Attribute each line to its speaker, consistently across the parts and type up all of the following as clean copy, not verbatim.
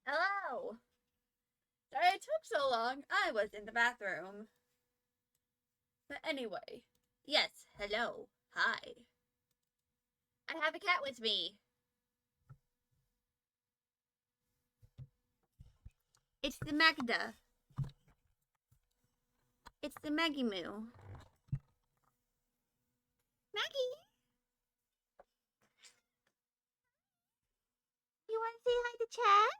Speaker 1: Hello! Sorry it took so long. I was in the bathroom. But anyway, yes, hello. Hi. I have a cat with me. It's the Magda. It's the Maggie Moo. Maggie? You want to say hi to chat?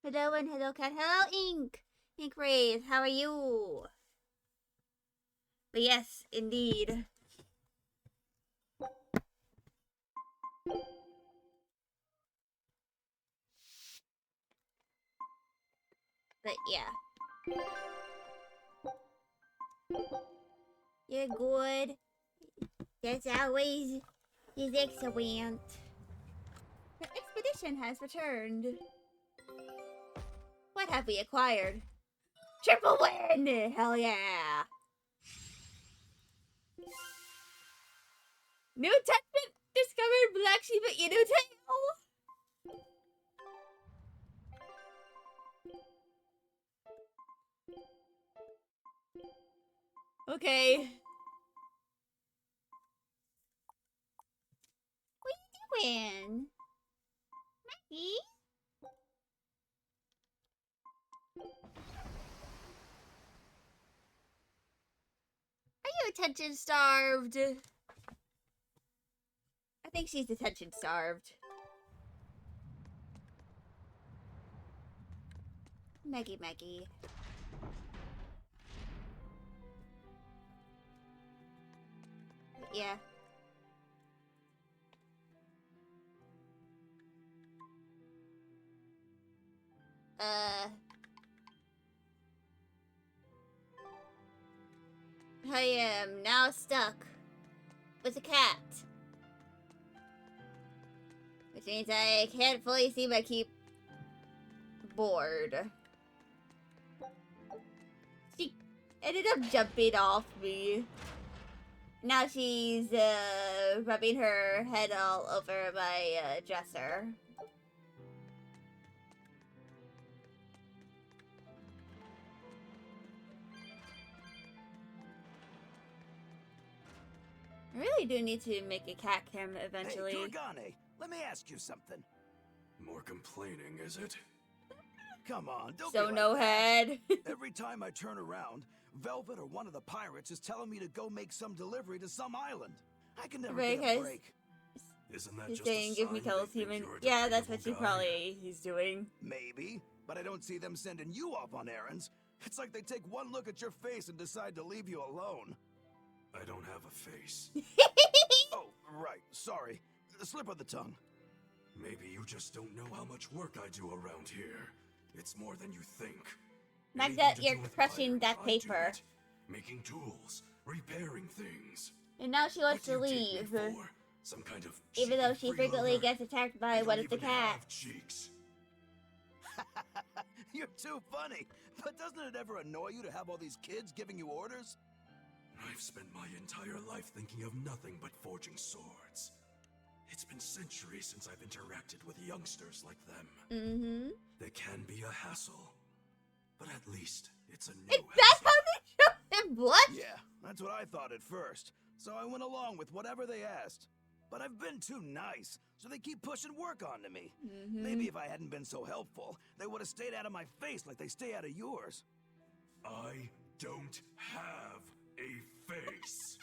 Speaker 1: Hello and hello cat. Hello Ink. Ink Rays, how are you? But yes, indeed. But yeah. You're good. That's always is excellent. The expedition has returned. What have we acquired? Triple win! Hell yeah! New attachment discovered Black Sheep at Yiddo Tail! Okay. What are you doing? Maggie? Are you attention starved? I think she's attention starved. Maggie. Yeah. I am now stuck with a cat. Which means I can't fully see my keyboard. She ended up jumping off me. Now she's rubbing her head all over my dresser. I really do need to make a cat cam eventually.
Speaker 2: Hey, Durgane, let me ask you something.
Speaker 3: More complaining, is it?
Speaker 2: Come on, don't
Speaker 1: So
Speaker 2: be
Speaker 1: no
Speaker 2: like that.
Speaker 1: head.
Speaker 2: Every time I turn around, Velvet or one of the pirates is telling me to go make some delivery to some island. I can never get a break.
Speaker 3: Isn't that
Speaker 1: He's
Speaker 3: just
Speaker 1: saying,
Speaker 3: a
Speaker 1: give me
Speaker 3: sign they
Speaker 1: Kel's
Speaker 3: think
Speaker 1: human.
Speaker 3: you're a
Speaker 1: Yeah, that's what
Speaker 3: dependable
Speaker 1: she
Speaker 3: guy?
Speaker 1: probably he's doing.
Speaker 2: Maybe, but I don't see them sending you off on errands. It's like they take one look at your face and decide to leave you alone.
Speaker 3: I don't have a face.
Speaker 2: Oh, right, sorry. Slip of the tongue.
Speaker 3: Maybe you just don't know how much work I do around here. It's more than you think.
Speaker 1: Magda,
Speaker 3: Anything to
Speaker 1: you're
Speaker 3: do with
Speaker 1: crushing
Speaker 3: pirates,
Speaker 1: that
Speaker 3: I do
Speaker 1: paper.
Speaker 3: it. Making tools, repairing things.
Speaker 1: And now she wants
Speaker 3: What
Speaker 1: to
Speaker 3: do you take
Speaker 1: leave.
Speaker 3: me for? Some kind of
Speaker 1: Even though she
Speaker 3: cheeky
Speaker 1: frequently
Speaker 3: freeloader?
Speaker 1: gets attacked by
Speaker 3: I
Speaker 1: one
Speaker 3: don't
Speaker 1: of the
Speaker 3: even have
Speaker 1: cats.
Speaker 3: cheeks.
Speaker 2: You're too funny. But doesn't it ever annoy you to have all these kids giving you orders?
Speaker 3: I've spent my entire life thinking of nothing but forging swords. It's been centuries since I've interacted with youngsters like them.
Speaker 1: Mm-hmm.
Speaker 3: They can be a hassle, but at least it's a new
Speaker 1: Is that
Speaker 3: hassle.
Speaker 1: how they show him? What?
Speaker 2: Yeah, that's what I thought at first. So I went along with whatever they asked. But I've been too nice, so they keep pushing work onto me. Maybe if I hadn't been so helpful, they would have stayed out of my face like they stay out of yours.
Speaker 3: I don't have a face.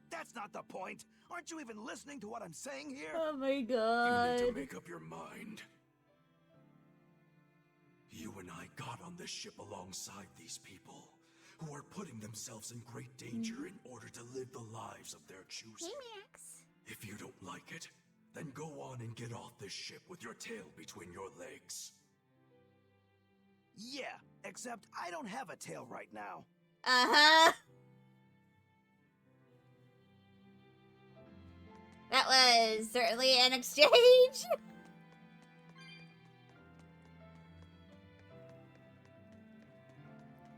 Speaker 2: That's not the point. Aren't you even listening to what I'm saying here?
Speaker 1: Oh my
Speaker 3: You
Speaker 1: god.
Speaker 3: need to make up your mind. You and I got on this ship alongside these people, who are putting themselves in great danger in order to live the lives of their choosing.
Speaker 1: Hey, Max.
Speaker 3: If you don't like it, then go on and get off this ship with your tail between your legs.
Speaker 2: Yeah, except I don't have a tail right now.
Speaker 1: Uh-huh. That was certainly an exchange.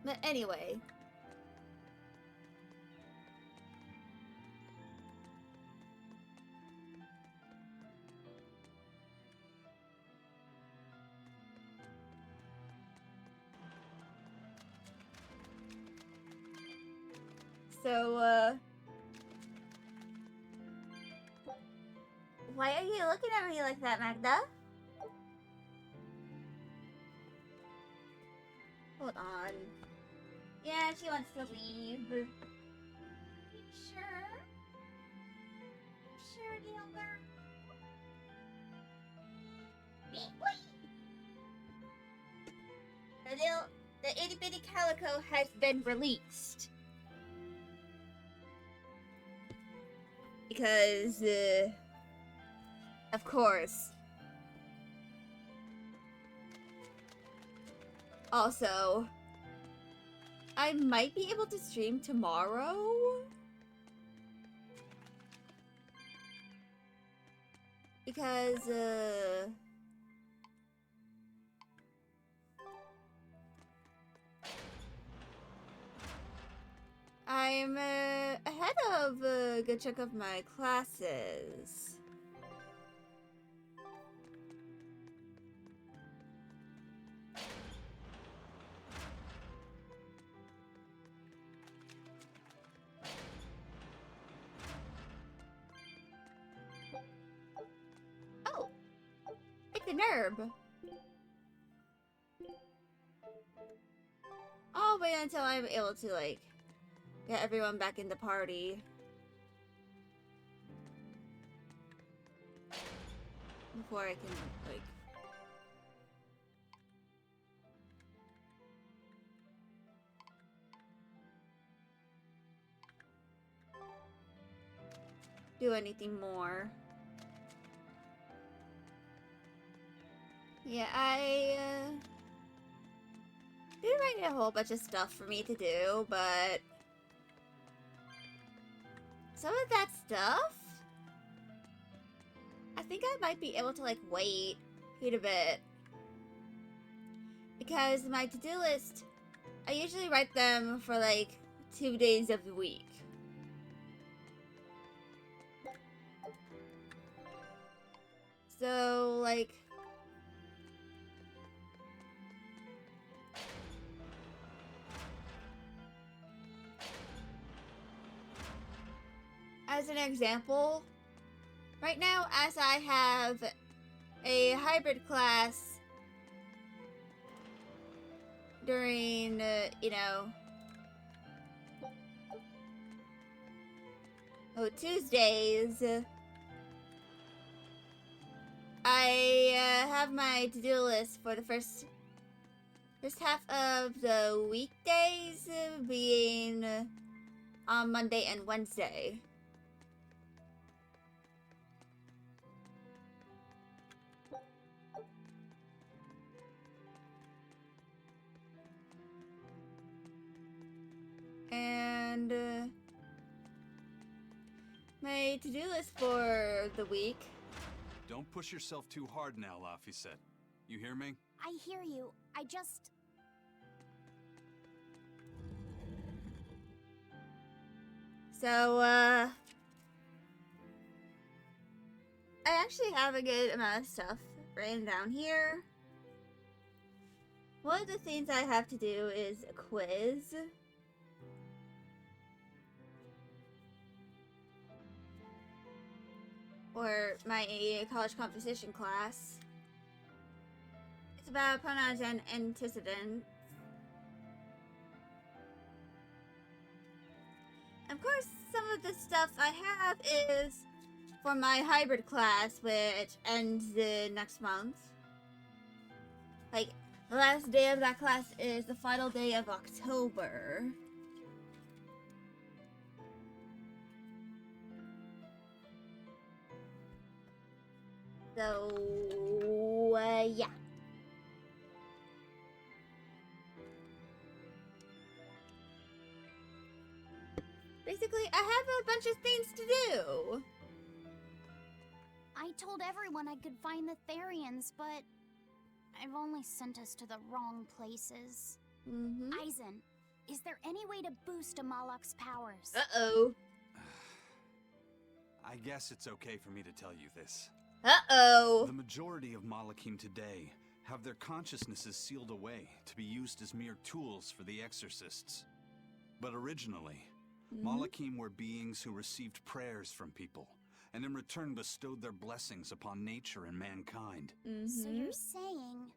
Speaker 1: But anyway. So, why are you looking at me like that, Magda? Hold on. Yeah, she wants to leave. You sure? Sure, Gilbert? The itty bitty calico has been released. Because, of course. Also, I might be able to stream tomorrow. Because, I'm ahead of a good chunk of my classes. Oh, it's an herb. I'll wait until I'm able to, like, get everyone back in the party. Before I can, like... do anything more. Yeah, I, did write a whole bunch of stuff for me to do, but... some of that stuff? I think I might be able to, like, wait a bit. Because my to-do list, I usually write them for, like, 2 days of the week. So, like... as an example, right now, as I have a hybrid class during, you know, Tuesdays, I have my to-do list for the first half of the weekdays being on Monday and Wednesday. And my to-do list for the week.
Speaker 4: Don't push yourself too hard now, Laphicet. You hear me?
Speaker 5: I hear you. I just...
Speaker 1: So, I actually have a good amount of stuff written down here. One of the things I have to do is a quiz. Or my college composition class. It's about pronouns and antecedents. Of course, some of the stuff I have is for my hybrid class, which ends next month. Like, the last day of that class is the final day of October. So, yeah. Basically, I have a bunch of things to do.
Speaker 5: I told everyone I could find the Therians, but... I've only sent us to the wrong places. Eisen, is there any way to boost Amalok's powers?
Speaker 1: Uh-oh.
Speaker 4: I guess it's okay for me to tell you this.
Speaker 1: Uh-oh.
Speaker 4: The majority of Malachim today have their consciousnesses sealed away to be used as mere tools for the exorcists. But originally, Malakim were beings who received prayers from people, and in return bestowed their blessings upon nature and mankind.
Speaker 5: So you're saying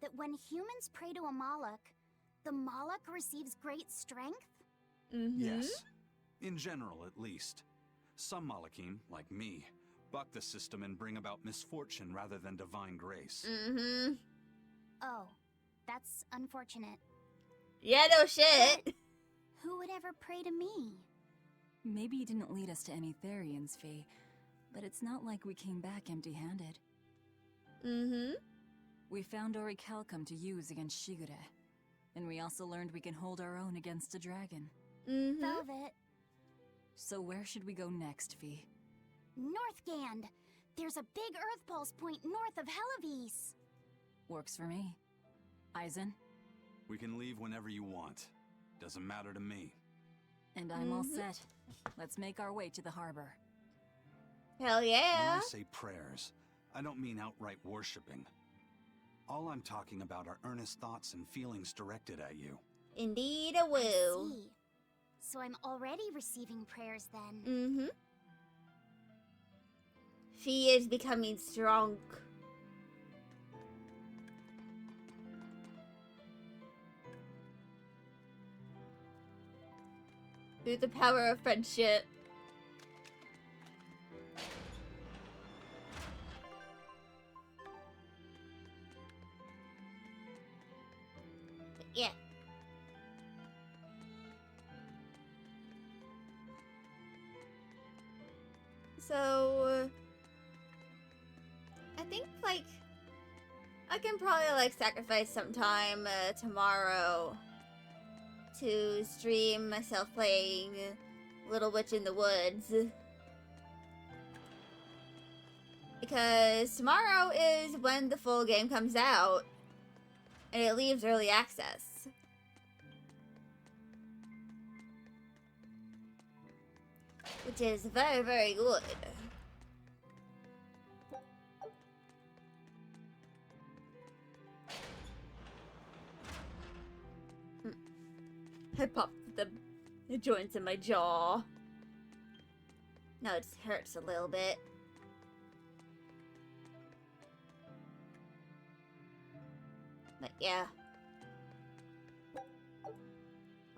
Speaker 5: that when humans pray to a Malak, the Malak receives great strength?
Speaker 4: Yes. In general, at least. Some Malakim, like me, buck the system and bring about misfortune rather than divine grace.
Speaker 5: Oh, that's unfortunate.
Speaker 1: Yeah, no shit.
Speaker 5: Who would ever pray to me?
Speaker 6: Maybe you didn't lead us to any Therians, Fee, but it's not like we came back empty-handed. We found Orichalcum to use against Shigure, and we also learned we can hold our own against a dragon.
Speaker 5: Velvet.
Speaker 6: So where should we go next, Fee?
Speaker 5: Northgand! There's a big Earth Pulse point north of Helivis.
Speaker 6: Works for me. Eisen?
Speaker 4: We can leave whenever you want. Doesn't matter to me.
Speaker 6: And I'm all set. Let's make our way to the harbor.
Speaker 1: Hell yeah.
Speaker 4: When I say prayers, I don't mean outright worshipping. All I'm talking about are earnest thoughts and feelings directed at you.
Speaker 1: Indeed, a woo.
Speaker 5: See. So I'm already receiving prayers then.
Speaker 1: She is becoming strong. Through the power of friendship. Yeah. So, I think, like, I can probably, like, sacrifice some time tomorrow to stream myself playing Little Witch in the Woods. Because tomorrow is when the full game comes out, and it leaves early access. Which is very, very good. I popped the joints in my jaw. Now it just hurts a little bit. But yeah.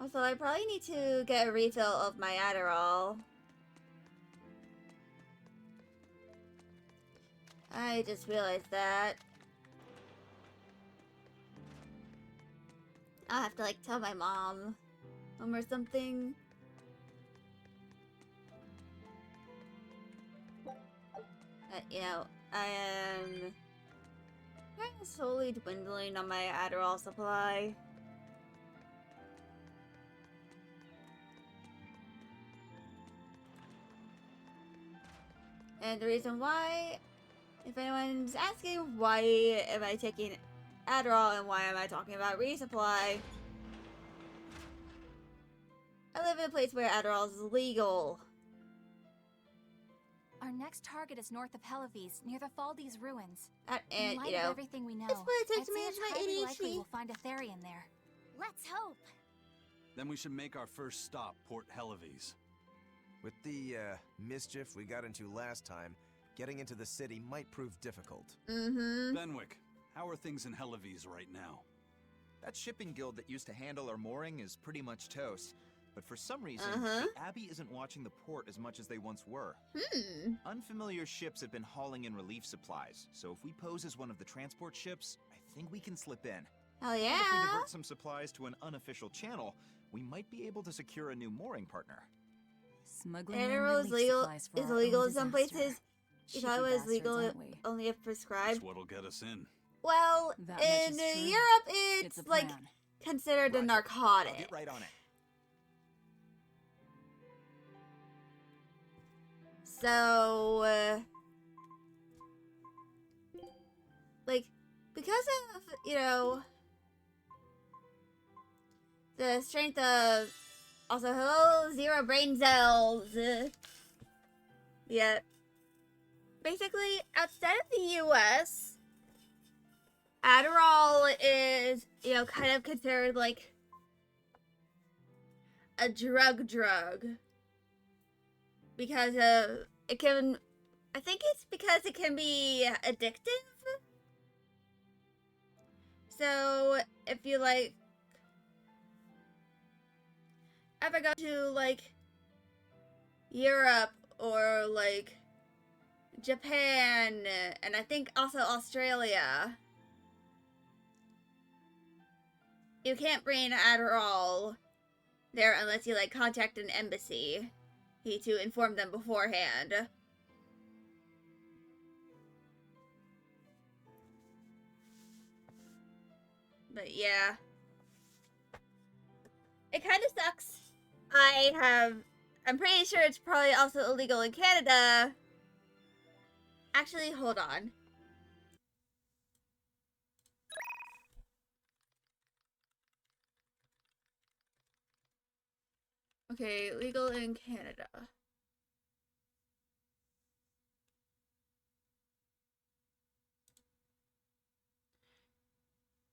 Speaker 1: Also, I probably need to get a refill of my Adderall. I just realized that. I'll have to, like, tell my mom or something. You know, I am kind of slowly dwindling on my Adderall supply. And the reason why, if anyone's asking why am I taking Adderall and why am I talking about resupply, I live in a place where Adderall is legal.
Speaker 7: Our next target is north of Helivis, near the Faldi's ruins.
Speaker 1: And,
Speaker 7: In light
Speaker 1: you know,
Speaker 7: of everything we know,
Speaker 1: that's what it takes
Speaker 7: I'd
Speaker 1: to
Speaker 7: say
Speaker 1: manage
Speaker 7: it's
Speaker 1: my
Speaker 7: highly likely
Speaker 1: ADHD.
Speaker 7: we'll find a Therian there.
Speaker 5: Let's hope.
Speaker 4: Then we should make our first stop, Port Helivis.
Speaker 8: With the mischief we got into last time, getting into the city might prove difficult.
Speaker 4: Benwick, how are things in Helivis right now?
Speaker 9: That shipping guild that used to handle our mooring is pretty much toast. But for some reason, the Abbey isn't watching the port as much as they once were. Unfamiliar ships have been hauling in relief supplies, so if we pose as one of the transport ships, I think we can slip in.
Speaker 1: Hell
Speaker 9: And if we
Speaker 1: yeah.
Speaker 9: divert some supplies to an unofficial channel, we might be able to secure a new mooring partner.
Speaker 6: Smuggling in
Speaker 1: Adderall is
Speaker 6: relief
Speaker 1: legal.
Speaker 6: supplies for
Speaker 1: Is
Speaker 6: our
Speaker 1: illegal
Speaker 6: own
Speaker 1: in some
Speaker 6: disaster.
Speaker 1: places. If
Speaker 6: Cheeky
Speaker 1: I was
Speaker 6: bastards,
Speaker 1: legal,
Speaker 6: aren't we?
Speaker 1: only if prescribed.
Speaker 4: That's what'll get us in.
Speaker 1: Well,
Speaker 6: That much
Speaker 1: in
Speaker 6: is true.
Speaker 1: Europe,
Speaker 6: It's
Speaker 1: it's
Speaker 6: a
Speaker 1: like
Speaker 6: plan.
Speaker 1: considered a
Speaker 9: Roger.
Speaker 1: narcotic.
Speaker 9: I'll get right on it.
Speaker 1: So, like, because of, you know, the strength of, also, hello, 0 brain cells. Yeah. Basically, outside of the US, Adderall is, you know, kind of considered, like, a drug. Because it can, I think it's because it can be addictive. So if you like ever go to like Europe or like Japan and I think also Australia, you can't bring Adderall there unless you like contact an embassy to inform them beforehand. But yeah, it kind of sucks. I'm pretty sure it's probably also illegal in Canada. Actually, hold on. Okay, legal in Canada.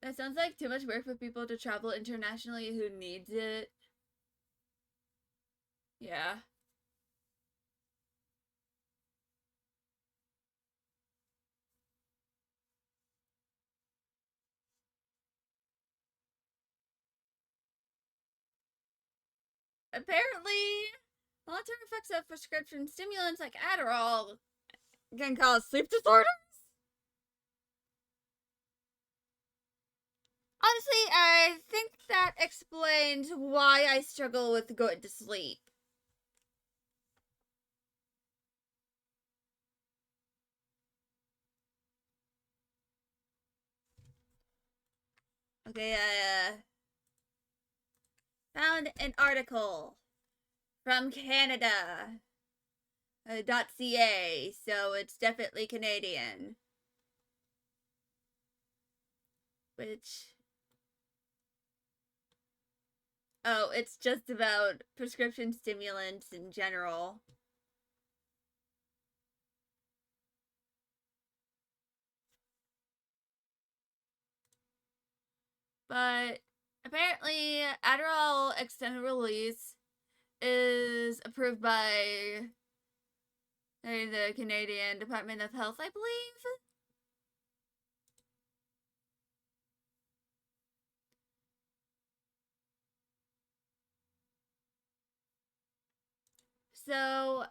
Speaker 1: That sounds like too much work for people to travel internationally who needs it. Yeah. Apparently, long-term effects of prescription stimulants like Adderall can cause sleep disorders. Honestly, I think that explains why I struggle with going to sleep. Okay, found an article from Canada. .ca, so it's definitely Canadian. Which... Oh, it's just about prescription stimulants in general. But apparently, Adderall extended release is approved by the Canadian Department of Health, I believe. So,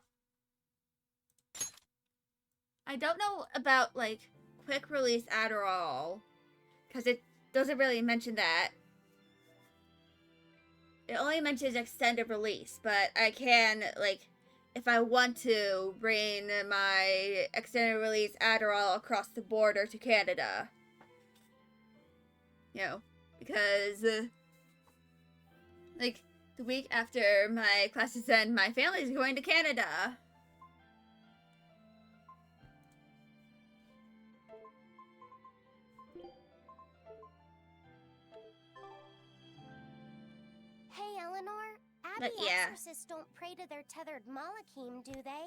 Speaker 1: I don't know about, like, quick release Adderall, because it doesn't really mention that. It only mentions extended release, but I can, like, if I want to, bring my extended release Adderall across the border to Canada. You know, because, like, the week after my classes end, my family's going to Canada.
Speaker 5: Hey, Eleanor.
Speaker 1: But
Speaker 5: Abbey
Speaker 1: yeah.
Speaker 5: exorcists don't pray to their tethered Malachim, do they?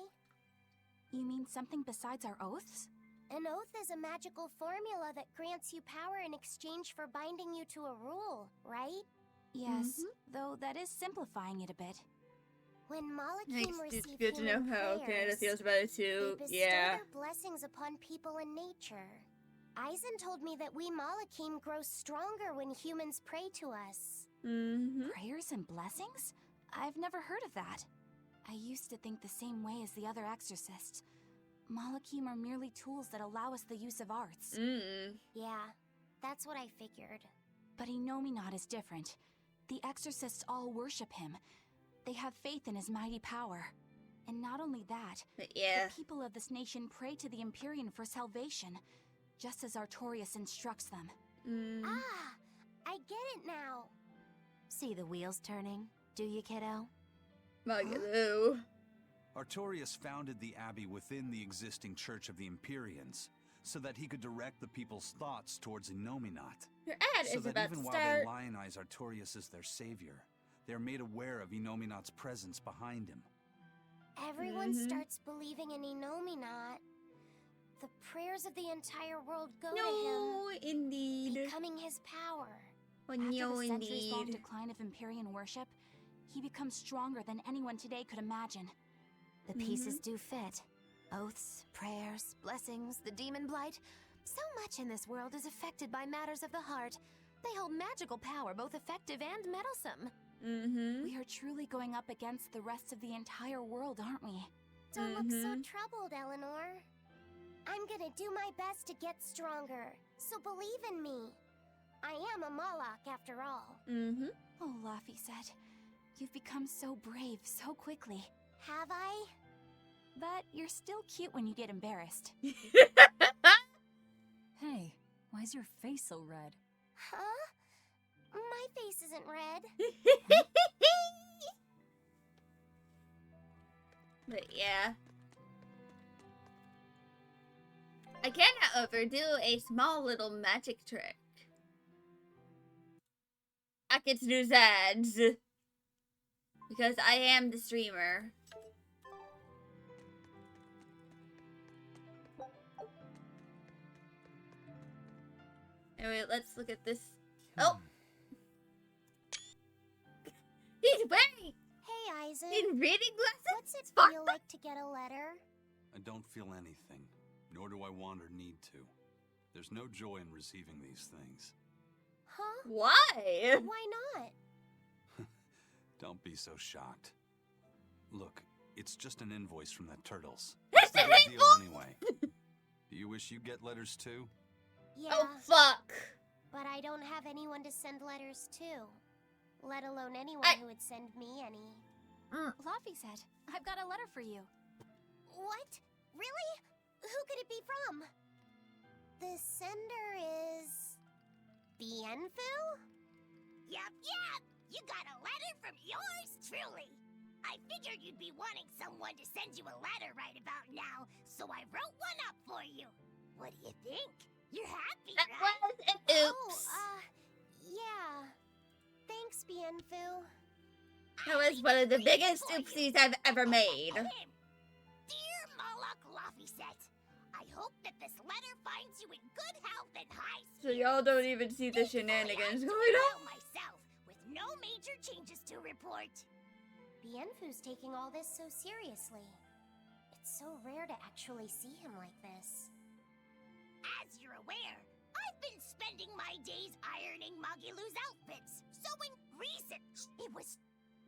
Speaker 7: You mean something besides our oaths?
Speaker 5: An oath is a magical formula that grants you power in exchange for binding you to a rule, right?
Speaker 7: Yes, though that is simplifying it a bit.
Speaker 5: When Malachim receive
Speaker 1: It's good to know
Speaker 5: human
Speaker 1: how
Speaker 5: prayers,
Speaker 1: Canada feels about it too.
Speaker 5: they bestow
Speaker 1: Yeah.
Speaker 5: their blessings upon people and nature. Eisen told me that we Malachim grow stronger when humans pray to us.
Speaker 7: Prayers and blessings? I've never heard of that. I used to think the same way as the other exorcists. Malachim are merely tools that allow us the use of arts.
Speaker 5: Yeah, that's what I figured.
Speaker 7: But Inominat is different. The exorcists all worship him. They have faith in his mighty power. And not only that,
Speaker 1: But yeah.
Speaker 7: the people of this nation pray to the Empyrean for salvation, just as Artorias instructs them.
Speaker 5: Ah, I get it now. See the wheels turning, do you, kiddo?
Speaker 1: Magalu.
Speaker 4: Artorias founded the abbey within the existing Church of the Empyreans, so that he could direct the people's thoughts towards Inominat.
Speaker 1: Your ad
Speaker 4: So
Speaker 1: is
Speaker 4: that
Speaker 1: about
Speaker 4: even
Speaker 1: to
Speaker 4: while
Speaker 1: start.
Speaker 4: they lionize Artorias as their savior, they are made aware of Inominat's presence behind him.
Speaker 5: Everyone starts believing in Inominat. The prayers of the entire world go to
Speaker 1: No,
Speaker 5: him,
Speaker 1: indeed.
Speaker 5: becoming his power.
Speaker 1: Oh,
Speaker 7: After
Speaker 1: no,
Speaker 7: the centuries-long
Speaker 1: indeed.
Speaker 7: decline of Empyrean worship, he becomes stronger than anyone today could imagine. The pieces do fit. Oaths, prayers, blessings, the demon blight. So much in this world is affected by matters of the heart. They hold magical power, both effective and meddlesome. We are truly going up against the rest of the entire world, aren't we?
Speaker 10: Don't look so troubled, Eleanor. I'm gonna do my best to get stronger, so believe in me. I am a Moloch after all.
Speaker 7: Oh, Laffy said, you've become so brave so quickly.
Speaker 10: Have I?
Speaker 7: But you're still cute when you get embarrassed.
Speaker 6: Hey, why's your face so red?
Speaker 10: Huh? My face isn't red.
Speaker 1: But yeah. I cannot overdo a small little magic trick. I get to do ads. Because I am the streamer. Anyway, let's look at this. Oh! He's wearing
Speaker 10: Hey, Eisen.
Speaker 1: in reading glasses?
Speaker 10: What's it
Speaker 1: Fuck.
Speaker 10: feel like to get a letter?
Speaker 4: I don't feel anything, nor do I want or need to. There's no joy in receiving these things.
Speaker 10: Huh?
Speaker 1: Why?
Speaker 10: Why not?
Speaker 4: Don't be so shocked. Look, it's just an invoice from the turtles. What's the big deal anyway? Do you wish you get letters too?
Speaker 10: Yeah,
Speaker 1: Oh, fuck.
Speaker 10: but I don't have anyone to send letters to. Let alone anyone who would send me any.
Speaker 7: Laffy said, I've got a letter for you.
Speaker 10: What? Really? Who could it be from? The sender is... Bienfu?
Speaker 11: Yep. You got a letter from yours truly. I figured you'd be wanting someone to send you a letter right about now, so I wrote one up for you. What do you think? You're happy,
Speaker 1: That
Speaker 11: right?
Speaker 1: was an oops.
Speaker 10: Oh, yeah. Thanks, Bienfu.
Speaker 1: That was one of the biggest oopsies I've ever made.
Speaker 11: Dear Moloch Laffyset, I hope that this letter finds you in good health and high
Speaker 1: So y'all don't even see the shenanigans going on.
Speaker 11: myself, with no major changes to report.
Speaker 10: Bienfu's taking all this so seriously. It's so rare to actually see him like this.
Speaker 11: As you're aware, I've been spending my days ironing Magilu's outfits. So in recent, it was...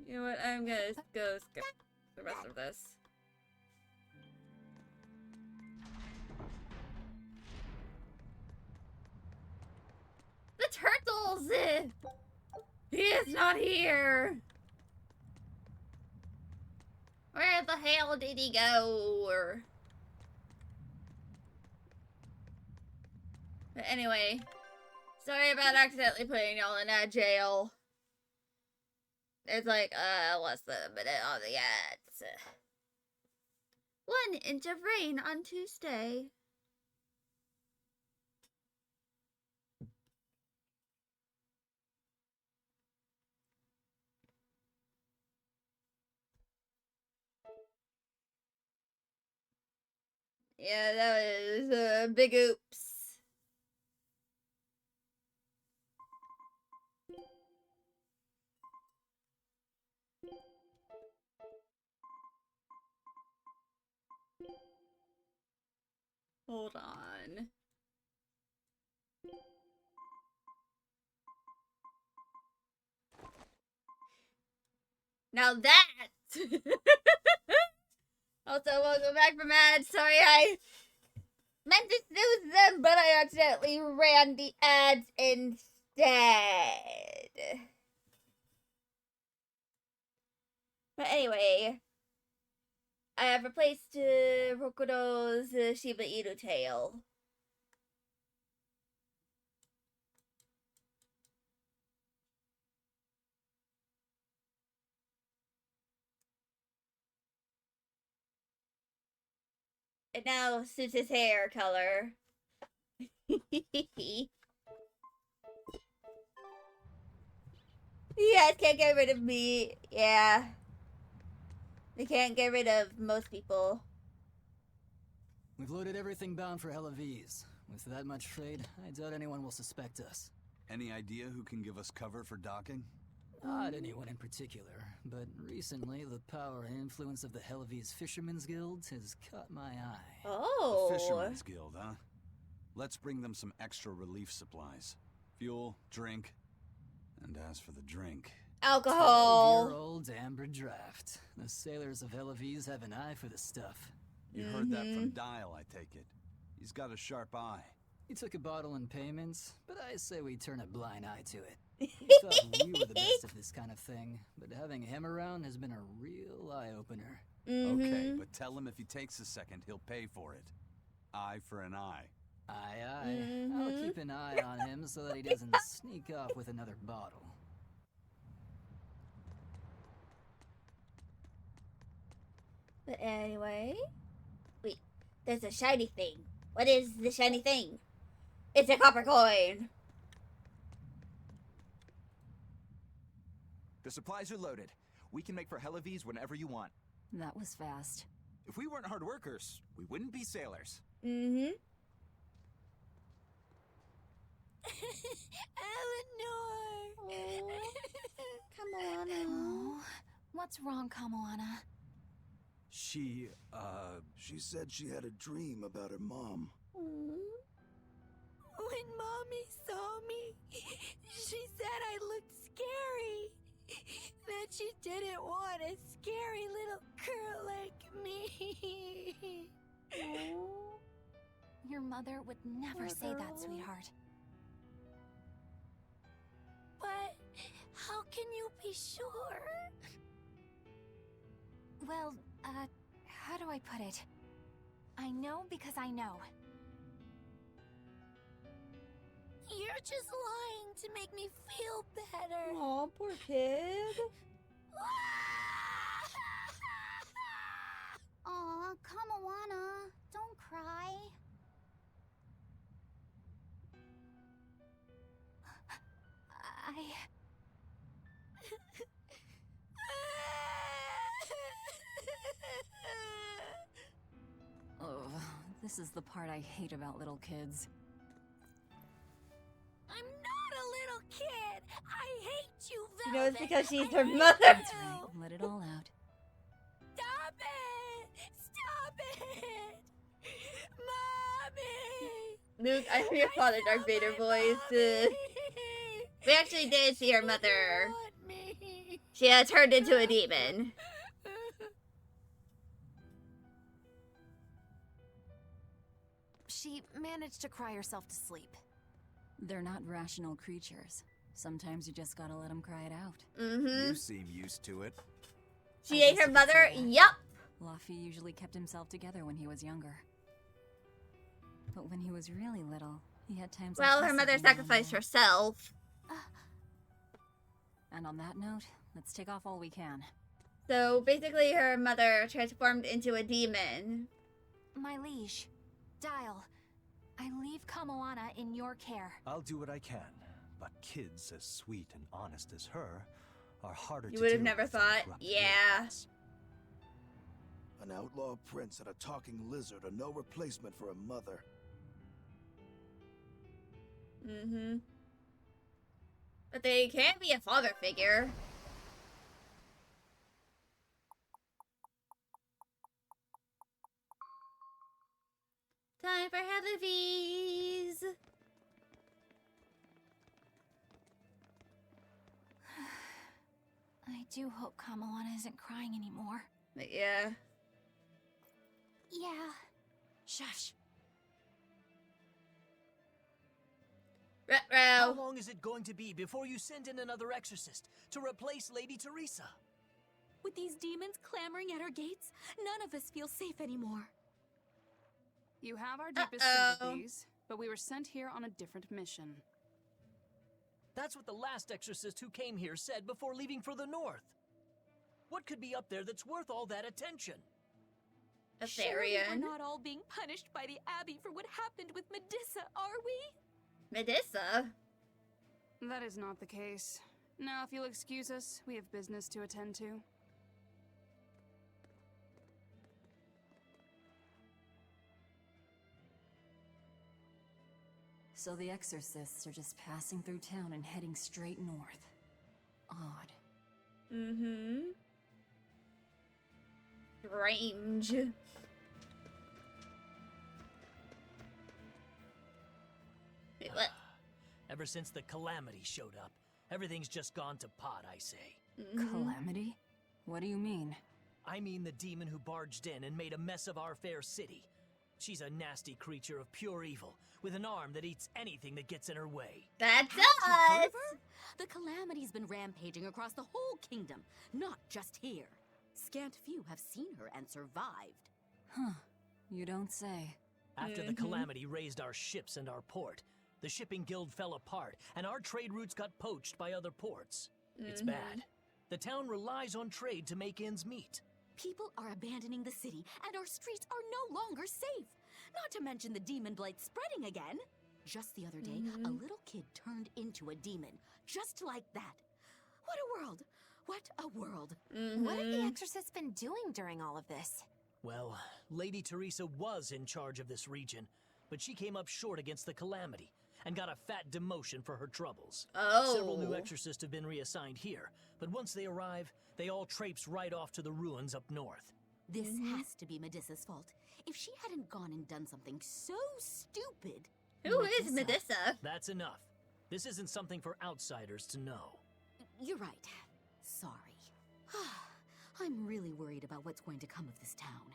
Speaker 1: You know what? I'm gonna go skip the rest of this. The turtles! He is not here! Where the hell did he go? But anyway, sorry about accidentally putting y'all in that jail. There's like, less than a minute on the ads. 1 inch of rain on Tuesday. Yeah, that was a big oops. Hold on. Now that. Also, welcome back from ads. Sorry, I meant to snooze them, but I accidentally ran the ads instead. But anyway, I have replaced Rokudo's Shiba Inu tail. It now suits his hair color. Yeah, can't get rid of me. Yeah. They can't get rid of most people.
Speaker 12: We've loaded everything bound for Helaviz. With that much trade, I doubt anyone will suspect us.
Speaker 4: Any idea who can give us cover for docking?
Speaker 12: Not anyone in particular, but recently the power and influence of the Hellevies Fishermen's Guild has caught my eye.
Speaker 1: Oh.
Speaker 4: The Fishermen's Guild, huh? Let's bring them some extra relief supplies. Fuel, drink, and as for the drink...
Speaker 1: Alcohol.
Speaker 12: 12-year-old amber draft. The sailors of Hellevies have an eye for the stuff.
Speaker 4: You heard that from Dial, I take it. He's got a sharp eye.
Speaker 12: He took a bottle in payments, but I say we turn a blind eye to it. He thought we were the best of this kind of thing, but having him around has been a real eye-opener.
Speaker 4: Okay, but tell him if he takes a second, he'll pay for it. Eye for an eye.
Speaker 12: Aye, aye. I'll keep an eye on him so that he doesn't sneak off with another bottle.
Speaker 1: But anyway, wait, there's a shiny thing. What is the shiny thing? It's a copper coin.
Speaker 9: The supplies are loaded. We can make for Hellevies whenever you want.
Speaker 6: That was fast.
Speaker 9: If we weren't hard workers, we wouldn't be sailors.
Speaker 1: Mm-hmm.
Speaker 5: Eleanor!
Speaker 1: Come on.
Speaker 5: Oh, what's wrong, Kamoana?
Speaker 2: She said she had a dream about her mom.
Speaker 5: When Mommy saw me, she said I looked scary. That she didn't want a scary little girl like me. Your mother would never say that, sweetheart. But how can you be sure? Well, how do I put it? I know because I know. You're just lying to make me feel better.
Speaker 1: Aw, poor kid.
Speaker 5: Aw, Kamoana, don't cry.
Speaker 6: Oh, this is the part I hate about little kids.
Speaker 5: I'm not a little kid. I hate you,
Speaker 1: You know, it's
Speaker 5: Velvet.
Speaker 1: because she's
Speaker 5: I
Speaker 1: her
Speaker 5: hate
Speaker 1: mother.
Speaker 6: That's
Speaker 5: you.
Speaker 6: right, let it all out.
Speaker 5: Stop it! Stop it! Mommy!
Speaker 1: Luke, I hear your father, Darth Vader voice. We actually did see her mother. She had turned into a demon.
Speaker 7: She managed to cry herself to sleep.
Speaker 6: They're not rational creatures. Sometimes you just gotta let them cry it out.
Speaker 8: You seem used to it.
Speaker 1: She ate her mother? Yup.
Speaker 6: Luffy usually kept himself together when he was younger. But when he was really little, he had times like
Speaker 1: Well,
Speaker 6: this
Speaker 1: her mother
Speaker 6: every now and
Speaker 1: sacrificed
Speaker 6: then.
Speaker 1: herself.
Speaker 6: And on that note, let's take off all we can.
Speaker 1: So basically, her mother transformed into a demon.
Speaker 5: My liege, Dial, I leave Kamoana in your care.
Speaker 13: I'll do what I can, but kids as sweet and honest as her are harder
Speaker 1: You
Speaker 13: to
Speaker 1: would have
Speaker 13: deal
Speaker 1: never
Speaker 13: with than
Speaker 1: thought.
Speaker 13: corrupt
Speaker 1: Yeah.
Speaker 13: humans.
Speaker 2: An outlaw prince and a talking lizard are no replacement for a mother.
Speaker 1: Mm-hmm. But they can be a father figure. Time for Hellevies.
Speaker 5: I do hope Kamoana isn't crying anymore.
Speaker 1: But yeah.
Speaker 5: Yeah. Shush.
Speaker 14: How long is it going to be before you send in another exorcist to replace Lady Teresa?
Speaker 15: With these demons clamoring at our gates, none of us feel safe anymore.
Speaker 16: You have our deepest sympathies, but we were sent here on a different mission.
Speaker 14: That's what the last exorcist who came here said before leaving for the north. What could be up there that's worth all that attention?
Speaker 1: A
Speaker 15: Surely we're
Speaker 1: Therian.
Speaker 15: not all being punished by the Abbey for what happened with Medusa, are we?
Speaker 1: Medusa?
Speaker 16: That is not the case. Now, if you'll excuse us, we have business to attend to.
Speaker 6: So the exorcists are just passing through town and heading straight north. Odd.
Speaker 1: Strange. Wait, what?
Speaker 14: Ever since the Calamity showed up, everything's just gone to pot, I say.
Speaker 6: Calamity? What do you mean?
Speaker 14: I mean the demon who barged in and made a mess of our fair city. She's a nasty creature of pure evil, with an arm that eats anything that gets in her way.
Speaker 1: That's
Speaker 15: Haven't you heard
Speaker 1: us!
Speaker 15: of her? The Calamity's been rampaging across the whole kingdom, not just here. Scant few have seen her and survived.
Speaker 6: Huh. You don't say.
Speaker 14: After the Calamity raised our ships and our port, the shipping guild fell apart, and our trade routes got poached by other ports. It's bad. The town relies on trade to make ends meet.
Speaker 15: People are abandoning the city, and our streets are no longer safe. Not to mention the demon blight spreading again. Just the other day, a little kid turned into a demon. Just like that. What a world! What a world!
Speaker 7: What have the exorcists been doing during all of this?
Speaker 14: Well, Lady Teresa was in charge of this region, but she came up short against the Calamity and got a fat demotion for her troubles. Several new exorcists have been reassigned here, but once they arrive, they all traipse right off to the ruins up north.
Speaker 15: This has to be Medissa's fault. If she hadn't gone and done something so stupid...
Speaker 1: Who is Medissa?
Speaker 14: That's enough. This isn't something for outsiders to know.
Speaker 15: You're right. Sorry. I'm really worried about what's going to come of this town.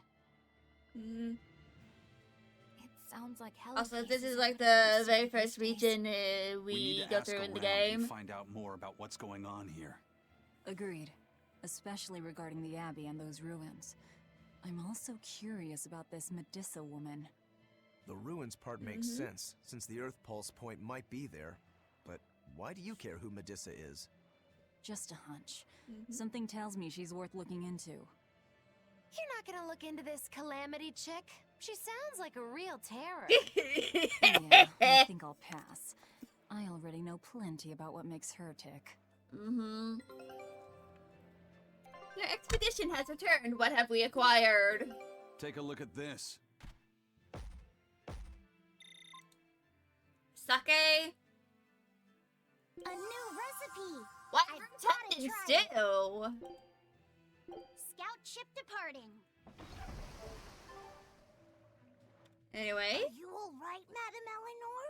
Speaker 7: It sounds like hell.
Speaker 1: Also, this is like the very first region we
Speaker 4: need to
Speaker 1: go
Speaker 4: ask
Speaker 1: through in the
Speaker 4: around and
Speaker 1: game.
Speaker 4: find out more about what's going on here.
Speaker 6: Agreed. Especially regarding the Abbey and those ruins. I'm also curious about this Medissa woman.
Speaker 8: The ruins part makes sense, since the Earth Pulse point might be there. But why do you care who Medissa is?
Speaker 6: Just a hunch. Something tells me she's worth looking into.
Speaker 7: You're not gonna look into this Calamity chick? She sounds like a real terror.
Speaker 6: Yeah, I think I'll pass. I already know plenty about what makes her tick.
Speaker 1: Your expedition has returned. What have we acquired?
Speaker 4: Take a look at this.
Speaker 1: Sake?
Speaker 10: A new recipe!
Speaker 1: What?
Speaker 10: I've gotta
Speaker 1: Tendon
Speaker 10: try it.
Speaker 1: stew?
Speaker 10: Scout ship departing.
Speaker 1: Anyway,
Speaker 11: Are you all right, Madam Eleanor?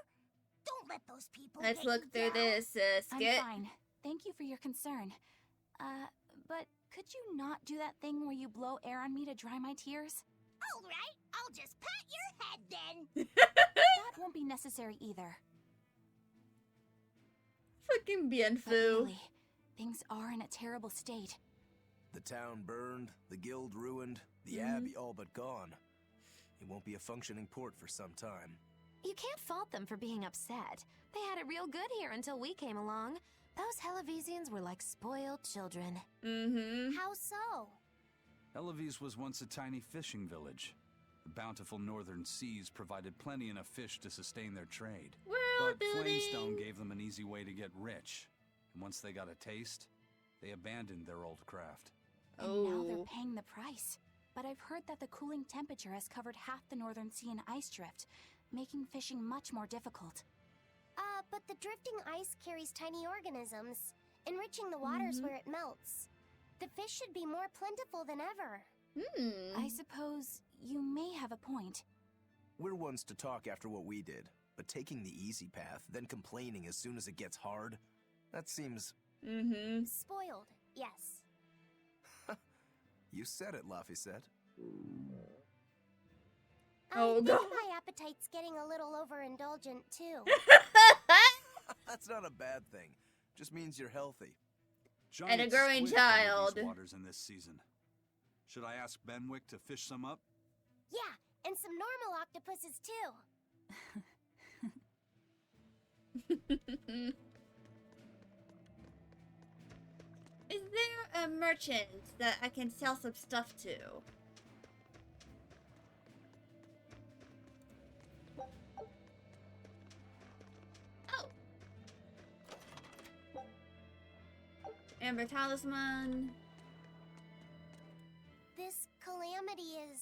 Speaker 11: Don't let those people
Speaker 1: let's
Speaker 11: get
Speaker 1: look
Speaker 11: you
Speaker 1: through
Speaker 11: down.
Speaker 1: this skit.
Speaker 5: I'm fine. Thank you for your concern. But could you not do that thing where you blow air on me to dry my tears?
Speaker 11: All right, I'll just pat your head then.
Speaker 5: That won't be necessary either.
Speaker 1: Fucking bien
Speaker 5: But
Speaker 1: fou.
Speaker 5: really, things are in a terrible state.
Speaker 8: The town burned, the guild ruined, the abbey all but gone. It won't be a functioning port for some time.
Speaker 7: You can't fault them for being upset. They had it real good here until we came along. Those Hellavesians were like spoiled children.
Speaker 10: How so?
Speaker 4: Eloise was once a tiny fishing village. The bountiful northern seas provided plenty enough fish to sustain their trade.
Speaker 1: World
Speaker 4: But
Speaker 1: building.
Speaker 4: Flamestone gave them an easy way to get rich. And once they got a taste, they abandoned their old craft.
Speaker 5: And now they're paying the price. But I've heard that the cooling temperature has covered half the northern sea in ice drift, making fishing much more difficult.
Speaker 10: But the drifting ice carries tiny organisms, enriching the waters where it melts. The fish should be more plentiful than ever.
Speaker 5: I suppose you may have a point.
Speaker 8: We're ones to talk after what we did, but taking the easy path, then complaining as soon as it gets hard, that seems...
Speaker 10: Spoiled, yes.
Speaker 8: You said it, Laphicet.
Speaker 1: Oh,
Speaker 10: I think
Speaker 1: God.
Speaker 10: my appetite's getting a little overindulgent, too.
Speaker 8: That's not a bad thing. Just means you're healthy.
Speaker 1: And a
Speaker 4: Giant
Speaker 1: growing
Speaker 4: squid come to
Speaker 1: child.
Speaker 4: these waters in this season. Should I ask Benwick to fish some up?
Speaker 10: Yeah, and some normal octopuses, too.
Speaker 1: Is there a merchant that I can sell some stuff to? Oh. Amber Talisman.
Speaker 10: This calamity is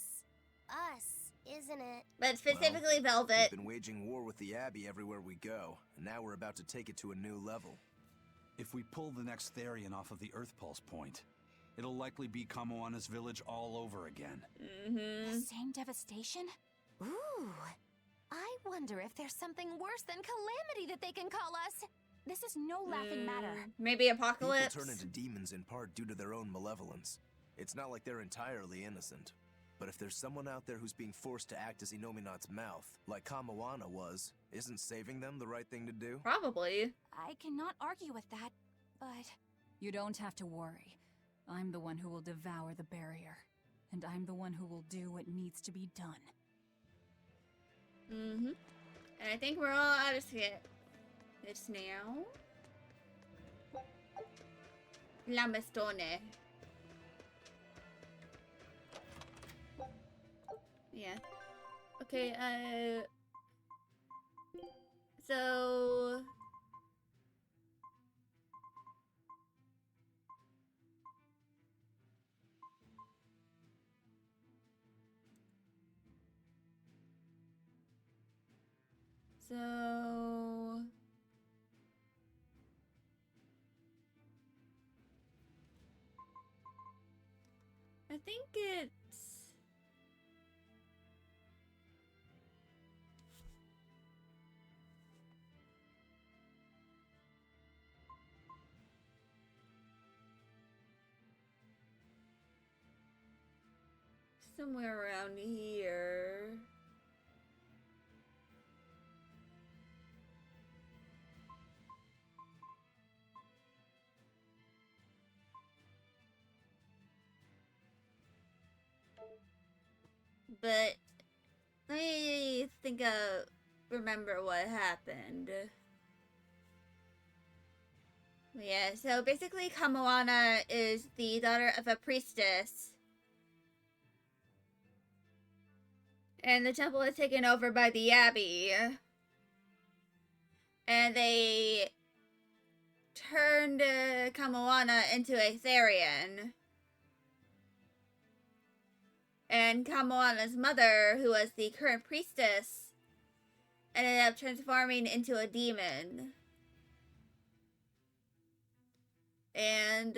Speaker 10: us, isn't it?
Speaker 1: But specifically Velvet.
Speaker 8: We've been waging war with the Abbey everywhere we go, and now we're about to take it to a new level.
Speaker 4: If we pull the next Therian off of the Earth Pulse point, it'll likely be Kamoana's village all over again.
Speaker 7: The same devastation? Ooh. I wonder if there's something worse than calamity that they can call us. This is no laughing matter.
Speaker 1: Maybe apocalypse?
Speaker 8: People turn into demons in part due to their own malevolence. It's not like they're entirely innocent. But if there's someone out there who's being forced to act as Inominat's mouth, like Kamoana was, isn't saving them the right thing to do?
Speaker 1: Probably.
Speaker 5: I cannot argue with that, but...
Speaker 6: You don't have to worry. I'm the one who will devour the barrier. And I'm the one who will do what needs to be done.
Speaker 1: And I think we're all out of this now. Lamestone. Yeah. Okay, so... I think it's... somewhere around here. But let me remember what happened. Yeah, so basically Kamoana is the daughter of a priestess. And the temple is taken over by the Abbey. And they turned Kamoana into a Therian. And Kamoana's mother, who was the current priestess, ended up transforming into a demon. And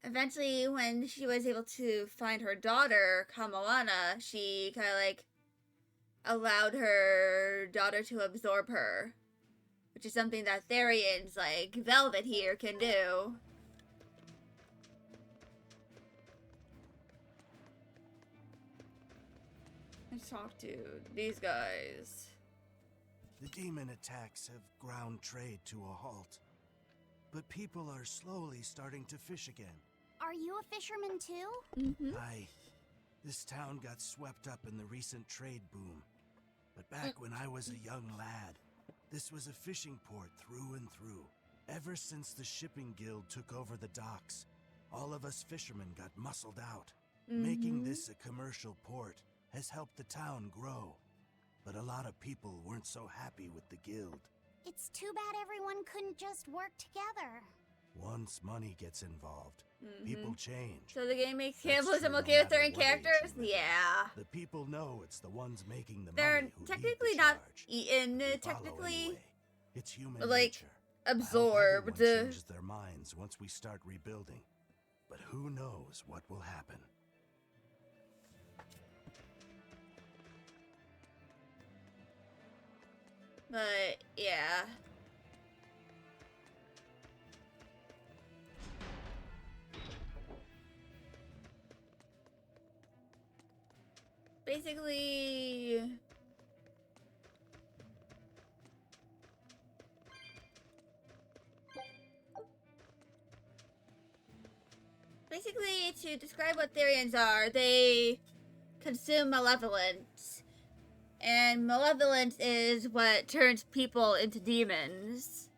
Speaker 1: eventually, when she was able to find her daughter, Kamoana, she kind of like allowed her daughter to absorb her. Which is something that Therians like Velvet here can do. Let's talk to these guys.
Speaker 17: The demon attacks have ground trade to a halt. But people are slowly starting to fish again.
Speaker 5: Are you a fisherman too?
Speaker 17: This town got swept up in the recent trade boom. But back when I was a young lad, this was a fishing port through and through. Ever since the shipping guild took over the docks, all of us fishermen got muscled out. Making this a commercial port has helped the town grow. But a lot of people weren't so happy with the guild.
Speaker 5: It's too bad everyone couldn't just work together.
Speaker 17: Once money gets involved, people change.
Speaker 1: So the game makes
Speaker 17: That's
Speaker 1: cannibalism
Speaker 17: true
Speaker 1: okay
Speaker 17: no
Speaker 1: with certain
Speaker 17: matter what age
Speaker 1: characters?
Speaker 17: you live.
Speaker 1: Yeah.
Speaker 17: The people know it's the ones making the
Speaker 1: They're
Speaker 17: money who
Speaker 1: technically
Speaker 17: lead the
Speaker 1: not
Speaker 17: charge.
Speaker 1: eaten,
Speaker 17: They follow
Speaker 1: technically,
Speaker 17: anyway. It's human
Speaker 1: like,
Speaker 17: nature. I hope
Speaker 1: absorbed.
Speaker 17: everyone changes their minds once we start rebuilding. But who knows what will happen.
Speaker 1: But, yeah. Basically... Basically, to describe what Therians are, they consume malevolence. And malevolence is what turns people into demons.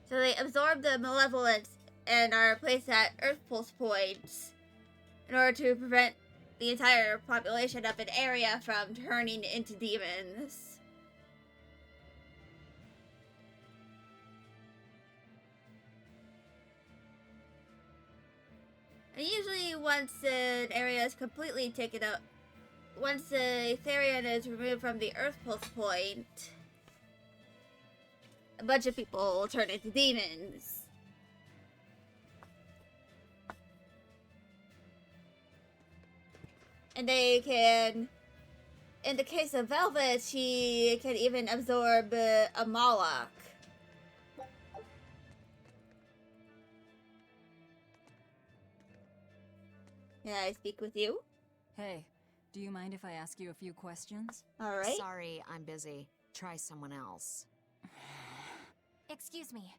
Speaker 1: So they absorb the malevolence and are placed at Earth Pulse points in order to prevent the entire population of an area from turning into demons. And usually once an area is completely taken up, once a Therian is removed from the Earth Pulse point, a bunch of people turn into demons. And they can, in the case of Velvet, she can even absorb a Moloch. Can I speak with you?
Speaker 6: Hey, do you mind if I ask you a few questions?
Speaker 1: All right.
Speaker 18: Sorry, I'm busy. Try someone else.
Speaker 5: Excuse me.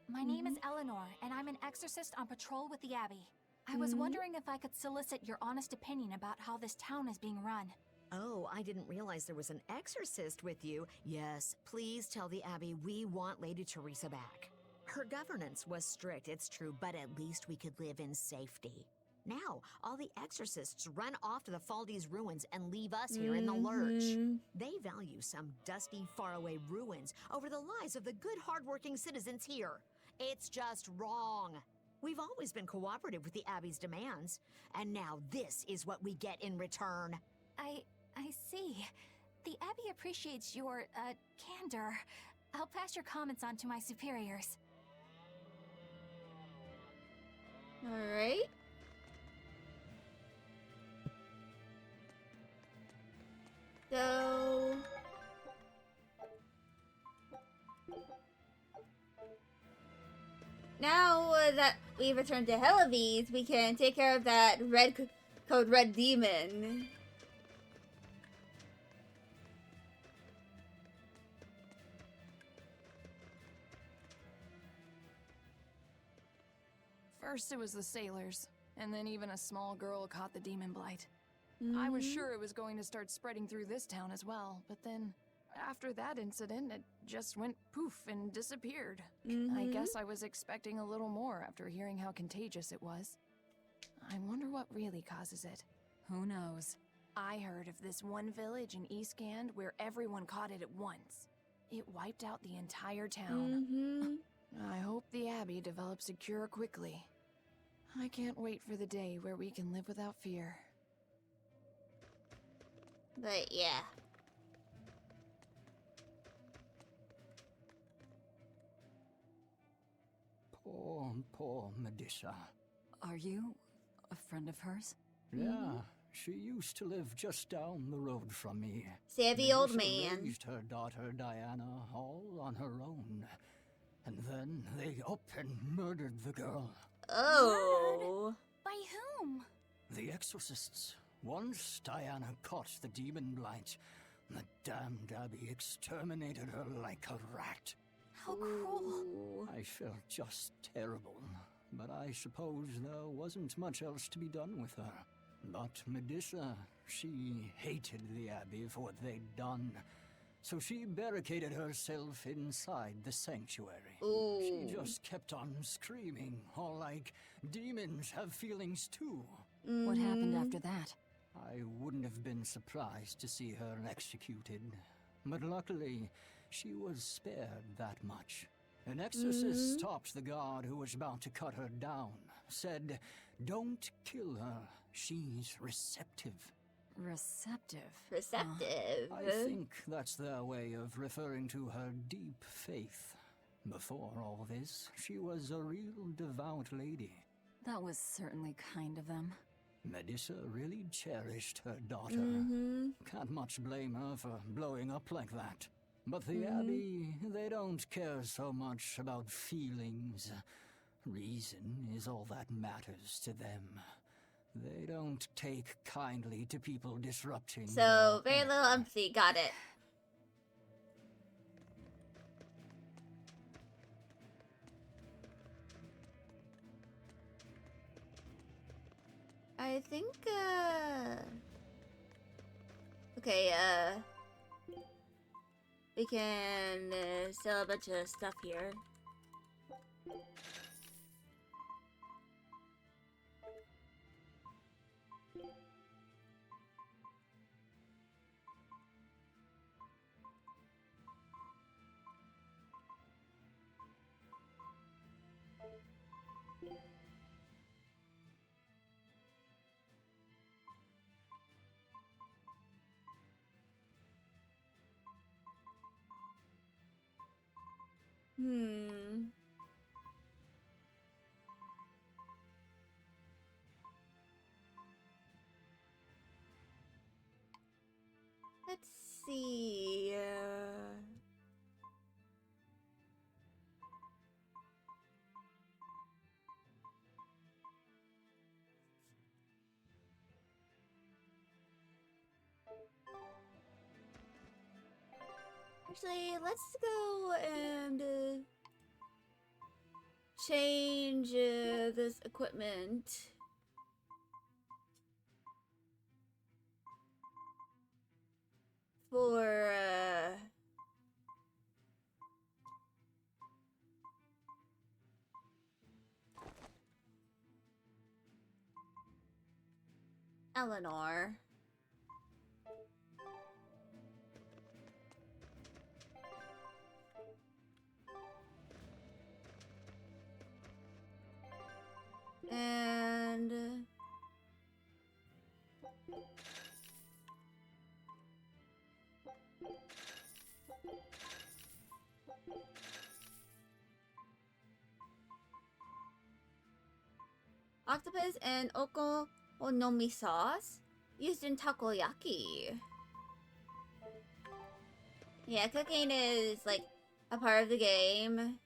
Speaker 5: My name is Eleanor, and I'm an exorcist on patrol with the Abbey. I was wondering if I could solicit your honest opinion about how this town is being run.
Speaker 18: Oh, I didn't realize there was an exorcist with you. Yes, please tell the Abbey we want Lady Teresa back. Her governance was strict, it's true, but at least we could live in safety. Now, all the exorcists run off to the Faldi's ruins and leave us here in the lurch. They value some dusty, faraway ruins over the lives of the good, hardworking citizens here. It's just wrong. We've always been cooperative with the Abbey's demands, and now this is what we get in return.
Speaker 5: I see. The Abbey appreciates your, candor. I'll pass your comments on to my superiors.
Speaker 1: Alright. So... now that we've returned to Helavis, we can take care of that code red demon.
Speaker 16: First it was the sailors, and then even a small girl caught the demon blight. I was sure it was going to start spreading through this town as well, but then after that incident, it just went poof and disappeared. I guess I was expecting a little more after hearing how contagious it was. I wonder what really causes it.
Speaker 6: Who knows?
Speaker 16: I heard of this one village in Eastgand where everyone caught it at once. It wiped out the entire town. I hope the Abbey develops a cure quickly. I can't wait for the day where we can live without fear.
Speaker 1: But yeah.
Speaker 12: Poor Medusa.
Speaker 6: Are you a friend of hers?
Speaker 12: Yeah, she used to live just down the road from me.
Speaker 1: Savvy old
Speaker 12: Medusa
Speaker 1: man.
Speaker 12: raised her daughter Diana all on her own. And then they up and murdered the girl.
Speaker 1: Oh.
Speaker 5: By whom?
Speaker 12: The exorcists. Once Diana caught the demon blight, the damned Abbey exterminated her like a rat.
Speaker 5: How cruel.
Speaker 12: I felt just terrible, but I suppose there wasn't much else to be done with her. But Medusa, she hated the Abbey for what they'd done, so she barricaded herself inside the sanctuary.
Speaker 1: Ooh.
Speaker 12: She just kept on screaming, all like, demons have feelings too.
Speaker 6: What happened after that?
Speaker 12: I wouldn't have been surprised to see her executed, but luckily, she was spared that much. An exorcist stopped the guard who was about to cut her down, said, "Don't kill her, she's receptive."
Speaker 6: Receptive?
Speaker 1: Receptive?
Speaker 12: I think that's their way of referring to her deep faith. Before all this, she was a real devout lady.
Speaker 6: That was certainly kind of them.
Speaker 12: Medusa really cherished her daughter. Can't much blame her for blowing up like that. But the Abbey, they don't care so much about feelings. Reason is all that matters to them. They don't take kindly to people disrupting.
Speaker 1: So, very little empathy. Got it. I think, okay, we can sell a bunch of stuff here. Let's see. Actually, let's go and change this equipment. For Eleanor. And octopus and okonomi sauce used in takoyaki. Yeah, cooking is like a part of the game.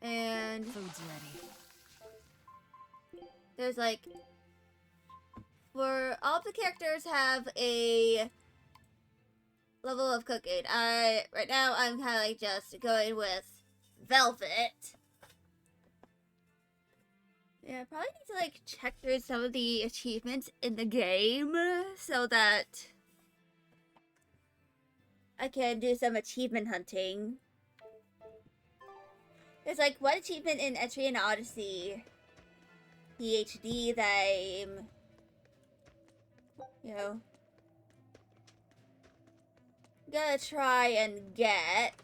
Speaker 1: And
Speaker 6: food's ready.
Speaker 1: There's like, for all of the characters have a level of cooking. Right now I'm kind of like just going with Velvet. Yeah, I probably need to like check through some of the achievements in the game so that I can do some achievement hunting. There's like one achievement in Etrian Odyssey PhD that I'm, you know, gonna try and get.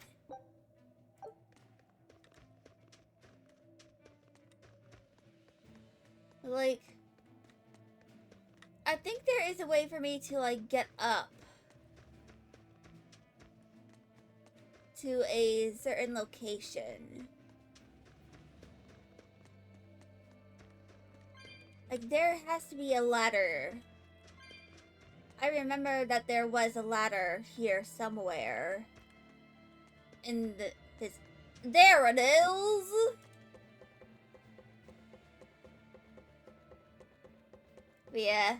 Speaker 1: Like, I think there is a way for me to like get up to a certain location. Like, there has to be a ladder. I remember that there was a ladder here somewhere. In this... There it is! But yeah.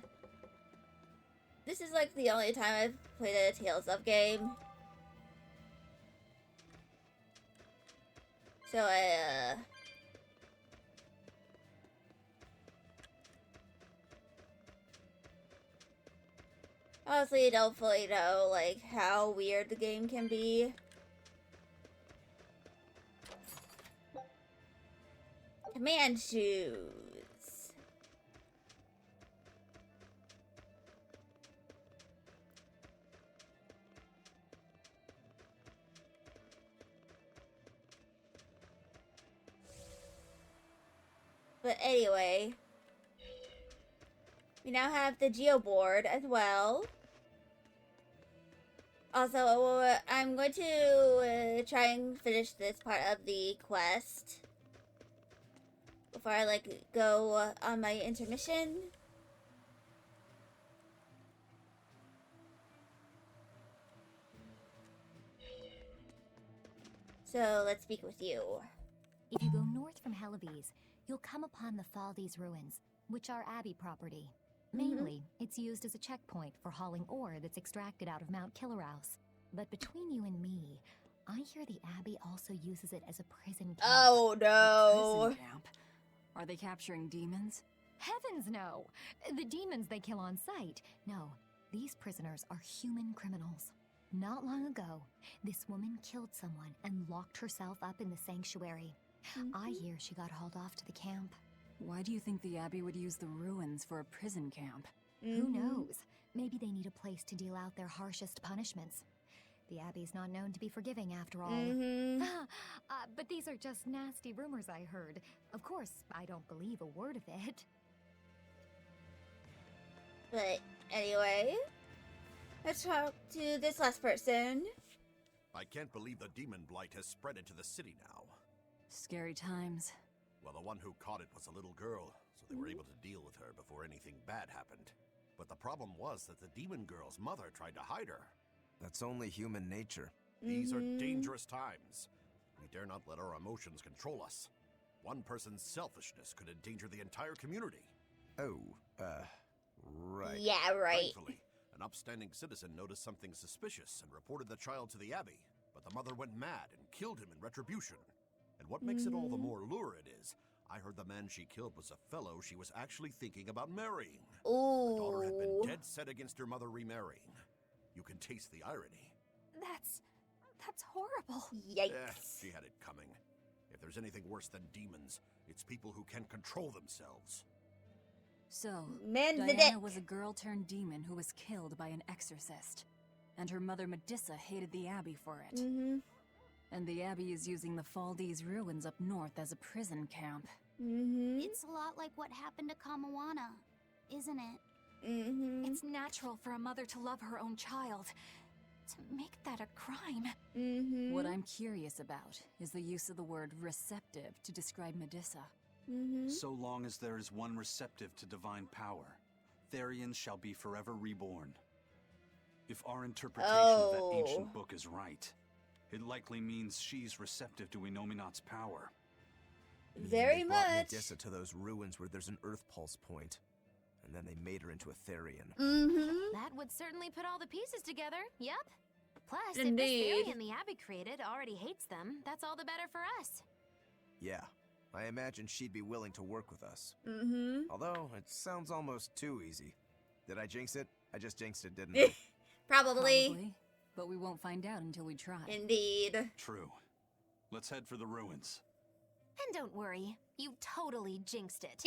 Speaker 1: This is like the only time I've played a Tales of game. So I, honestly don't fully know, like, how weird the game can be. Command shoes. But anyway, we now have the Geo board as well. Also, I'm going to try and finish this part of the quest before I like go on my intermission. So let's speak with you.
Speaker 19: If you go north from Hellebes, you'll come upon the Faldes ruins, which are Abbey property. Mainly, it's used as a checkpoint for hauling ore that's extracted out of Mount Killerhouse. But between you and me, I hear the Abbey also uses it as a prison camp.
Speaker 1: Oh no!
Speaker 6: A prison camp? Are they capturing demons?
Speaker 19: Heavens no! The demons they kill on sight. No, these prisoners are human criminals. Not long ago, this woman killed someone and locked herself up in the sanctuary. I hear she got hauled off to the camp.
Speaker 6: Why do you think the Abbey would use the ruins for a prison camp?
Speaker 19: Who knows? Maybe they need a place to deal out their harshest punishments. The Abbey's not known to be forgiving after all. But these are just nasty rumors I heard. Of course, I don't believe a word of it.
Speaker 1: But anyway, Let's talk to this last person.
Speaker 20: I can't believe the demon blight has spread into the city now.
Speaker 6: Scary times.
Speaker 20: Well, the one who caught it was a little girl, so they were able to deal with her before anything bad happened. But the problem was that the demon girl's mother tried to hide her.
Speaker 8: That's only human nature.
Speaker 20: These are dangerous times. We dare not let our emotions control us. One person's selfishness could endanger the entire community.
Speaker 8: Oh, right.
Speaker 1: Yeah, right.
Speaker 20: Thankfully, an upstanding citizen noticed something suspicious and reported the child to the abbey, but the mother went mad and killed him in retribution. And what makes it all the more lurid is, I heard the man she killed was a fellow she was actually thinking about marrying.
Speaker 1: Ooh.
Speaker 20: The daughter had been dead set against her mother remarrying. You can taste the irony.
Speaker 15: That's horrible.
Speaker 1: Yikes.
Speaker 20: She had it coming. If there's anything worse than demons, it's people who can't control themselves.
Speaker 6: So,
Speaker 1: Man's the
Speaker 6: Diana
Speaker 1: dick.
Speaker 6: was a girl turned demon who was killed by an exorcist. And her mother Medissa hated the Abbey for it. And the Abbey is using the Faldi's ruins up north as a prison camp.
Speaker 5: It's a lot like what happened to Kamawana, isn't it?
Speaker 15: It's natural for a mother to love her own child. To make that a crime.
Speaker 6: What I'm curious about is the use of the word receptive to describe Medissa.
Speaker 4: So long as there is one receptive to divine power, Therians shall be forever reborn. If our interpretation of that ancient book is right, it likely means she's receptive to Inominat's power.
Speaker 1: Very
Speaker 8: They brought
Speaker 1: much.
Speaker 8: Medissa to those ruins where there's an Earth Pulse point, and then they made her into a Therian.
Speaker 7: That would certainly put all the pieces together. Yep. Plus,
Speaker 1: Indeed.
Speaker 7: if this Therian the Abbey created already hates them, that's all the better for us.
Speaker 8: Yeah, I imagine she'd be willing to work with us.
Speaker 1: Mm-hmm.
Speaker 8: Although, it sounds almost too easy. Did I jinx it? I just jinxed it, didn't I?
Speaker 1: Probably.
Speaker 6: But we won't find out until we try.
Speaker 1: Indeed.
Speaker 4: True. Let's head for the ruins.
Speaker 7: And don't worry, you totally jinxed it.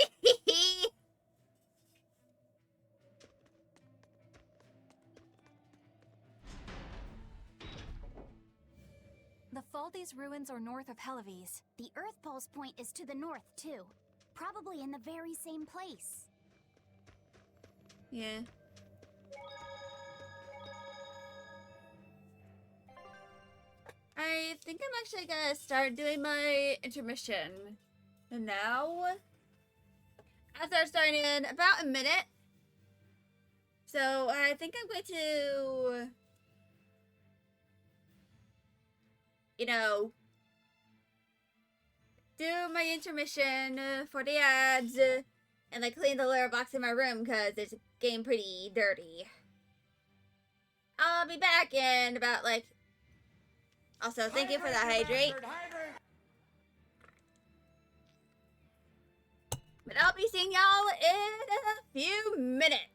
Speaker 5: The Faldi's ruins are north of Helavis. The Earth Pulse point is to the north, too. Probably in the very same place.
Speaker 1: Yeah. I think I'm actually gonna start doing my intermission now. I'll start starting in about a minute. So I think I'm going to, you know, do my intermission for the ads and like clean the litter box in my room because it's getting pretty dirty. I'll be back in about like. Also, thank you for the hydrate. But I'll be seeing y'all in a few minutes.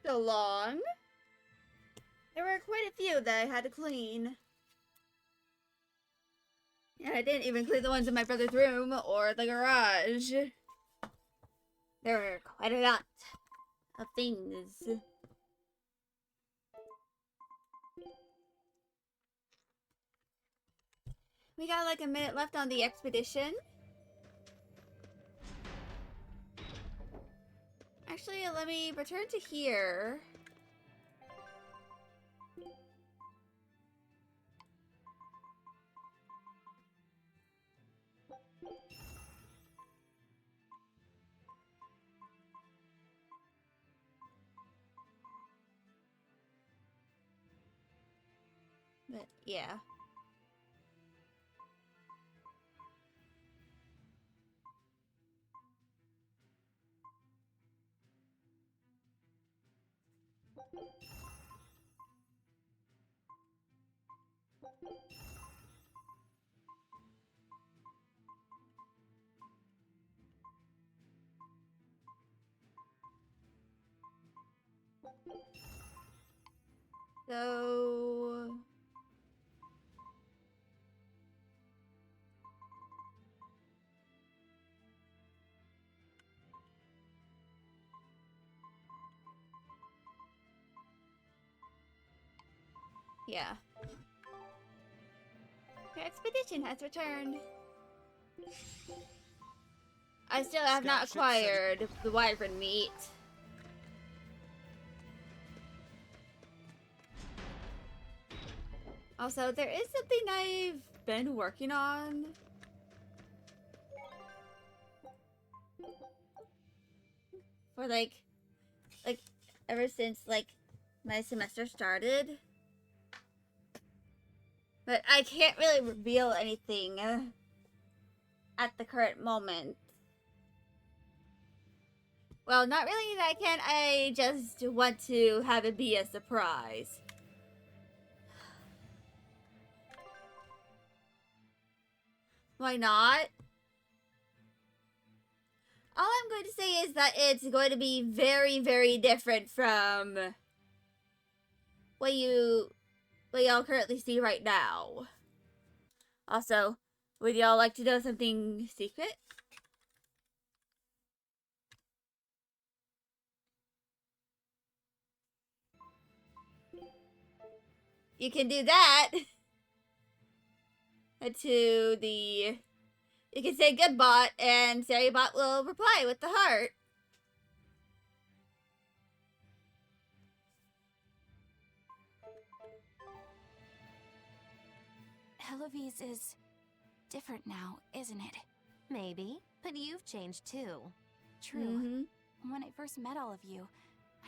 Speaker 1: So long. There were quite a few that I had to clean. And I didn't even clean the ones in my brother's room or the garage. There were quite a lot of things. We got like a minute left on the expedition. Actually, let me return to here. But yeah. So yeah. The expedition has returned. I still have not acquired the wyvern meat. Also, there is something I've been working on. For like ever since like my semester started. But I can't really reveal anything at the current moment. Well, not really that I can. I just want to have it be a surprise. Why not? All I'm going to say is that it's going to be very, very different from what y'all currently see right now. Also, would y'all like to know something secret? You can do that to the... You can say good bot, and Sarybot will reply with the heart.
Speaker 7: Eloise is different now, isn't it? Maybe, but you've changed too. True. When I first met all of you,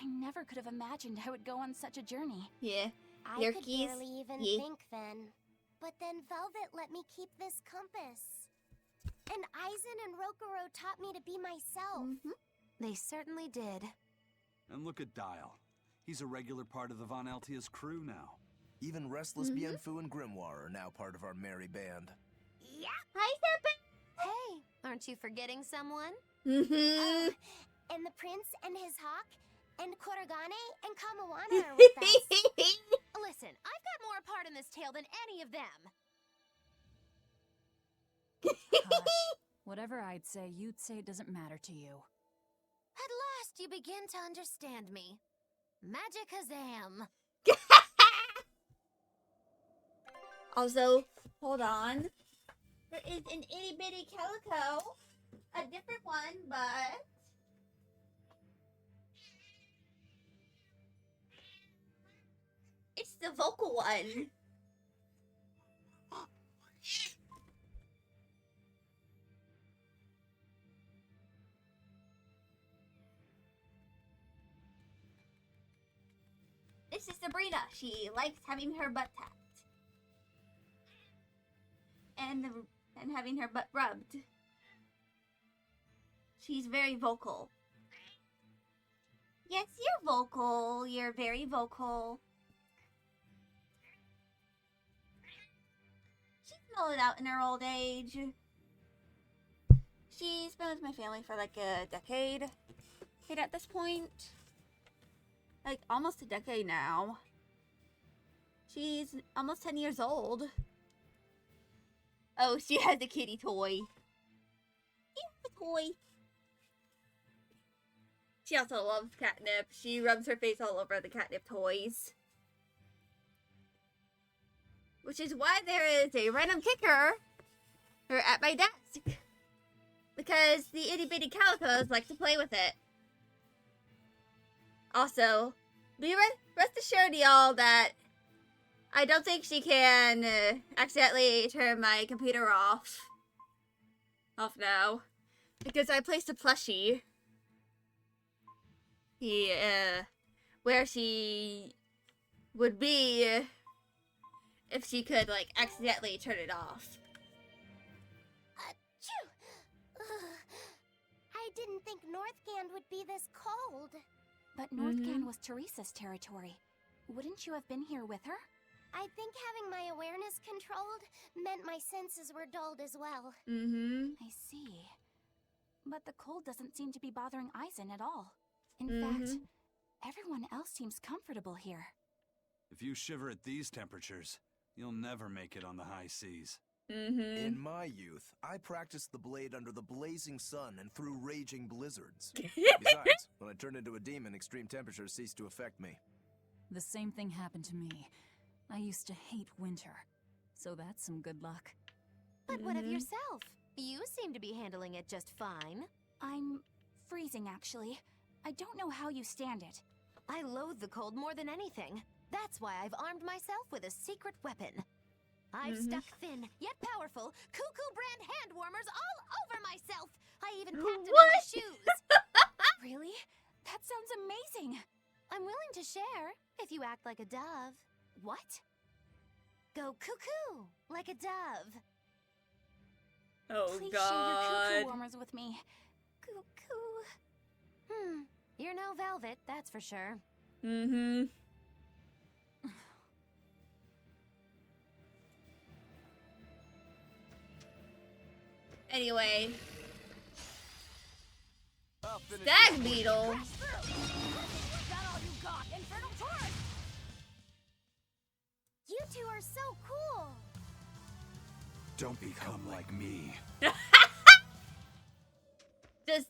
Speaker 7: I never could have imagined I would go on such a journey.
Speaker 1: Yeah.
Speaker 10: I could barely even think then. But then Velvet let me keep this compass. And Aizen and Rokuro taught me to be myself.
Speaker 7: They certainly did.
Speaker 4: And look at Dial. He's a regular part of the Von Altia's crew now.
Speaker 8: Even Restless Bienfu and Grimoire are now part of our merry band.
Speaker 11: Yeah.
Speaker 1: Hi, Serpent.
Speaker 7: Hey, aren't you forgetting someone?
Speaker 10: And the prince and his hawk, and Korogane and Kamawana are with us.
Speaker 7: Listen, I've got more part in this tale than any of them.
Speaker 6: Hush. Whatever I'd say, you'd say it doesn't matter to you.
Speaker 7: At last you begin to understand me. Magicazam.
Speaker 1: Also, hold on. There is an itty bitty calico. A different one, but... It's the vocal one. This is Sabrina. She likes having her butt tapped. And having her butt rubbed. She's very vocal. Yes, you're vocal. You're very vocal. She's mellowed out in her old age. She's been with my family for like a decade at this point. like almost a decade now. She's almost 10 years old. Oh, she has a kitty toy. Yeah, a toy. She also loves catnip. She rubs her face all over the catnip toys. Which is why there is a random kicker at my desk. Because the itty bitty calicos like to play with it. Also, be rest assured, y'all, that I don't think she can accidentally turn my computer off. Off now. Because I placed a plushie. Where she would be if she could, like, accidentally turn it off.
Speaker 10: Achoo! I didn't think Northgand would be this cold.
Speaker 5: But Northgand was Teresa's territory. Wouldn't you have been here with her?
Speaker 10: I think having my awareness controlled meant my senses were dulled as well.
Speaker 5: I see. But the cold doesn't seem to be bothering Eisen at all. In fact, everyone else seems comfortable here.
Speaker 4: If you shiver at these temperatures, you'll never make it on the high seas.
Speaker 8: In my youth, I practiced the blade under the blazing sun and through raging blizzards. Besides, when I turned into a demon, extreme temperatures ceased to affect me.
Speaker 6: The same thing happened to me. I used to hate winter, so that's some good luck.
Speaker 7: But what of yourself? You seem to be handling it just fine.
Speaker 5: I'm freezing, actually. I don't know how you stand it.
Speaker 7: I loathe the cold more than anything. That's why I've armed myself with a secret weapon. I've stuck thin, yet powerful, cuckoo brand hand warmers all over myself. I even packed them in my shoes.
Speaker 5: Really? That sounds amazing.
Speaker 7: I'm willing to share, if you act like a dove. What? Go cuckoo, like a dove.
Speaker 1: Oh,
Speaker 5: Please
Speaker 1: God.
Speaker 5: share your cuckoo warmers with me. Cuckoo.
Speaker 7: You're no velvet, that's for sure.
Speaker 1: Anyway. Stag beetle.
Speaker 10: You two are so cool.
Speaker 4: Don't become like me.
Speaker 1: Just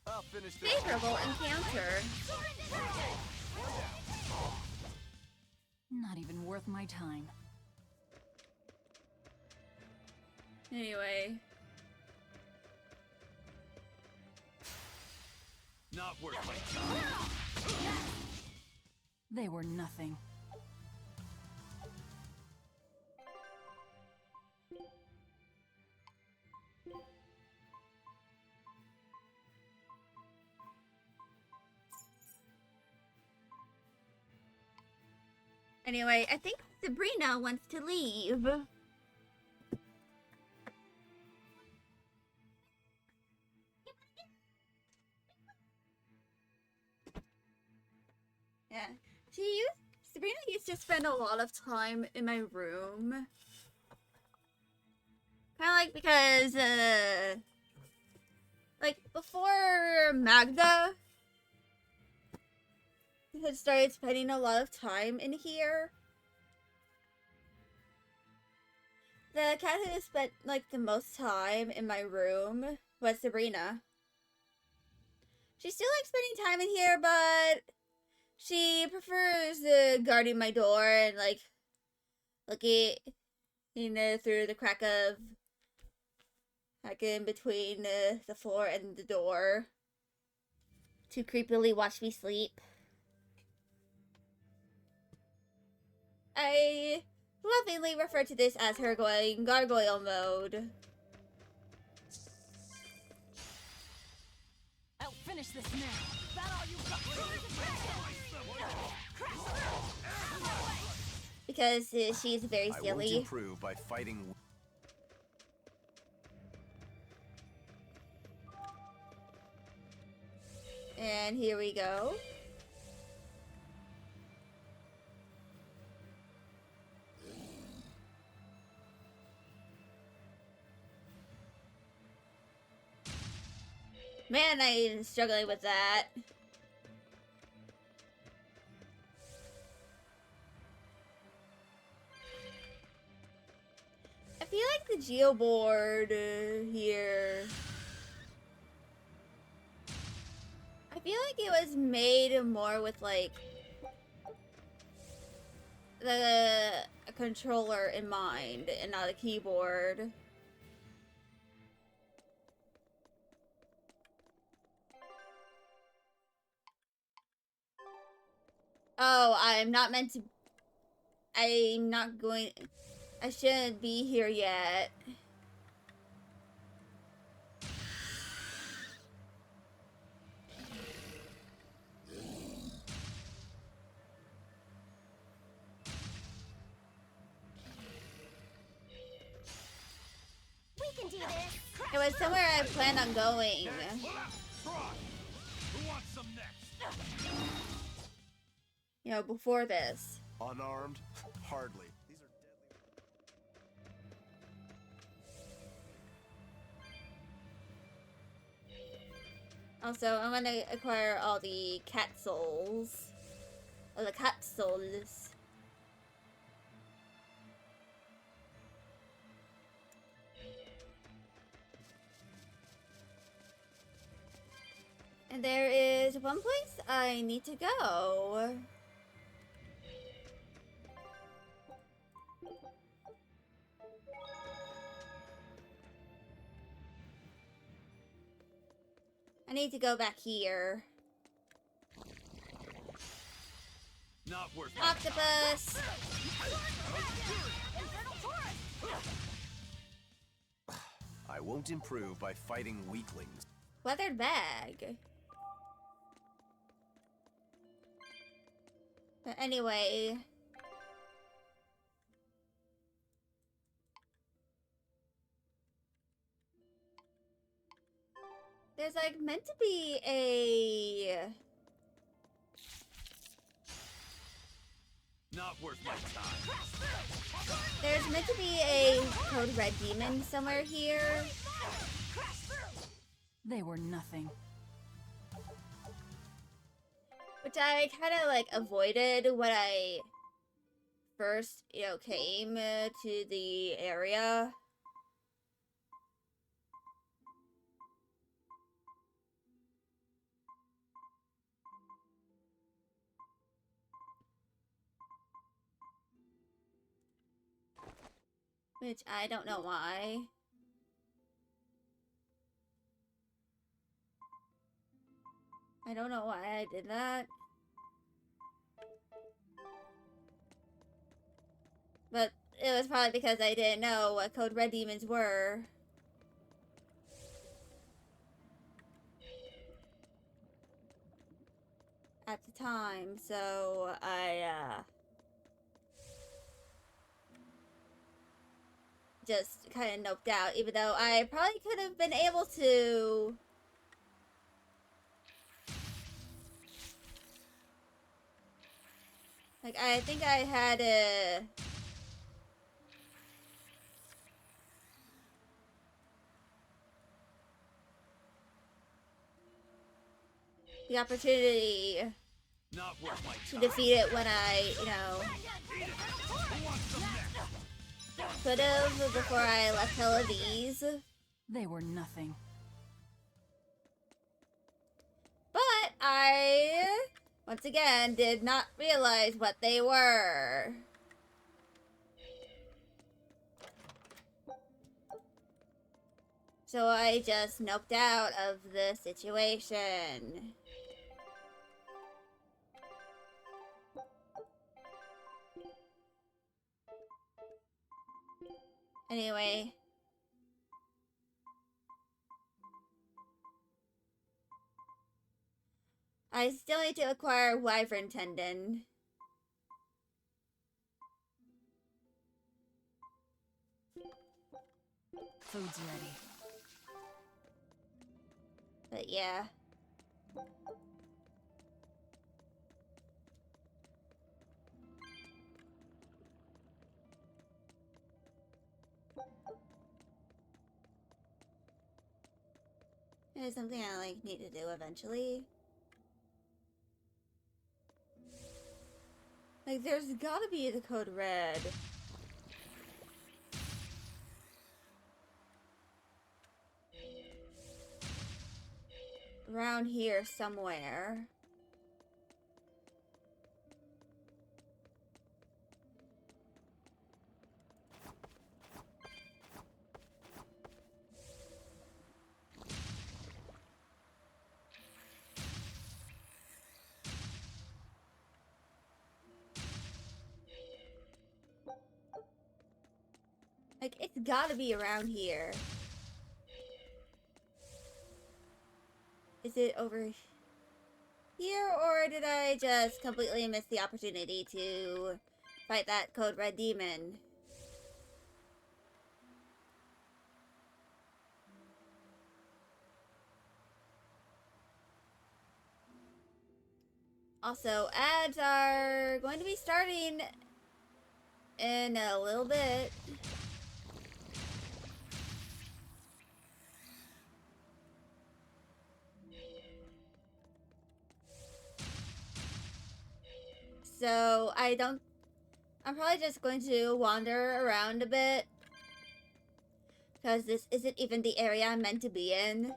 Speaker 20: I'll finish this.
Speaker 1: favorable encounter.
Speaker 6: Not even worth my time.
Speaker 1: Anyway.
Speaker 4: Not worth my time.
Speaker 6: They were nothing.
Speaker 1: Anyway, I think Sabrina wants to leave. Yeah. Sabrina used to spend a lot of time in my room. Kind of like because, like, before Magda had started spending a lot of time in here, the cat who spent, like, the most time in my room was Sabrina. She still likes spending time in here, but she prefers guarding my door and, like, looking, through the crack in between the floor and the door to creepily watch me sleep. I lovingly refer to this as her going gargoyle mode.
Speaker 15: I'll finish this now. That all you got?
Speaker 1: Because she's very silly.
Speaker 8: I won't improve by fighting.
Speaker 1: And here we go. Man, I'm struggling with that. like the geoboard here. I feel like it was made more with like the controller in mind and not a keyboard. Oh, I'm not meant to. I'm not going. I shouldn't be here yet.
Speaker 10: We can do this.
Speaker 1: It was somewhere I planned on going.
Speaker 2: Who wants some next?
Speaker 1: You know, before this.
Speaker 8: Unarmed? Hardly. These are deadly.
Speaker 1: Also, I'm gonna acquire all the cat souls. Or the cat souls. And there is one place I need to go. I need to go back here.
Speaker 2: Not worth
Speaker 1: Octopus!
Speaker 8: I won't improve by fighting weaklings.
Speaker 1: Weathered bag. But anyway. There's like meant to be a...
Speaker 2: Not worth my time.
Speaker 1: There's meant to be a Code Red Demon somewhere here.
Speaker 6: They were nothing.
Speaker 1: Which I kind of like avoided when I first, you know, came to the area. Which I don't know why. I don't know why I did that. But it was probably because I didn't know what Code Red Demons were. At the time, so I, just kind of noped out, even though I probably could have been able to... Like, I think I had the opportunity to defeat it when I, you know, could have before I left Tel Aviv.
Speaker 6: They were nothing.
Speaker 1: But I, once again, did not realize what they were. So I just noped out of the situation. Anyway. I still need to acquire Wyvern Tendon.
Speaker 6: Food's ready.
Speaker 1: But yeah. It is something I like need to do eventually. Like, there's gotta be the code red. around here somewhere. Like, it's gotta be around here. Is it over here, or did I just completely miss the opportunity to fight that Code Red demon? Also, ads are going to be starting in a little bit. So, I'm probably just going to wander around a bit. Because this isn't even the area I'm meant to be in.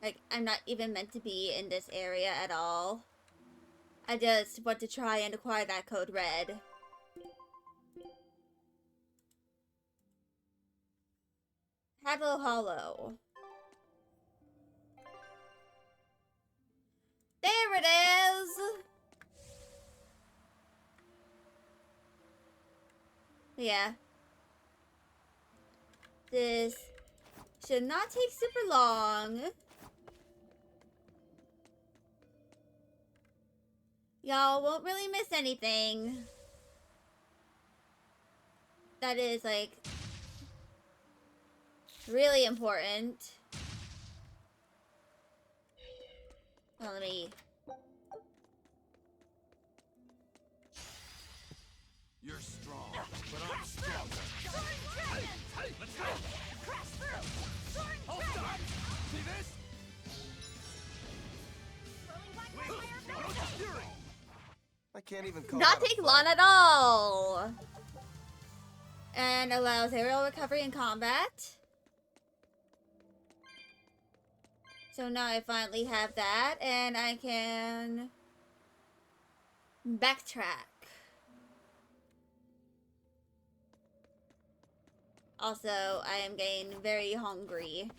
Speaker 1: Like, I'm not even meant to be in this area at all. I just want to try and acquire that Code Red. Hadlow Hollow. There it is! Yeah. This should not take super long. Y'all won't really miss anything. That is, like, really important. Well, let me...
Speaker 3: You're strong, but I'm stronger. Let's go!
Speaker 11: Crash through!
Speaker 3: Hold on! See this?
Speaker 8: I can't even call
Speaker 1: Not
Speaker 8: that a
Speaker 1: take
Speaker 8: fight.
Speaker 1: long at all! And allows aerial recovery in combat. So now I finally have that, and I can backtrack. Also, I am getting very hungry.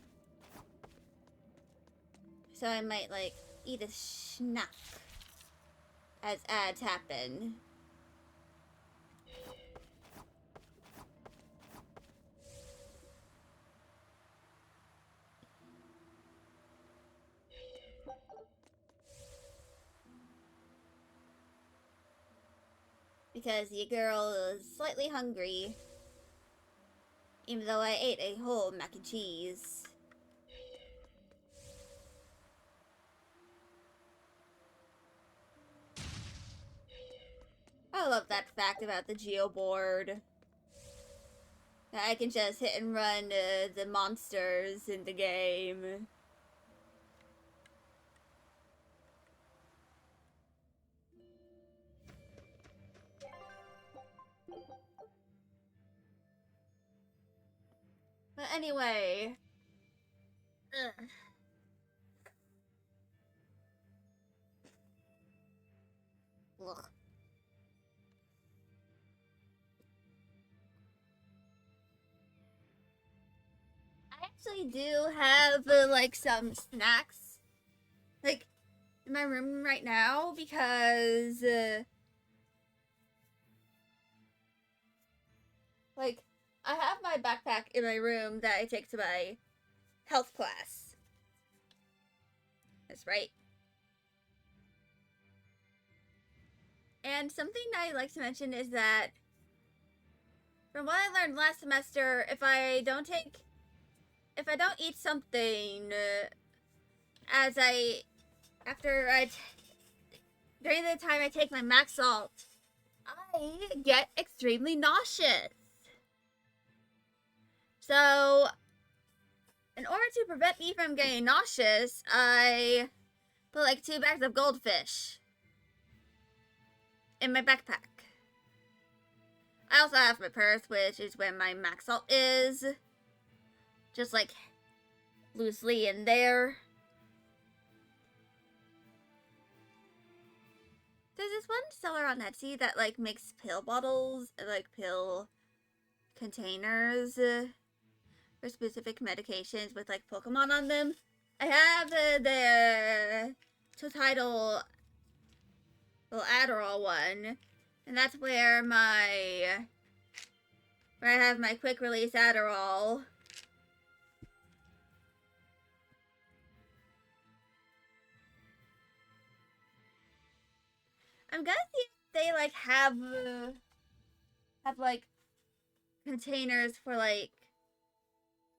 Speaker 1: So I might, like, eat a snack as ads happen. Because your girl is slightly hungry. Even though I ate a whole mac and cheese. I love that fact about the geoboard. That I can just hit and run the monsters in the game. But anyway. Ugh. Ugh. I actually do have, like, some snacks, like, in my room right now, because, like, I have my backpack in my room that I take to my health class. That's right. And something I like to mention is that, from what I learned last semester, if I don't eat something, during the time I take my max salt, I get extremely nauseous. So, in order to prevent me from getting nauseous, I put like 2 bags of goldfish in my backpack. I also have my purse, which is where my max salt is. just like loosely in there. There's this one seller on Etsy that like makes pill bottles, like pill containers for specific medications with like Pokemon on them. I have the title little Adderall one, and that's where I have my quick release Adderall. I'm gonna see if they like have like containers for like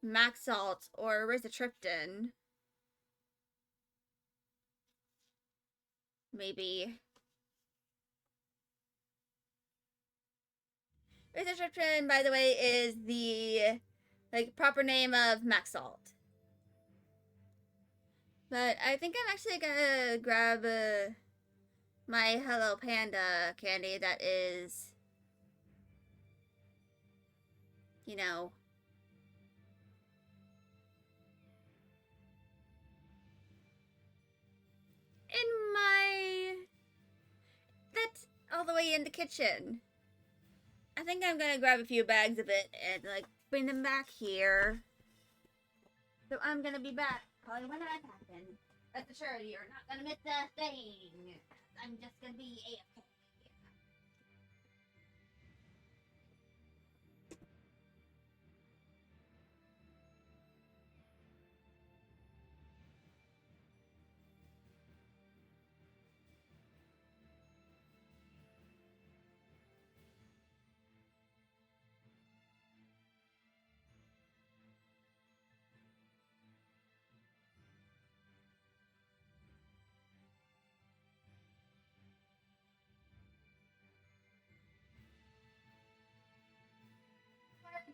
Speaker 1: max salt or rizatriptan. Maybe. Rizatriptan, by the way, is the like proper name of max salt. But I think I'm actually gonna grab my Hello Panda candy that is, you know, in my, that's all the way in the kitchen. I think I'm gonna grab a few bags of it and like bring them back here. So I'm gonna be back probably when that happens. Rest assured, you're not gonna miss a thing. I'm just gonna be AFK.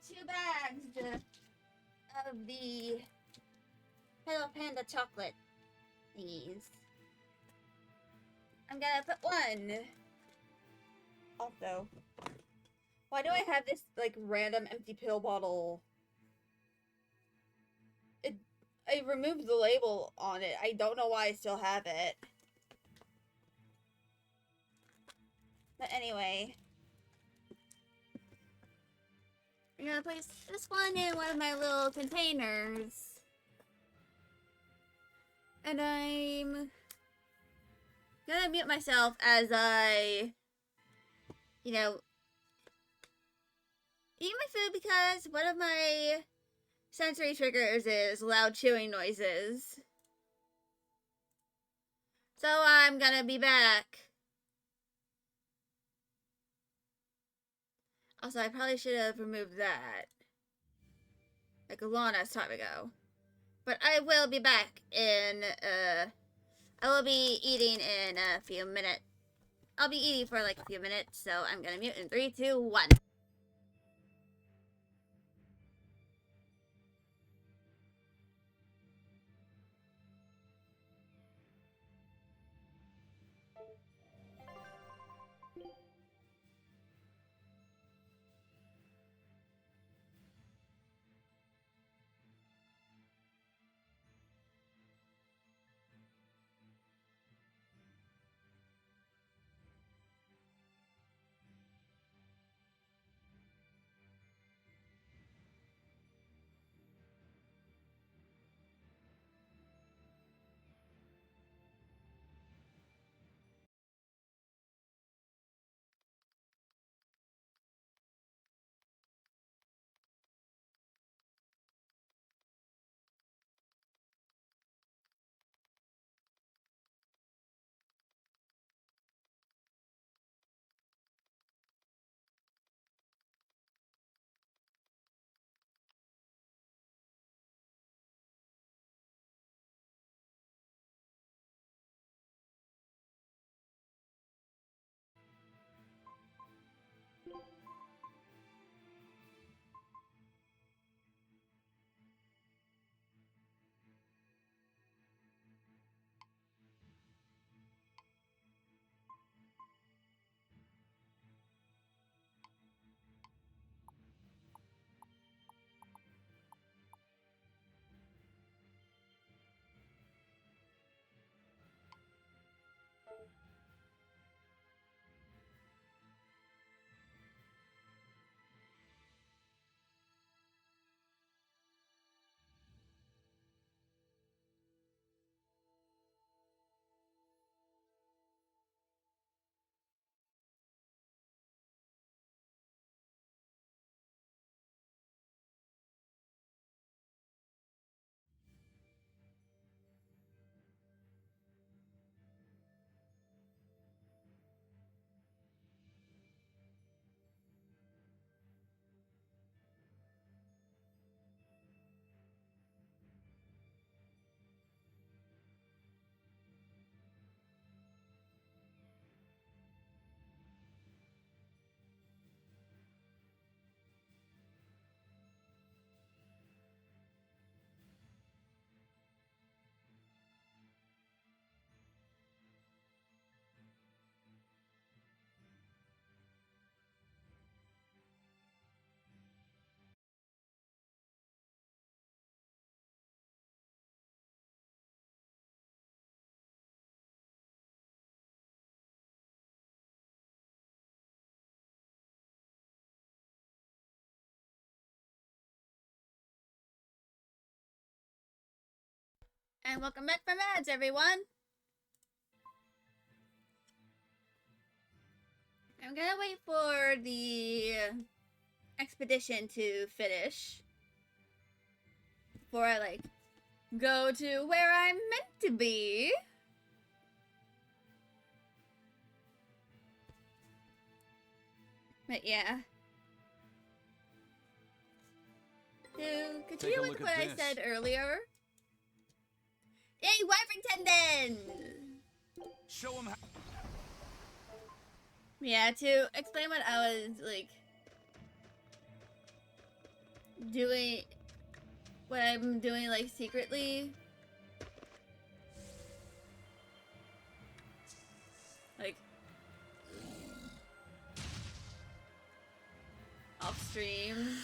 Speaker 1: Two bags of the Hello Panda chocolate thingies. I'm gonna put one. Also, why do I have this like random empty pill bottle? I removed the label on it. I don't know why I still have it. But anyway, I'm gonna place this one in one of my little containers. And I'm gonna mute myself as I, you know, eat my food because one of my sensory triggers is loud chewing noises. So I'm gonna be back. Also, I probably should have removed that like a long ass time ago. But I will be back in, I will be eating in a few minutes. I'll be eating for like a few minutes, so I'm gonna mute in 3, 2, 1. And welcome back from ads, everyone. I'm gonna wait for the expedition to finish before I, like, go to where I'm meant to be. But yeah. To continue with what I said earlier. Yay, wyvern tendon!
Speaker 2: Show him how.
Speaker 1: Yeah, to explain what I was, like, doing, what I'm doing, like, secretly. Like, off stream.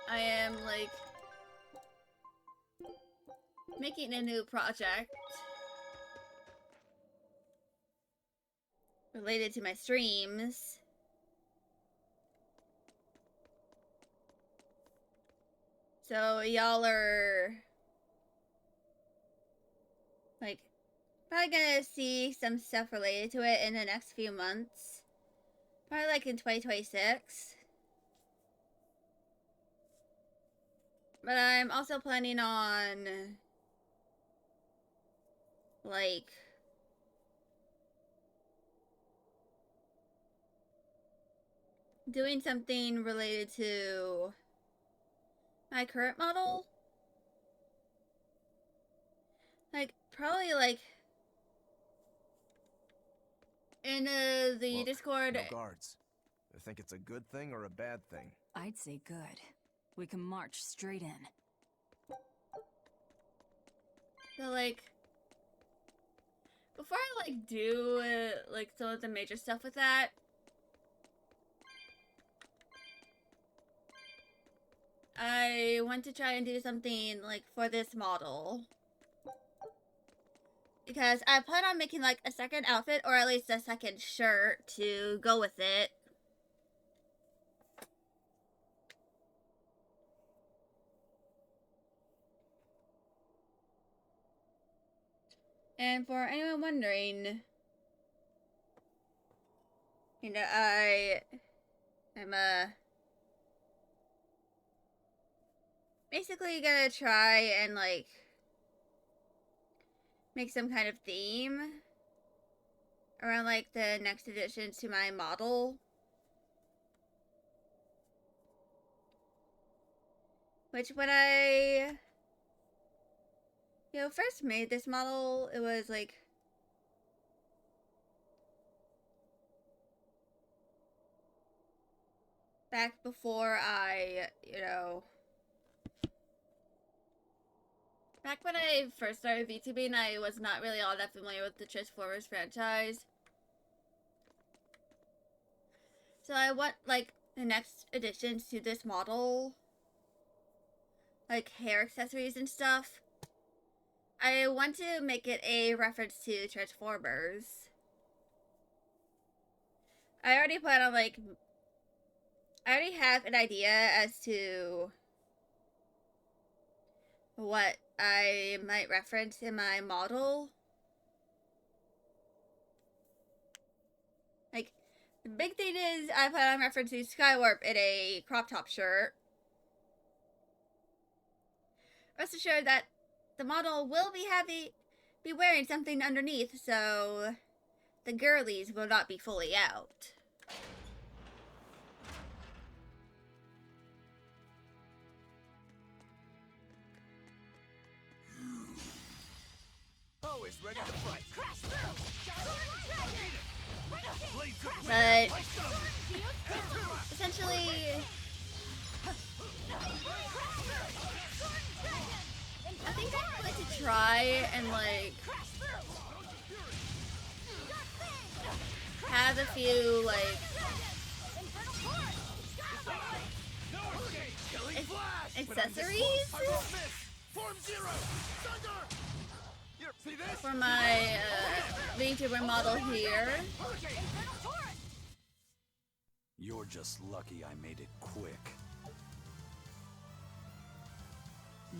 Speaker 1: I am, like, making a new project related to my streams. So y'all are, like, probably gonna see some stuff related to it in the next few months. Probably like in 2026. But I'm also planning on, like, doing something related to my current model. Like, probably, like, in the
Speaker 8: Look,
Speaker 1: Discord.
Speaker 8: No guards. I think it's a good thing or a bad thing.
Speaker 6: I'd say good. We can march straight in.
Speaker 1: So, like, before I, like, do, like, some of the major stuff with that, I want to try and do something, like, for this model. Because I plan on making, like, a second outfit, or at least a second shirt to go with it. And for anyone wondering, you know, I'm, basically gonna try and, like, make some kind of theme around, like, the next addition to my model. Which, when I, you know, first made this model, it was, like, back before I, you know, back when I first started VTubing, I was not really all that familiar with the Transformers franchise. So I want, like, the next additions to this model, like hair accessories and stuff, I want to make it a reference to Transformers. I already plan on, like, I already have an idea as to what I might reference in my model. Like, the big thing is I plan on referencing Skywarp in a crop top shirt. Rest assured that the model will be wearing something underneath, so the girlies will not be fully out.
Speaker 2: Always ready to fight.
Speaker 11: Crash through!
Speaker 1: But essentially, I think I'd like to try and, like, have a few, like, accessories for my VTuber model here.
Speaker 4: You're just lucky I made it quick.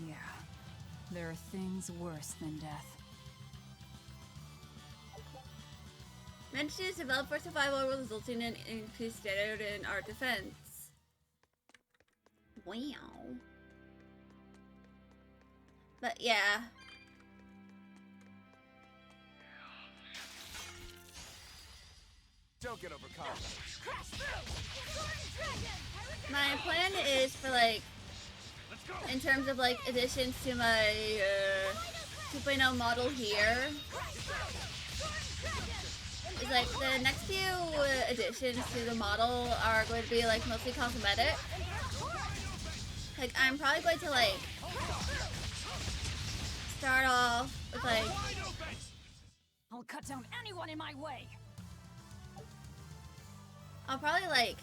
Speaker 6: Yeah, there are things worse than death.
Speaker 1: Mentions developed for survival, resulting in increased standard in our defense. Wow. But yeah.
Speaker 8: Don't get overconfident.
Speaker 1: My plan is for, like, in terms of, like, additions to my 2.0 model here, is like the next few additions to the model are going to be, like, mostly cosmetic. Like, I'm probably going to, like, start off with, like,
Speaker 6: I'll cut down anyone in my way.
Speaker 1: I'll probably, like,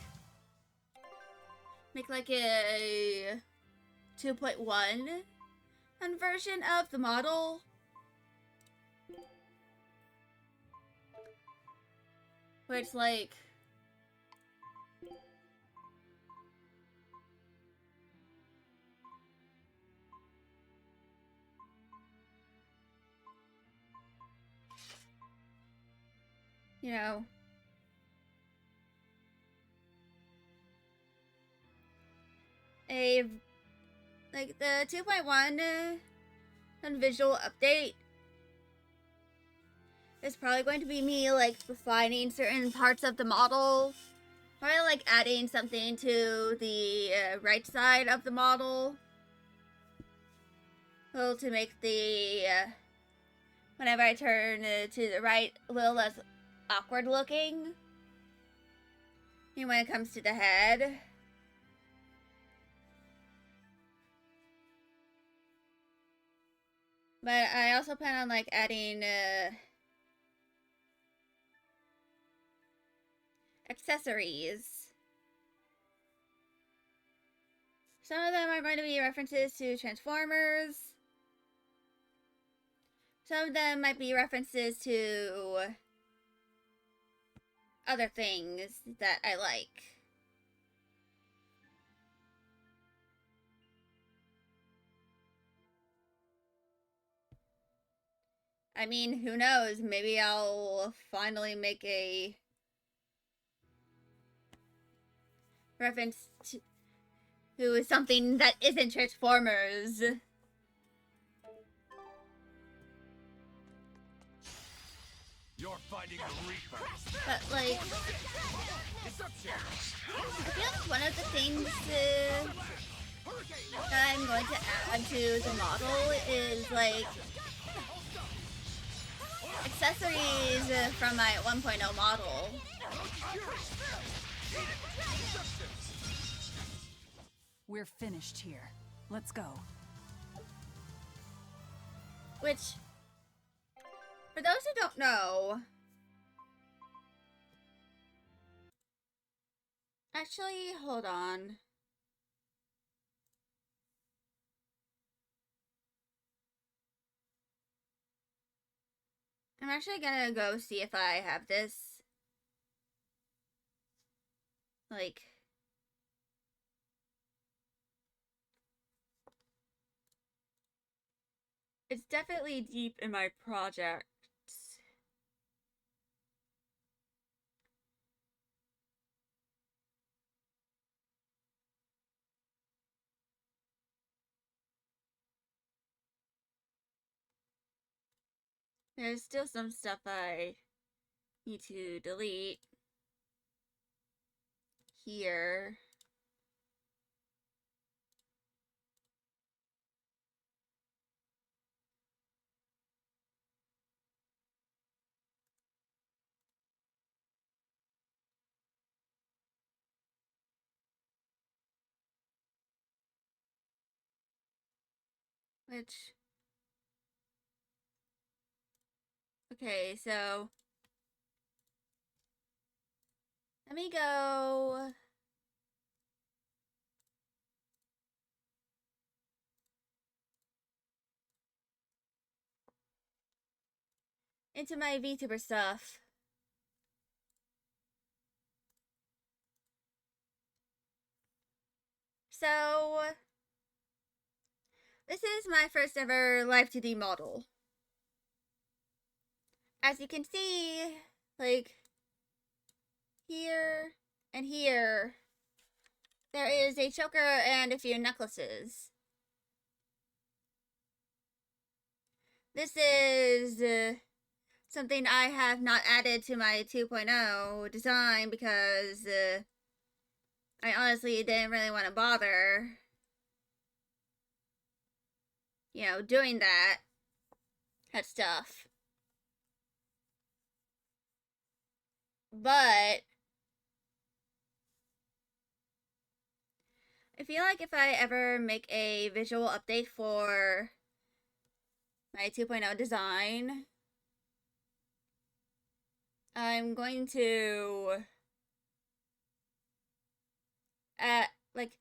Speaker 1: make, like, a 2.1 version of the model. Where it's, like, you know, like the 2.1 visual update is probably going to be me, like, refining certain parts of the model. Probably, like, adding something to the right side of the model. Well, to make the, whenever I turn to the right, a little less awkward looking. And when it comes to the head. But I also plan on, like, adding accessories. Some of them are going to be references to Transformers. Some of them might be references to other things that I like. I mean, who knows? Maybe I'll finally make a reference to something that isn't Transformers.
Speaker 3: You're fighting the Reaper.
Speaker 1: But, like, I feel like one of the things that I'm going to add to the model is, like, accessories from my 1.0 model.
Speaker 6: We're finished here. Let's go.
Speaker 1: Which, for those who don't know, actually, hold on. I'm actually gonna go see if I have this. Like, it's definitely deep in my projects. There's still some stuff I need to delete here. Which, okay, so let me go into my VTuber stuff. So This is my first ever live 2D model. As you can see, like, here and here, there is a choker and a few necklaces. This is something I have not added to my 2.0 design because I honestly didn't really want to bother, you know, doing that stuff. But I feel like if I ever make a visual update for my 2.0 design, I'm going to like,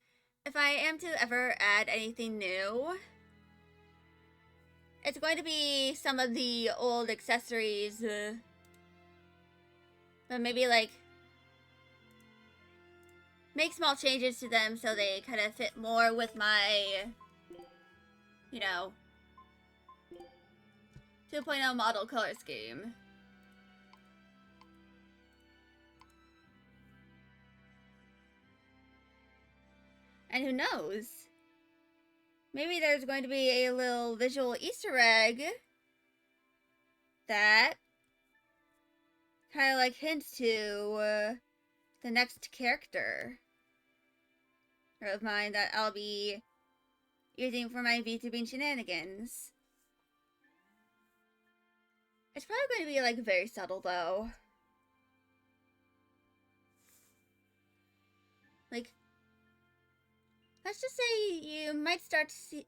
Speaker 1: if I am to ever add anything new, it's going to be some of the old accessories, but maybe like make small changes to them so they kind of fit more with my, you know, 2.0 model color scheme. And who knows? Maybe there's going to be a little visual Easter egg that kind of like hints to the next character of mine that I'll be using for my VTubing shenanigans. It's probably going to be like very subtle though. Like, let's just say you might start to see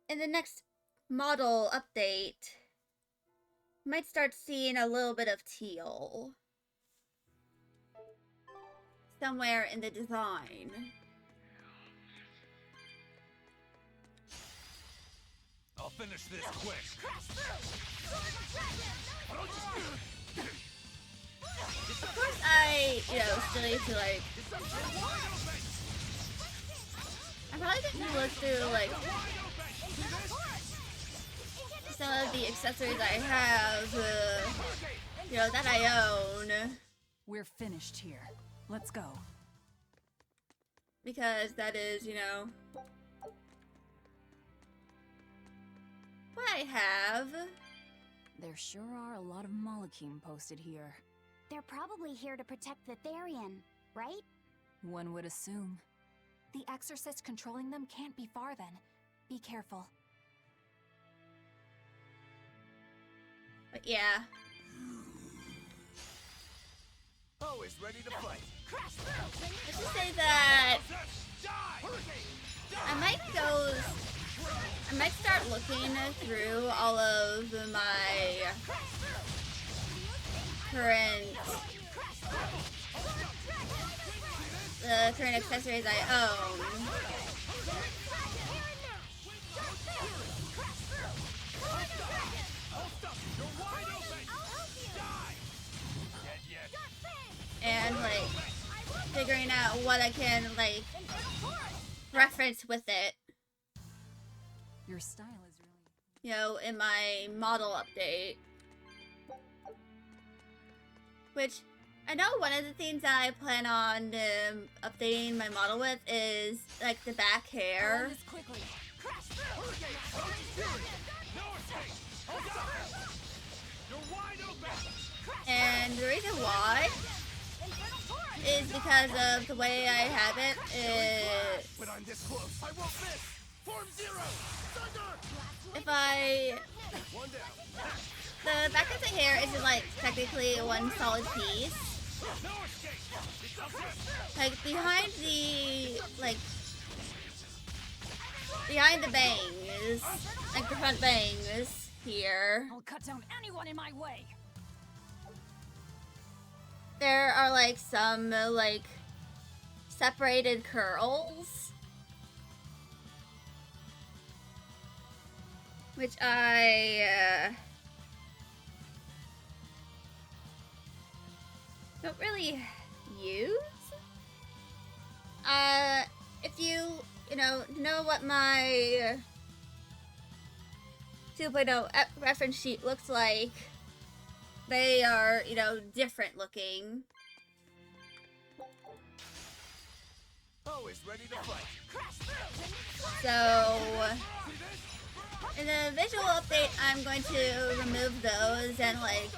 Speaker 1: in the next model update, you might start seeing a little bit of teal somewhere in the design.
Speaker 3: I'll finish this quick.
Speaker 1: Of course, I, you know, still need to like. I'm probably going to look through like some of the accessories I have, you know, that I own.
Speaker 6: We're finished here. Let's go.
Speaker 1: Because that is, you know, what I have.
Speaker 6: There sure are a lot of Malakim posted here.
Speaker 5: They're probably here to protect the Therian, right?
Speaker 6: One would assume.
Speaker 15: The exorcist controlling them can't be far then. Be careful.
Speaker 1: But yeah.
Speaker 8: Always ready to fight.
Speaker 1: Let's just say that I might start looking through all of my current accessories I own. And like figuring out what I can like reference with it.
Speaker 6: Your style is really,
Speaker 1: you know, in my model update. Which I know one of the things that I plan on updating my model with is like the back hair. And the reason why is because of the way I have it.
Speaker 2: When I'm this close, I won't miss. Form 0.
Speaker 1: If I the back of the hair isn't like technically one solid piece. Like behind the bangs, like the front bangs here.
Speaker 6: I'll cut down anyone in my way.
Speaker 1: There are like some like separated curls, which I don't really use. If you know what my 2.0 reference sheet looks like. They are, you know, different looking.
Speaker 8: Always ready to fight.
Speaker 1: So, in the visual update, I'm going to remove those and, like,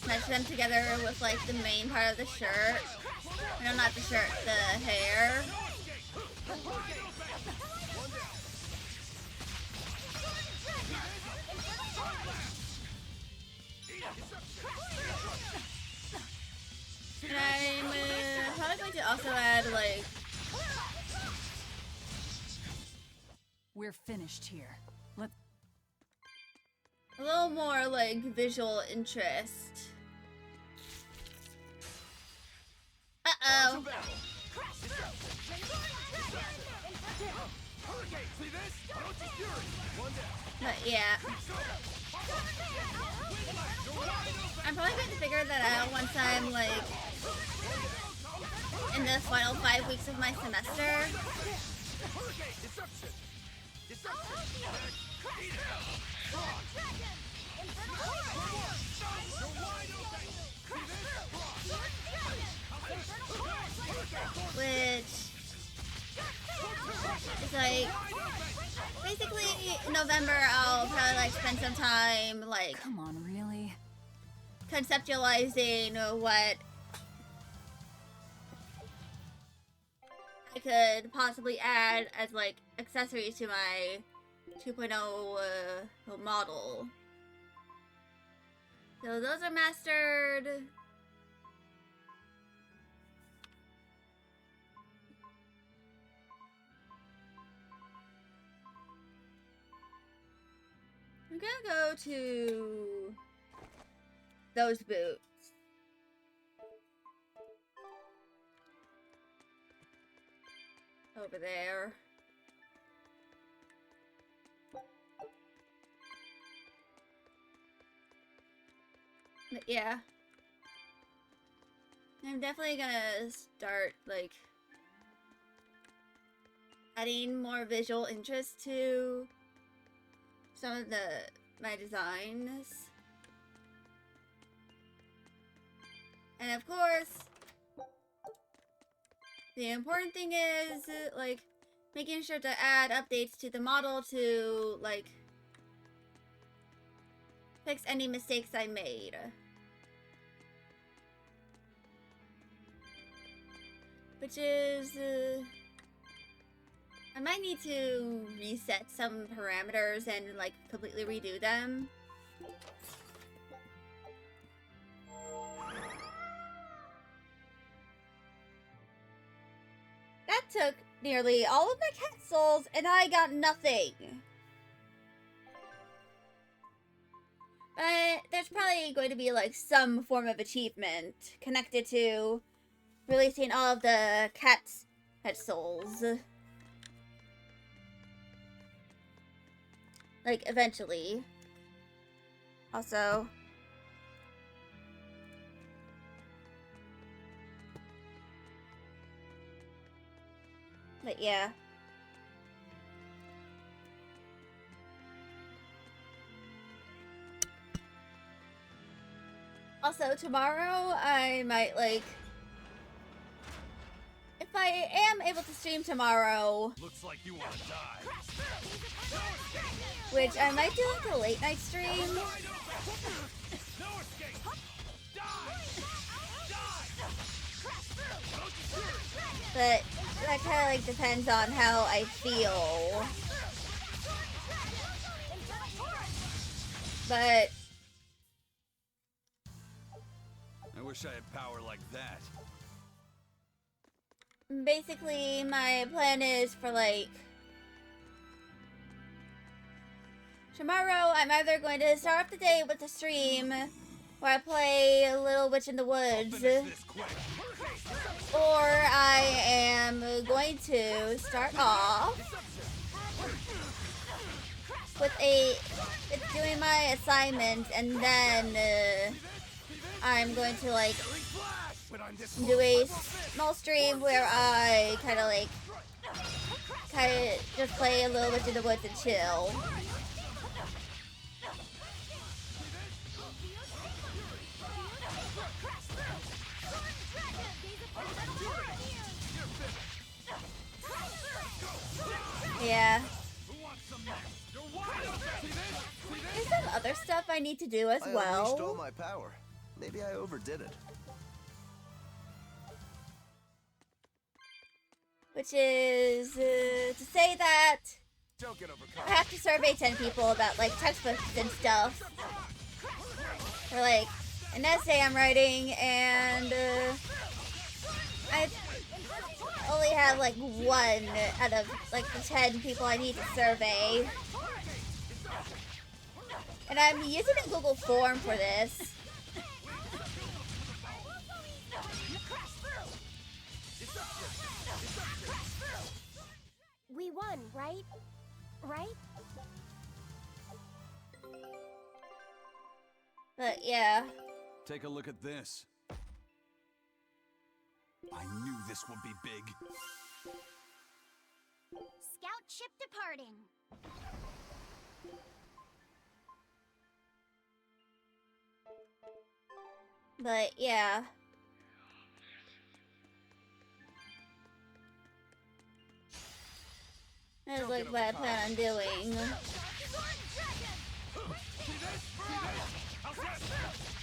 Speaker 1: mesh them together with, like, the main part of the shirt. No, not the shirt, the hair. And I'm probably going to also add, like...
Speaker 6: We're finished here. Let's...
Speaker 1: a little more, like, visual interest. Uh-oh. But yeah. I'm probably going to figure that out once I'm, like, in the final 5 weeks of my semester. Which is like, basically in November I'll probably like spend some time like,
Speaker 6: come on, really?
Speaker 1: Conceptualizing what I could possibly add as like accessories to my 2.0 model. So those are mastered. I'm gonna go to those boots. Over there. But yeah. I'm definitely gonna start, like, adding more visual interest to some of my designs. And of course, the important thing is, like, making sure to add updates to the model to, like, fix any mistakes I made. Which is, I might need to reset some parameters and, like, completely redo them. That took nearly all of my cat souls, and I got nothing. But there's probably going to be, like, some form of achievement connected to releasing all of the cat's pet souls. Like, eventually. Also. But yeah. Also, tomorrow I might, like... if I am able to stream tomorrow...
Speaker 2: looks like you want to die.
Speaker 1: Which I might do, like, a late night stream. But that kind of, like, depends on how I feel. But...
Speaker 4: I wish I had power like that.
Speaker 1: basically, my plan is for, like... tomorrow, I'm either going to start off the day with a stream where I play Little Witch in the Woods, or I am going to start off with doing my assignment, and then I'm going to, like, do a small stream where I kind of just play a Little Witch in the Woods and chill. need to do as
Speaker 8: I
Speaker 1: well.
Speaker 8: unleashed all my power. Maybe I overdid it.
Speaker 1: Which is to say that
Speaker 8: Don't get overcome.
Speaker 1: I have to survey 10 people about like textbooks and stuff. Or like an essay I'm writing, and I only have like 1 out of like the 10 people I need to survey. And I'm using a Google form for this.
Speaker 10: We won, right? Right?
Speaker 1: But yeah.
Speaker 4: Take a look at this. I knew this would be big.
Speaker 10: Scout ship departing.
Speaker 1: But yeah. That's like what I plan on doing.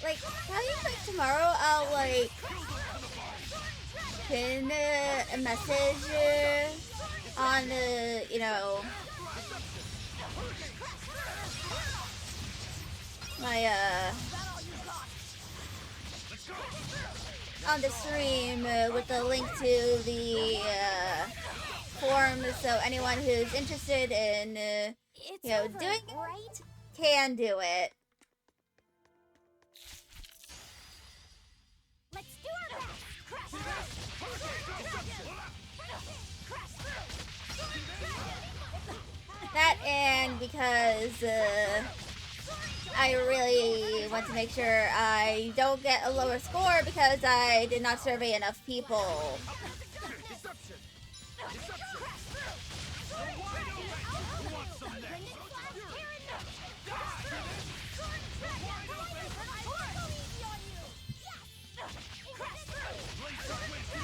Speaker 1: Like, probably like tomorrow I'll like pin a message on the, you know, my on the stream with the link to the form, so anyone who's interested in you know, doing it
Speaker 10: right?
Speaker 1: can do it.
Speaker 10: Let's do our best.
Speaker 1: That and because I really want to make sure I don't get a lower score because I did not survey enough people.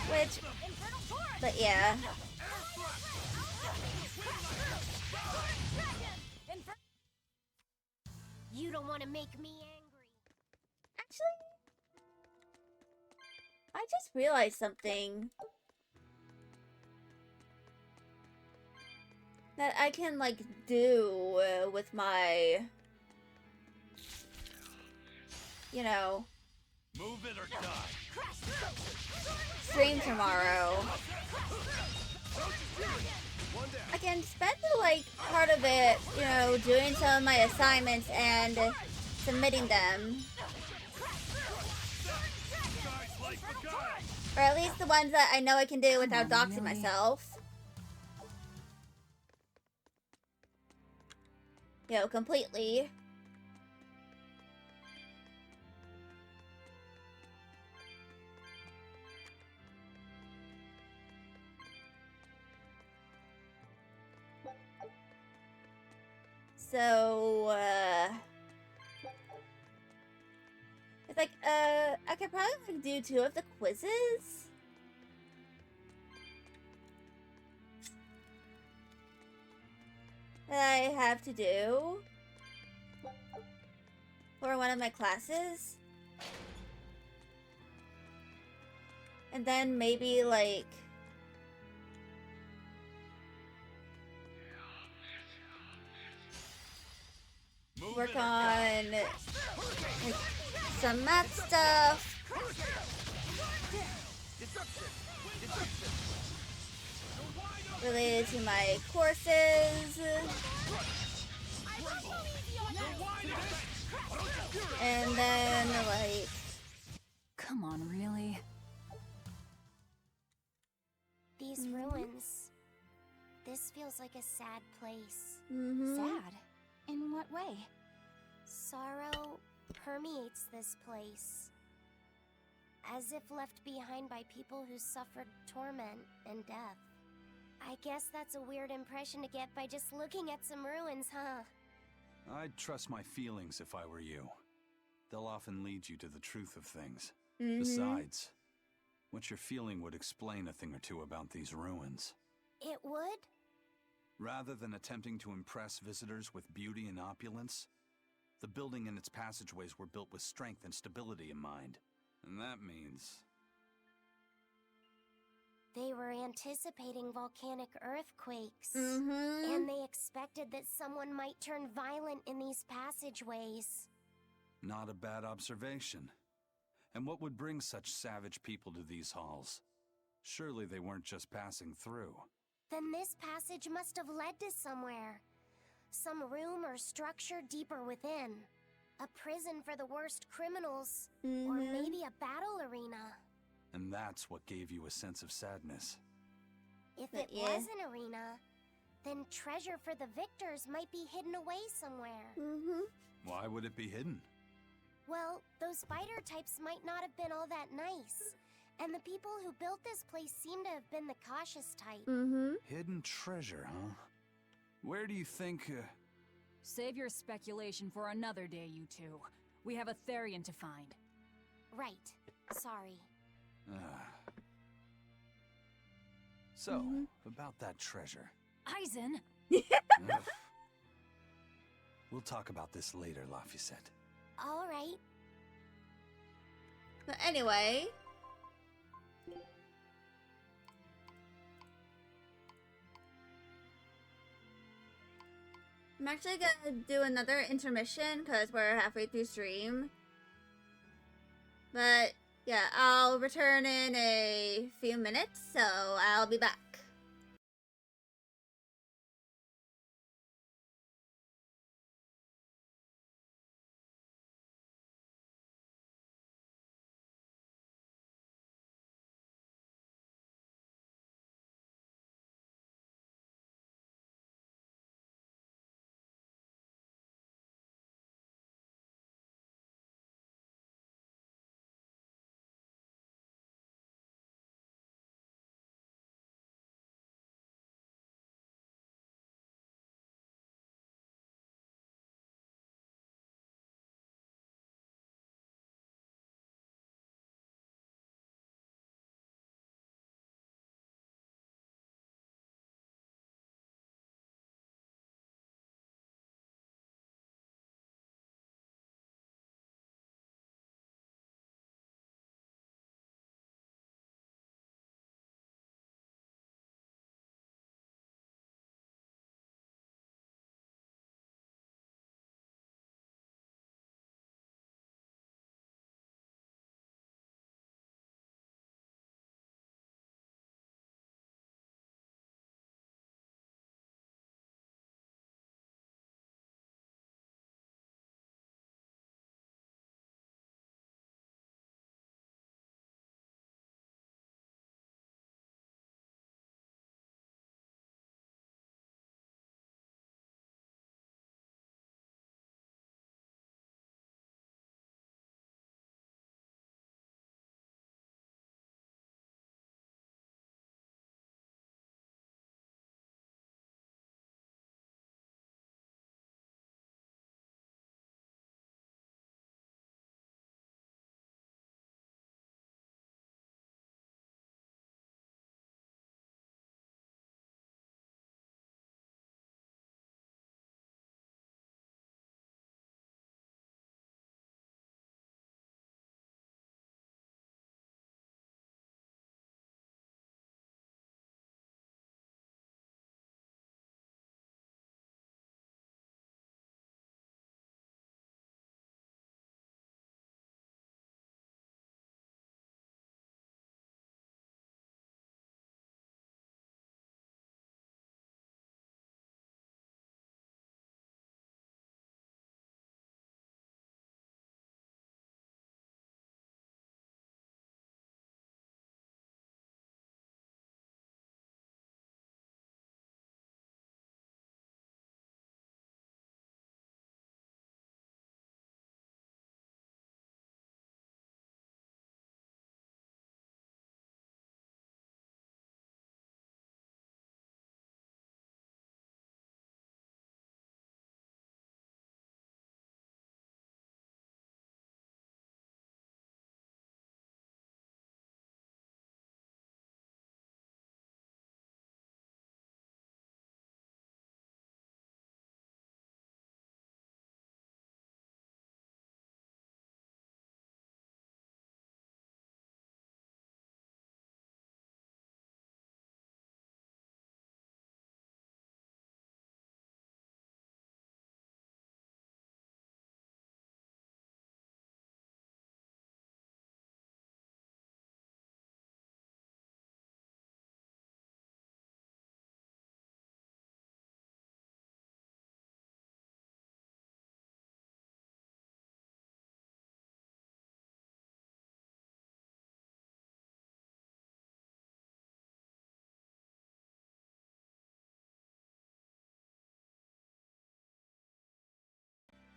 Speaker 1: Which, but yeah.
Speaker 10: You don't want to make me angry.
Speaker 1: Actually, I just realized something. That I can, like, do with my, you know,
Speaker 2: Move it or die.
Speaker 1: stream tomorrow. I can spend, like, part of it, you know, doing some of my assignments and submitting them. Or at least the ones that I know I can do without doxing myself. You know, completely. So, it's like, I could probably like, do 2 of the quizzes. That I have to do for one of my classes. And then maybe, like, work on like, some math stuff. Related to my courses. And then, like...
Speaker 6: Come on, really?
Speaker 10: These ruins. This feels like a sad place.
Speaker 5: Sad? In what way?
Speaker 10: Sorrow permeates this place. As if left behind by people who suffered torment and death. I guess that's a weird impression to get by just looking at some ruins, huh?
Speaker 4: I'd trust my feelings if I were you. They'll often lead you to the truth of things.
Speaker 1: Mm-hmm.
Speaker 4: Besides, what you're feeling would explain a thing or two about these ruins.
Speaker 10: It would?
Speaker 4: Rather than attempting to impress visitors with beauty and opulence, The building and its passageways were built with strength and stability in mind. And that means...
Speaker 10: They were anticipating volcanic earthquakes. And they expected that someone might turn violent in these passageways.
Speaker 4: Not a bad observation. And what would bring such savage people to these halls? Surely they weren't just passing through.
Speaker 10: Then this passage must have led to somewhere. Some room or structure deeper within. A prison for the worst criminals. Or maybe a battle arena.
Speaker 4: And that's what gave you a sense of sadness.
Speaker 10: If it was an arena, then treasure for the victors might be hidden away somewhere.
Speaker 4: Why would it be hidden?
Speaker 10: Well, those fighter types might not have been all that nice. And the people who built this place seem to have been the cautious type.
Speaker 4: Hidden treasure, huh? Where do you think...
Speaker 6: Save your speculation for another day, you two. We have a Therian to find.
Speaker 10: Right. Sorry.
Speaker 4: So, about that treasure.
Speaker 6: Eisen!
Speaker 4: Ugh. We'll talk about this later, Lafayette.
Speaker 10: All right.
Speaker 1: But anyway... I'm actually gonna do another intermission because we're halfway through stream. But yeah, I'll return in a few minutes, so I'll be back.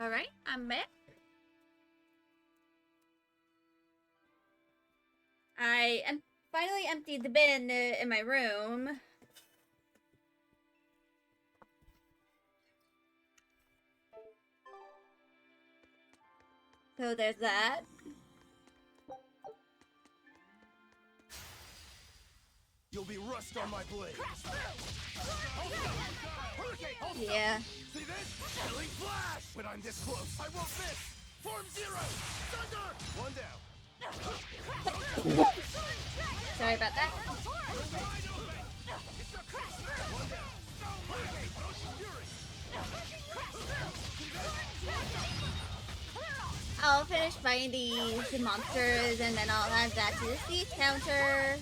Speaker 1: Alright, I'm back. I finally emptied the bin in my room. So there's that.
Speaker 2: You'll be rust on my blade.
Speaker 1: Yeah.
Speaker 2: See this? Killing flash! When I'm this close, I won't miss! Form zero! Thunder! One down.
Speaker 1: Sorry about that. I'll finish fighting these monsters and then I'll add that to the siege counter.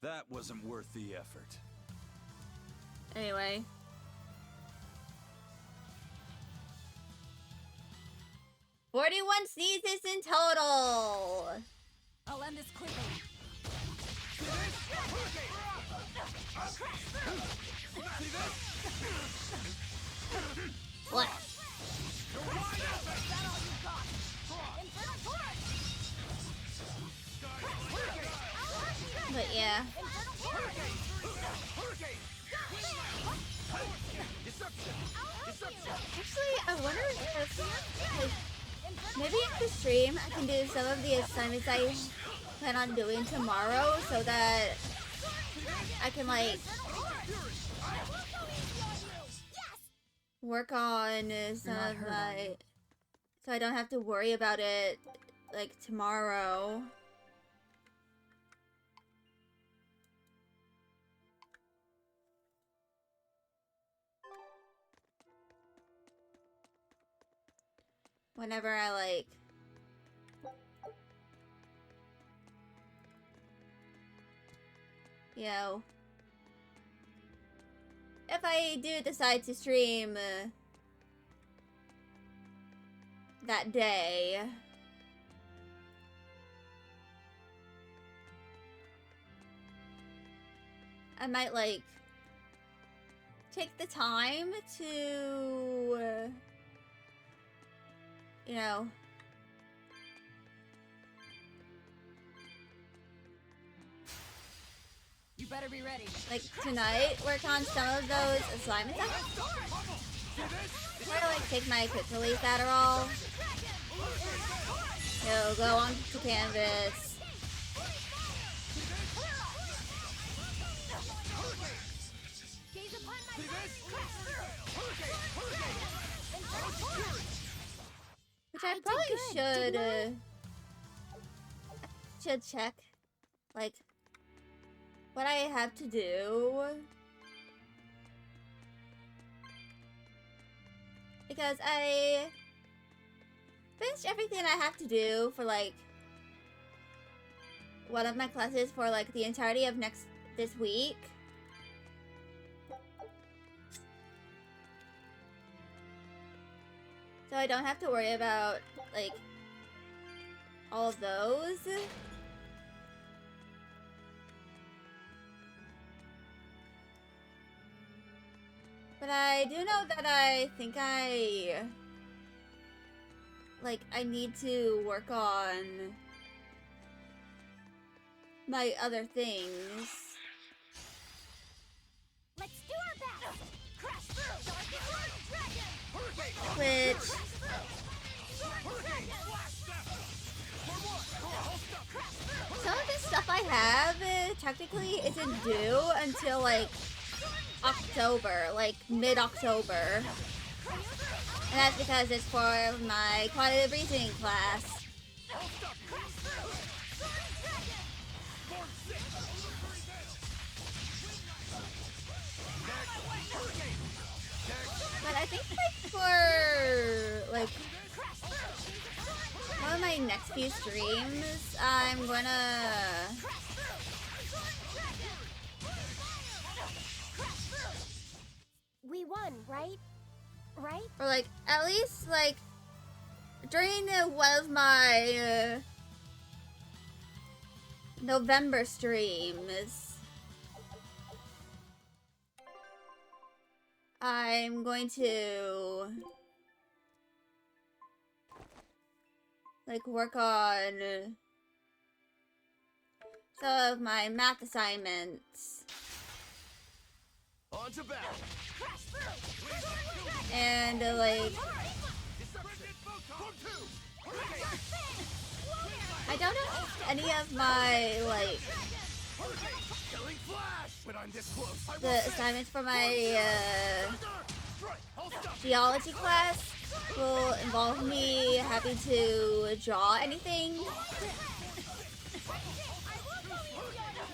Speaker 4: That wasn't worth the effort.
Speaker 1: Anyway. $41 sneezes in total.
Speaker 15: I'll end this quickly.
Speaker 1: What? But yeah. Actually, I wonder if maybe in the stream I can do some of the assignments I plan on doing tomorrow so that I can like work on some of my, so I don't have to worry about it like tomorrow. Whenever I like if I do decide to stream that day, I might like take the time to you know,
Speaker 15: You better be ready.
Speaker 1: like tonight, work on some of those assignments. Try to like take my quick release Adderall. Go on to canvas. Which I probably should check, like, what I have to do. Because I finished everything I have to do for, like, one of my classes for, like, the entirety of this week. So I don't have to worry about, like, all of those. But I do know that I think I need to work on my other things.
Speaker 11: Let's do our best. Crash through.
Speaker 1: Which some of the stuff I have technically isn't due until like October, like mid-October. And that's because it's for my quantitative reasoning class. But I think like for like one of my next few streams, I'm gonna
Speaker 10: We won, right? Right?
Speaker 1: or like at least like during one of my November streams, I'm going to like work on some of my math assignments.
Speaker 20: On to battle.
Speaker 1: And like I don't know if any of my like the assignments for my geology class will involve me having to draw anything.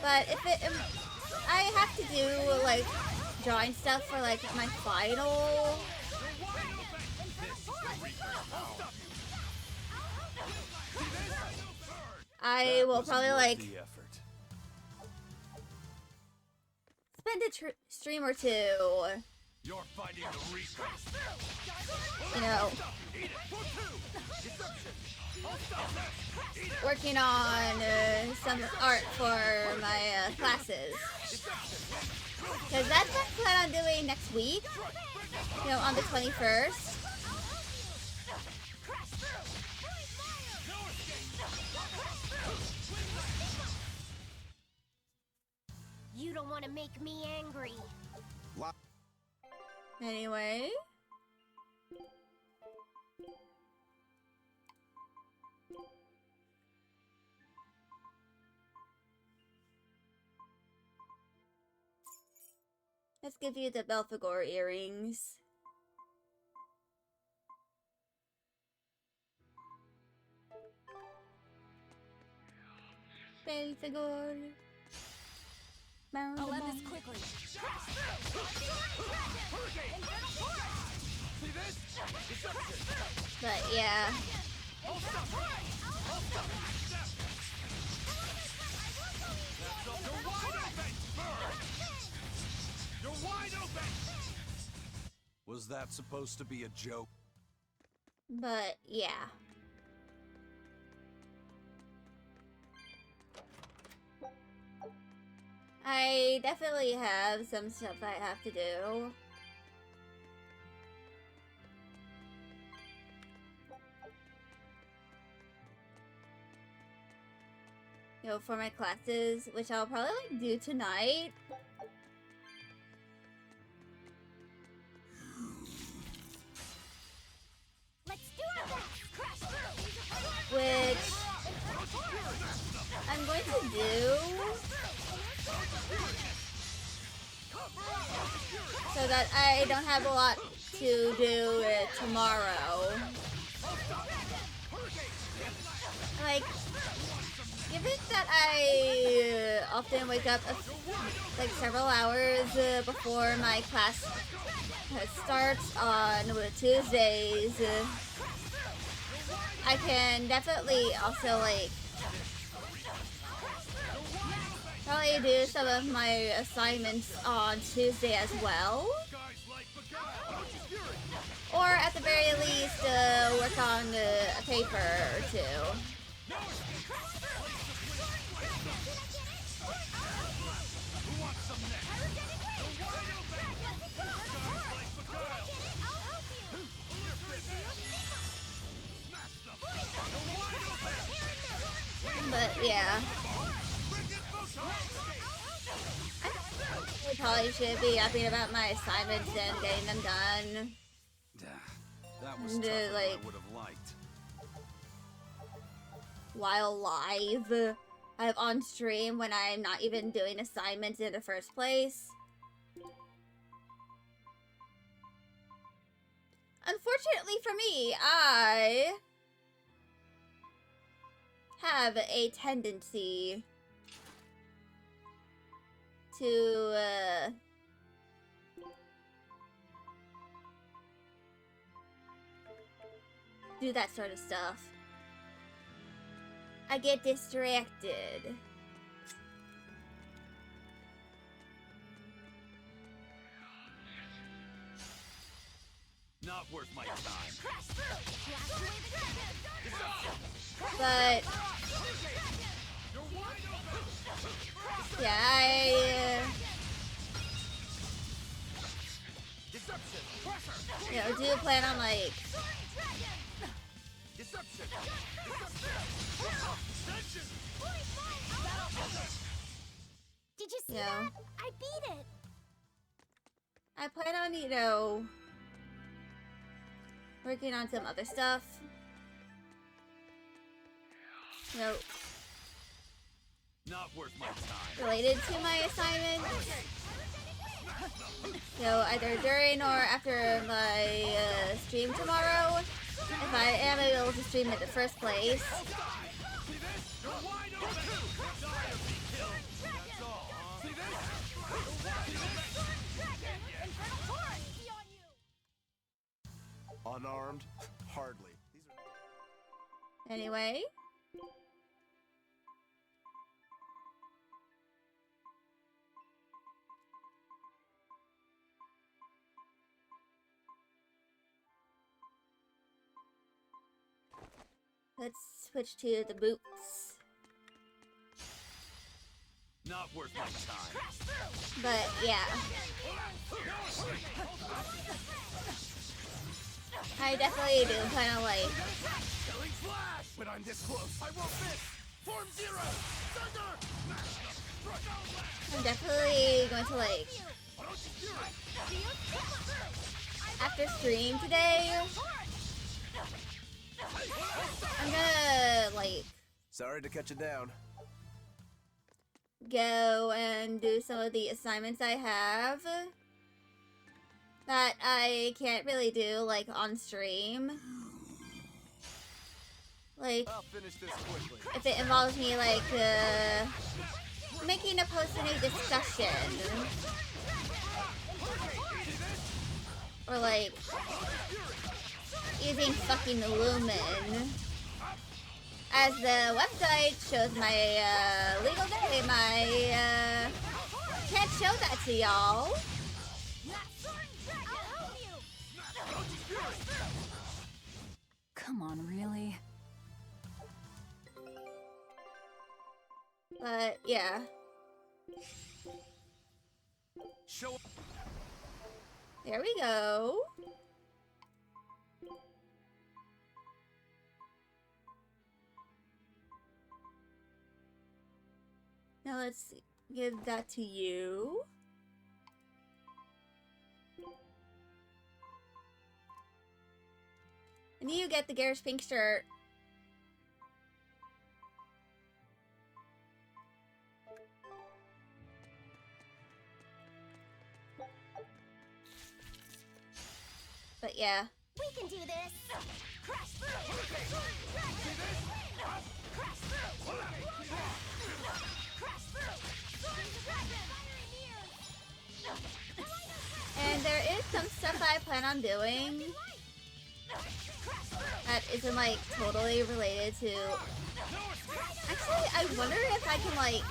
Speaker 1: But if I have to do like drawing stuff for like my final. I will probably like spend a stream or two,
Speaker 20: You're fighting the Reaper.
Speaker 1: you know, working on some art for my classes. Because that's what I plan on doing next week, you know, on the 21st.
Speaker 10: You don't want to make me angry.
Speaker 1: Anyway. Let's give you the Belphegor earrings. Belphegor.
Speaker 15: I'll end this quickly.
Speaker 1: But yeah.
Speaker 4: Was that supposed to be a joke?
Speaker 1: But yeah. I definitely have some stuff I have to do. You know, for my classes, which I'll probably like do tonight.
Speaker 10: Let's do it.
Speaker 1: Which I'm going to do so that I don't have a lot to do tomorrow. Like, given that I often wake up like several hours before my class starts on Tuesdays, I can definitely also like probably do some of my assignments on Tuesday as well. Or at the very least, work on a paper or two. But yeah. I probably should be happy about my assignments and getting them done.
Speaker 4: That was tougher than I would have liked.
Speaker 1: While live, I have on stream when I'm not even doing assignments in the first place. Unfortunately for me, I have a tendency to do that sort of stuff. I get distracted.
Speaker 2: Not worth my time.
Speaker 1: But yeah, You know, do you plan on like
Speaker 10: Did you see
Speaker 1: Yeah.
Speaker 10: that? I beat it.
Speaker 1: I plan on, you know, working on some other stuff. You know,
Speaker 2: Not worth my time.
Speaker 1: related to my assignment. You know, either during or after my stream tomorrow. If I am able to stream in the first place.
Speaker 20: Unarmed? Hardly.
Speaker 1: Anyway. Let's switch to the boots.
Speaker 2: Not worth my time.
Speaker 1: But yeah. I definitely do kind of like.
Speaker 2: Killing flash! When I'm this close, I won't miss! Form zero! Thunder!
Speaker 1: I'm definitely going to like. After stream today, I'm gonna like
Speaker 8: Sorry to cut you down.
Speaker 1: go and do some of the assignments I have that I can't really do like on stream. Like,
Speaker 20: I'll finish this quickly.
Speaker 1: if it involves me like making a post in a discussion, or like using fucking Lumen. As the website shows my legal name, I can't show that to y'all.
Speaker 6: Come on, really?
Speaker 1: But yeah.
Speaker 2: Show.
Speaker 1: There we go. Now let's give that to you. And you get the Garrus pink shirt. But yeah.
Speaker 10: We can do this. Crash through. Crash through.
Speaker 1: And there is some stuff I plan on doing that isn't like totally related to. Actually, I wonder if I can like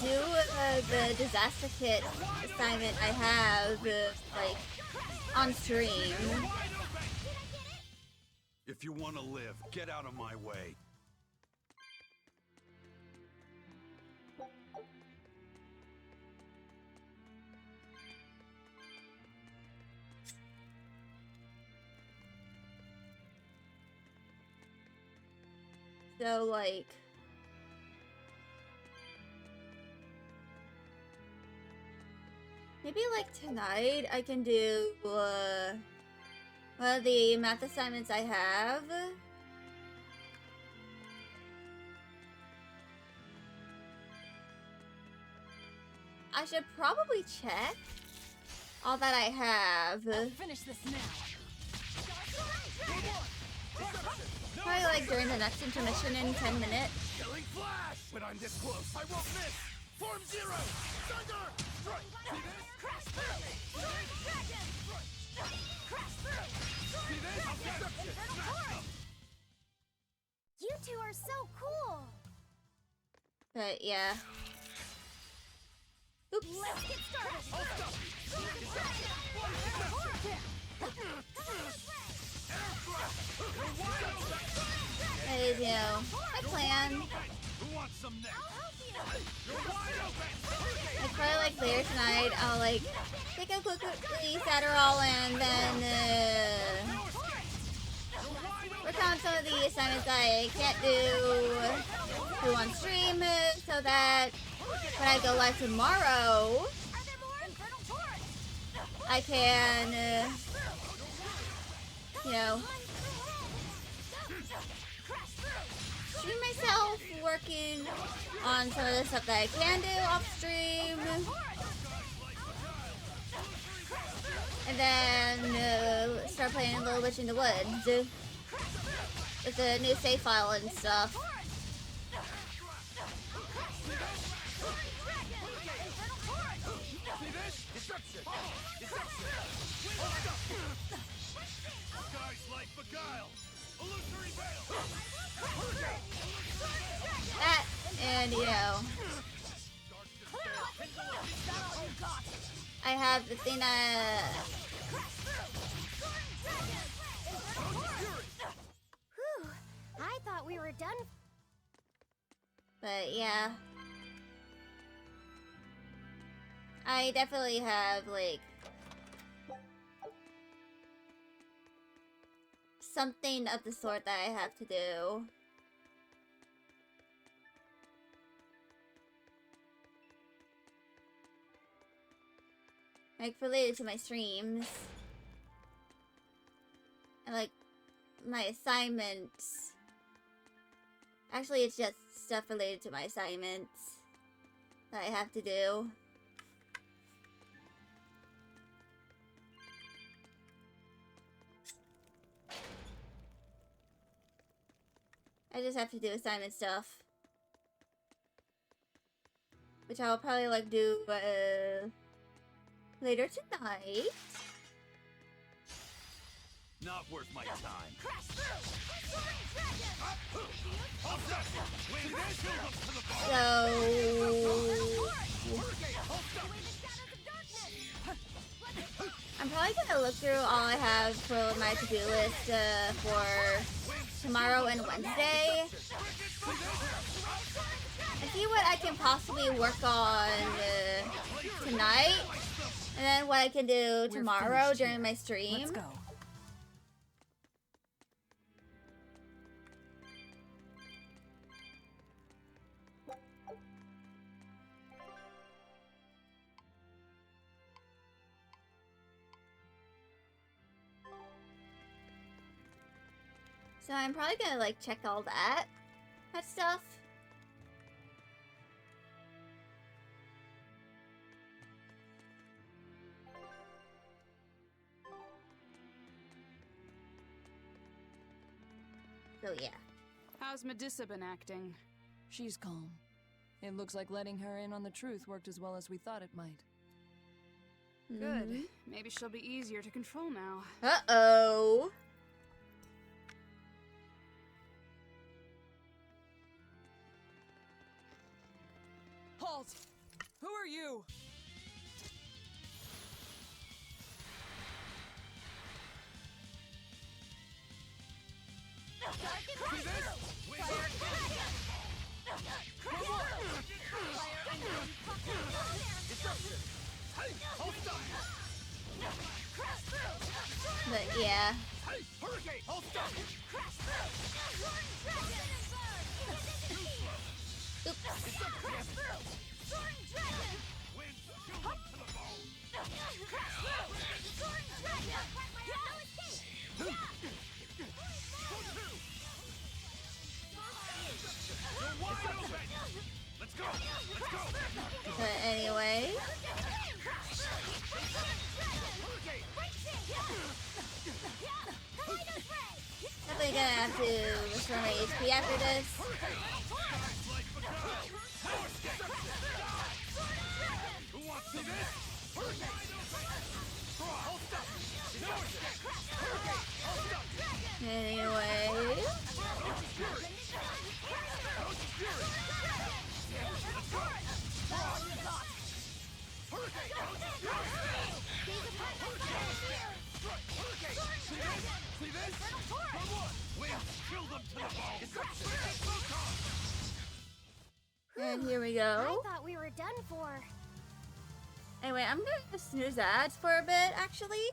Speaker 1: do the disaster kit assignment I have like on stream.
Speaker 4: If you want to live, get out of my way.
Speaker 1: So like maybe like tonight I can do one of the math assignments I have. I should probably check all that I have.
Speaker 6: I'll finish this now.
Speaker 1: Probably like during the next intermission in 10 minutes.
Speaker 2: Killing flash! When I'm this close, I won't miss! Form zero! Thunder!
Speaker 10: Crash through. Crash through. You two are so cool.
Speaker 1: But yeah. Oops.
Speaker 10: Let's get started.
Speaker 1: That is, you know, my plan.
Speaker 2: Who wants some next?
Speaker 1: Like probably like later tonight, I'll like take a a quick release Adderall and then work on some of the assignments I can't do on stream so that when I go live tomorrow, I can, you know, stream myself working on some of the stuff that I can do off stream. And then start playing a little bit in the woods with the new save file and stuff. That, and you know, I have the thing
Speaker 10: Whew, I thought we were done.
Speaker 1: but yeah. I definitely have, like, something of the sort that I have to do. Like, related to my streams. And, like, my assignments. Actually, it's just stuff related to my assignments that I have to do. I just have to do assignment stuff. Which I'll probably, like, do, later tonight.
Speaker 2: Not worth my time.
Speaker 1: So I'm probably gonna look through all I have for my to-do list for tomorrow and Wednesday and see what I can possibly work on tonight, and then what I can do tomorrow during my stream.
Speaker 6: Let's go.
Speaker 1: So I'm probably gonna, like, check all that stuff. So yeah.
Speaker 21: How's Medissa been acting?
Speaker 6: She's calm. It looks like letting her in on the truth worked as well as we thought it might.
Speaker 21: Good. Maybe she'll be easier to control now.
Speaker 1: Uh-oh.
Speaker 16: Halt! Who are you?
Speaker 1: But yeah. But anyway. Definitely gonna have to restore my HP after this. Anyway. And here we go.
Speaker 10: I thought we were done for.
Speaker 1: And Anyway, I'm gonna snooze ads for a bit, actually.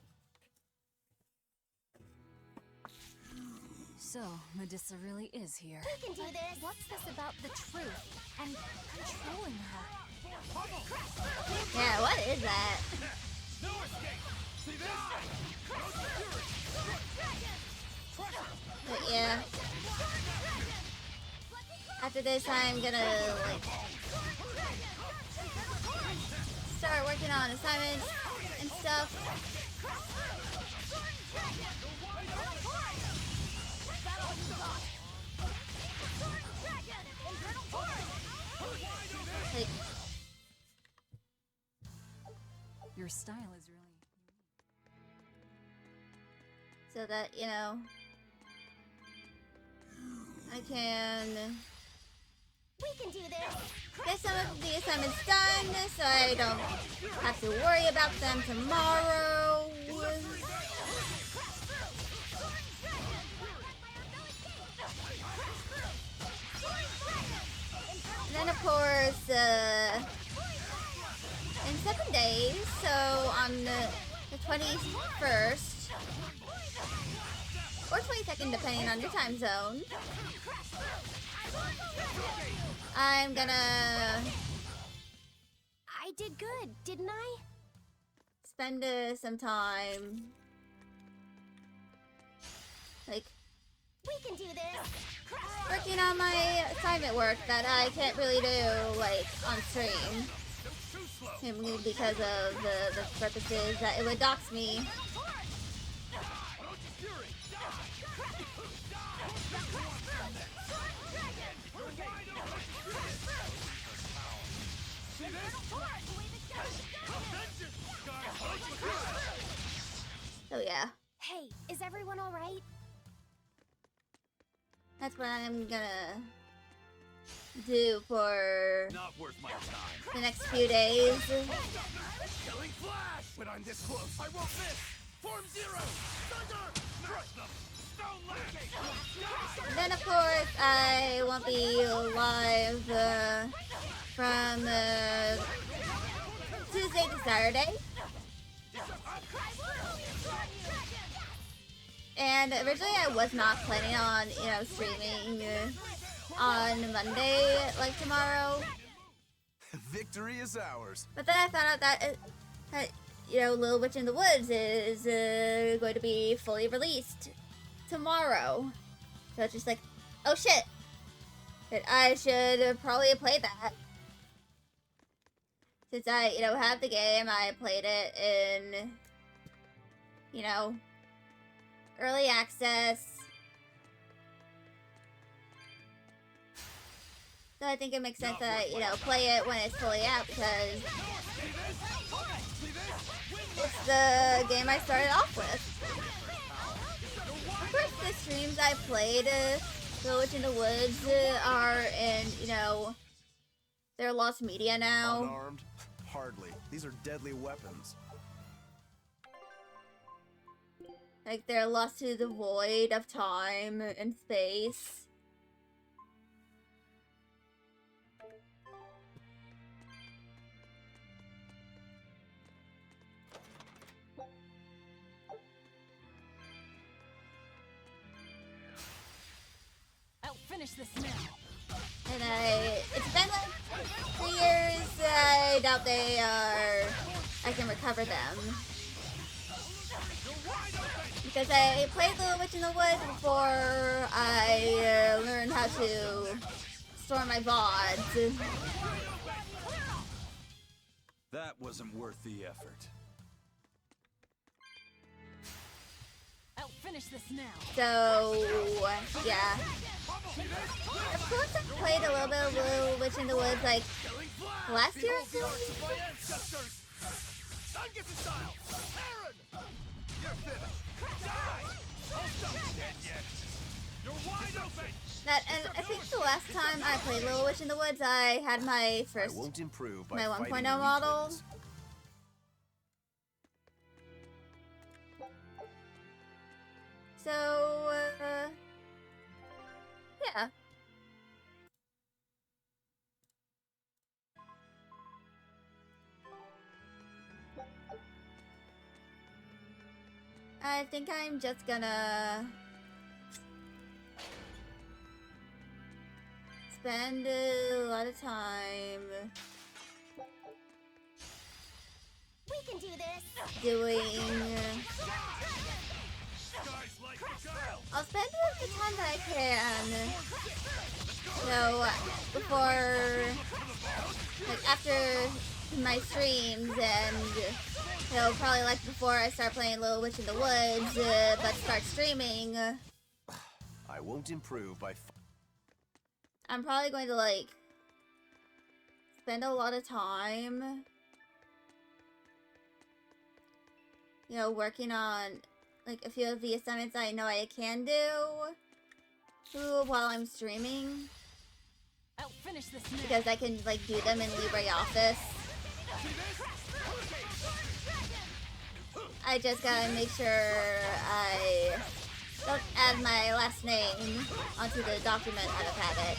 Speaker 6: So, Medusa really is here.
Speaker 10: We can do this.
Speaker 5: What's this about the truth and controlling her?
Speaker 1: Yeah, what is that? But yeah. After this, I'm gonna, like, start working on assignments and stuff. Like,
Speaker 6: your style is really...
Speaker 1: so that, you know, I can
Speaker 10: We can do this.
Speaker 1: get some of the assignments done so I don't have to worry about them tomorrow. And then, of course, in 7 days, so on the 21st, or 22nd, depending on your time zone, I'm gonna...
Speaker 10: I did good, didn't I?
Speaker 1: spend some time, like,
Speaker 10: We can do this.
Speaker 1: working on my assignment work that I can't really do, like, on stream. Mainly because of the purposes that it would dox me. So yeah,
Speaker 10: Hey, is everyone all right?
Speaker 1: that's what I'm gonna do for
Speaker 2: Not worth my time.
Speaker 1: the next few days.
Speaker 2: Killing flash! When I'm this close, I won't miss! Form zero! Thunder! Crush them! Stone lacking!
Speaker 1: And then, of course, I won't be live from Tuesday to Saturday. And originally I was not planning on, you know, streaming on Monday, like tomorrow.
Speaker 8: Victory is ours.
Speaker 1: But then I found out that, you know, Little Witch in the Woods is going to be fully released tomorrow. So it's just like, oh shit, that I should probably play that. Since I, you know, have the game, I played it in, you know, early access. So I think it makes sense that I, you know, play it when it's fully out because it's the game I started off with. Of course, the streams I played, Little Witch in the Woods, are in, you know, they're lost media now.
Speaker 8: Unarmed? Hardly. These are deadly weapons.
Speaker 1: Like, they're lost to the void of time and space.
Speaker 6: I'll finish this now.
Speaker 1: And it's been like 3 years. I doubt they are. I can recover them. Because I played Little Witch in the Woods before I learned how to store my VODs.
Speaker 4: That wasn't worth the effort.
Speaker 6: I'll finish this now.
Speaker 1: So, yeah. Of course, I played a little bit of Little Witch in the Woods, like, last year or so? That, and I think the last time I played Little Witch in the Woods, I had my first,
Speaker 8: I won't improve by
Speaker 1: my 1.0
Speaker 8: fighting
Speaker 1: model.
Speaker 8: weaklings.
Speaker 1: So, yeah. I think I'm just gonna spend a lot of time
Speaker 11: We can do this.
Speaker 1: doing. I'll spend the time that I can, you know, before, like, after my streams, and, you know, probably like before I start playing Little Witch in the Woods, but start streaming.
Speaker 8: I won't improve by.
Speaker 1: I'm probably going to, like, spend a lot of time, you know, working on, like, a few of the assignments I know I can do while I'm streaming.
Speaker 6: I'll finish this now.
Speaker 1: Because I can, like, do them in LibreOffice. I just gotta make sure I don't add my last name onto the document out of habit.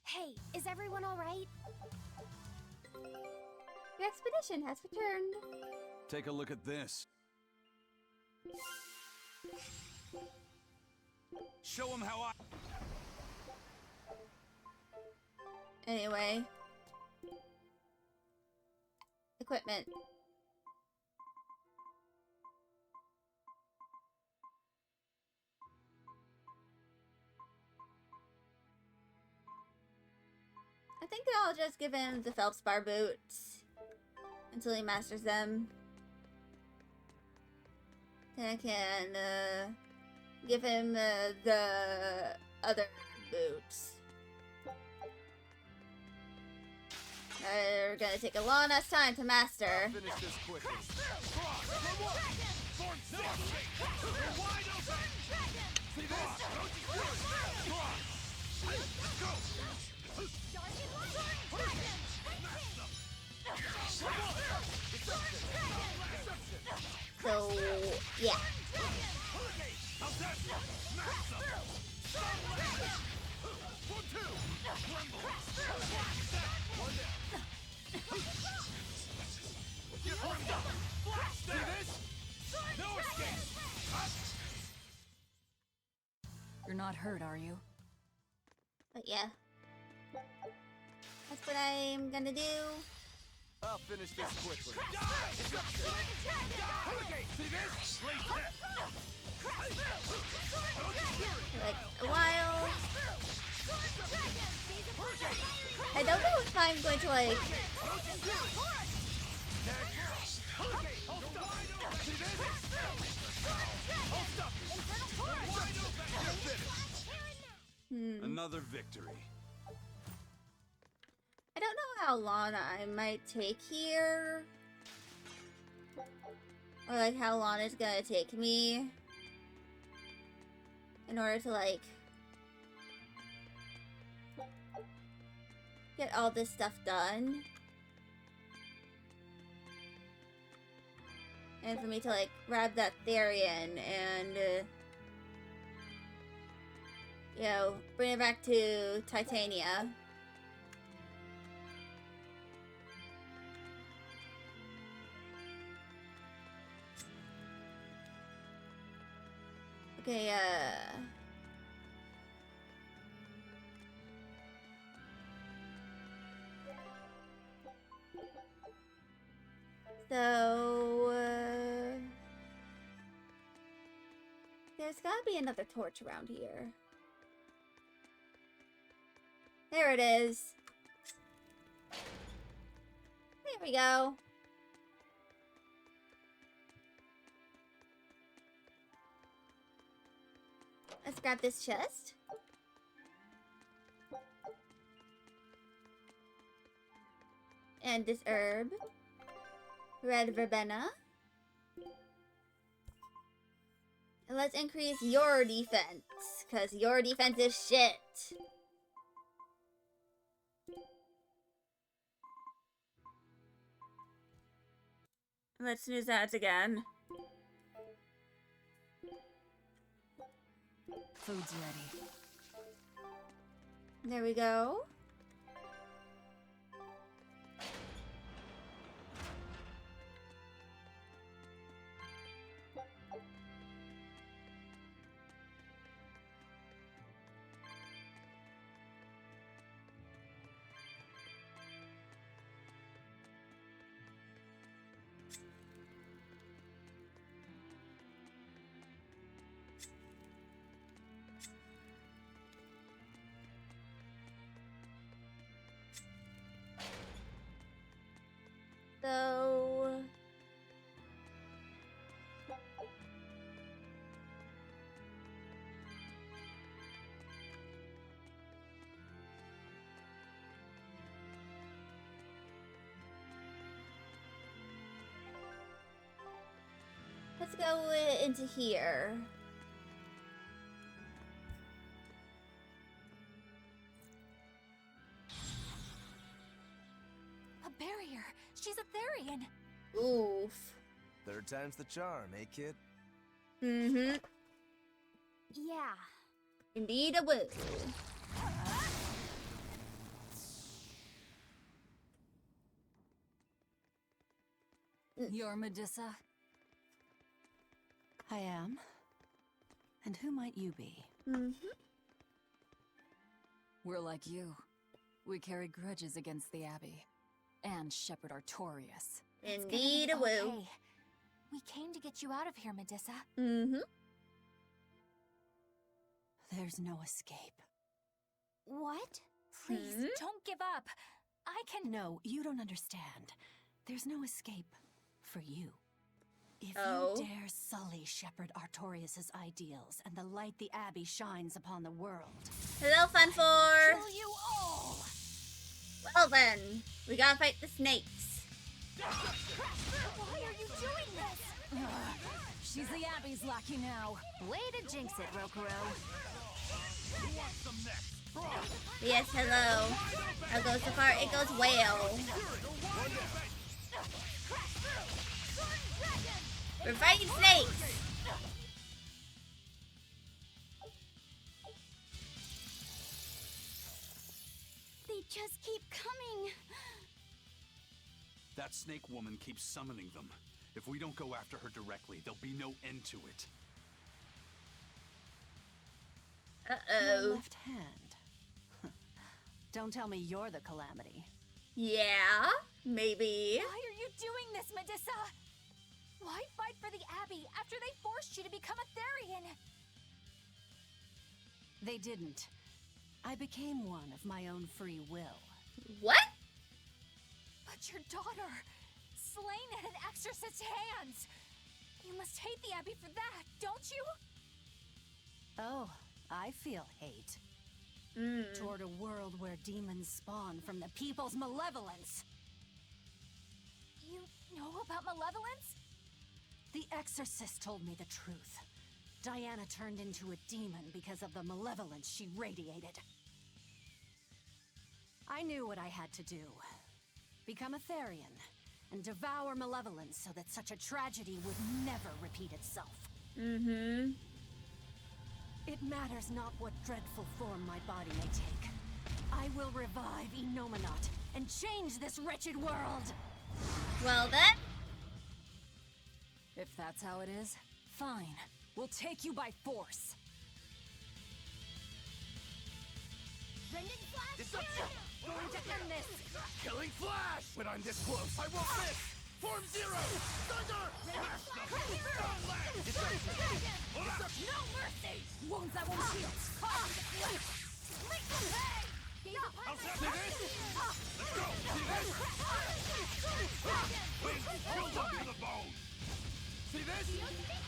Speaker 10: Hey, is everyone alright?
Speaker 1: Your expedition has returned.
Speaker 4: Take a look at this. Show them how I...
Speaker 1: Anyway. Equipment. I think I'll just give him the Felspar boots until he masters them. Then I can give him the other boots. They're gonna take a long ass time to master.
Speaker 4: Finish this quickly.
Speaker 1: So, yeah.
Speaker 6: You're not hurt, are you?
Speaker 1: But yeah. That's what I'm gonna do.
Speaker 4: I'll finish this quickly.
Speaker 1: Like a while. I don't know if I'm going to like
Speaker 4: Another victory.
Speaker 1: I don't know how long I might take here. Or like how long it's gonna take me in order to like get all this stuff done. And for me to like grab that Therian and you know, bring it back to Titania. Okay, so, there's gotta be another torch around here. There it is. There we go. Let's grab this chest. And this herb. Red verbena. And let's increase your defense, because your defense is shit. Let's snooze that again.
Speaker 6: Food's ready.
Speaker 1: There we go. go into here.
Speaker 15: A barrier. She's a Therian.
Speaker 1: Oof.
Speaker 8: Third time's the charm, eh, kid?
Speaker 1: Mm-hmm.
Speaker 10: Yeah.
Speaker 1: Indeed, I will.
Speaker 6: You're Medissa? I am. And who might you be?
Speaker 1: Mm-hmm.
Speaker 6: We're like you. We carry grudges against the Abbey. And Shepherd Artorias.
Speaker 1: Indeed, I will.
Speaker 7: Okay. We came to get you out of here, Medissa.
Speaker 1: Mm-hmm.
Speaker 6: There's no escape.
Speaker 7: What?
Speaker 15: Please, don't give up. I can...
Speaker 6: No, you don't understand. There's no escape for you. If
Speaker 1: Oh.
Speaker 6: you dare sully Shepherd Artorias' ideals and the light the Abbey shines upon the world...
Speaker 1: Hello, Fun Four.
Speaker 15: Kill you all.
Speaker 1: Well then, we gotta fight the snakes.
Speaker 15: Why are you doing this?
Speaker 6: She's the Abbey's lackey now.
Speaker 7: Way to jinx it, Rokuro.
Speaker 1: Yes, hello. I'll go so far, it goes well. We're fighting snakes.
Speaker 15: They just keep coming.
Speaker 4: That snake woman keeps summoning them. If we don't go after her directly, there'll be no end to it.
Speaker 1: Uh-oh.
Speaker 6: Your left hand. Don't tell me you're the Calamity.
Speaker 1: Yeah, maybe.
Speaker 15: Why are you doing this, Medissa? Why fight for the Abbey after they forced you to become a Therian?
Speaker 6: They didn't. I became one of my own free will.
Speaker 1: What?
Speaker 15: But your daughter, slain at an exorcist's hands. You must hate the Abbey for that, don't you?
Speaker 6: Oh, I feel hate. Toward a world where demons spawn from the people's malevolence.
Speaker 15: You know about malevolence?
Speaker 6: The exorcist told me the truth. Diana turned into a demon because of the malevolence she radiated. I knew what I had to do. Become a Therian, and devour malevolence so that such a tragedy would never repeat itself.
Speaker 1: Mm-hmm.
Speaker 6: It matters not what dreadful form my body may take. I will revive Enominat and change this wretched world!
Speaker 1: Well then.
Speaker 6: If that's how it is, fine. We'll take you by force.
Speaker 15: Rending Flash!
Speaker 2: Deception!
Speaker 15: Going to end this!
Speaker 2: Killing Flash! When I'm this close, I won't miss! Form Zero! Thunder!
Speaker 15: No mercy!
Speaker 6: Wounds that won't heal!
Speaker 2: I'll see this! Let's go! See this? Wings filled up to the bone! See this? Deception!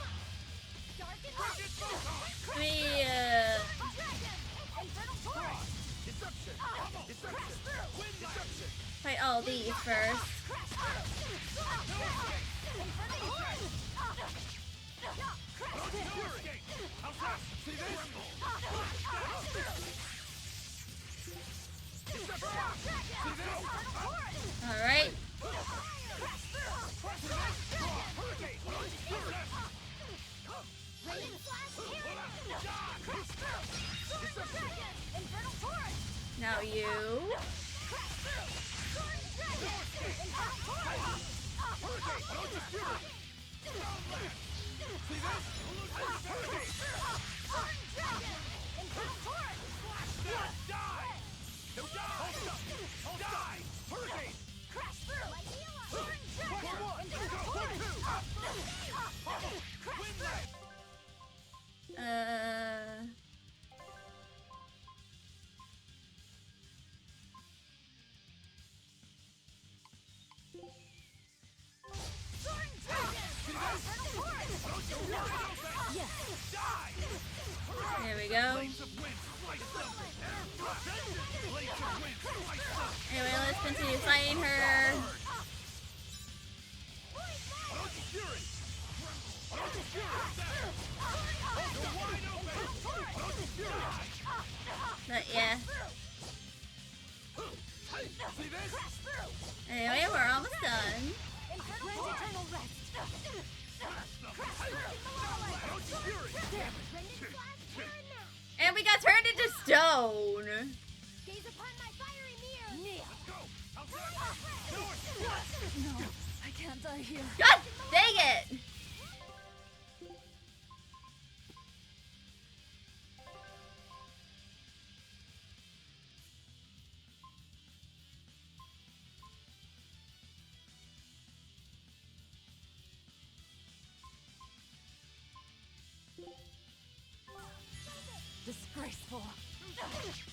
Speaker 2: Deception! Deception!
Speaker 1: Fight all these first.
Speaker 2: See this?
Speaker 1: All right. Now you. There we go. Anyway, let's continue fighting her. Anyway, we're almost done. And we got turned into stone.
Speaker 10: Gaze upon my fiery mirror.
Speaker 6: No, I can't die here.
Speaker 1: God dang it!
Speaker 15: Disgraceful.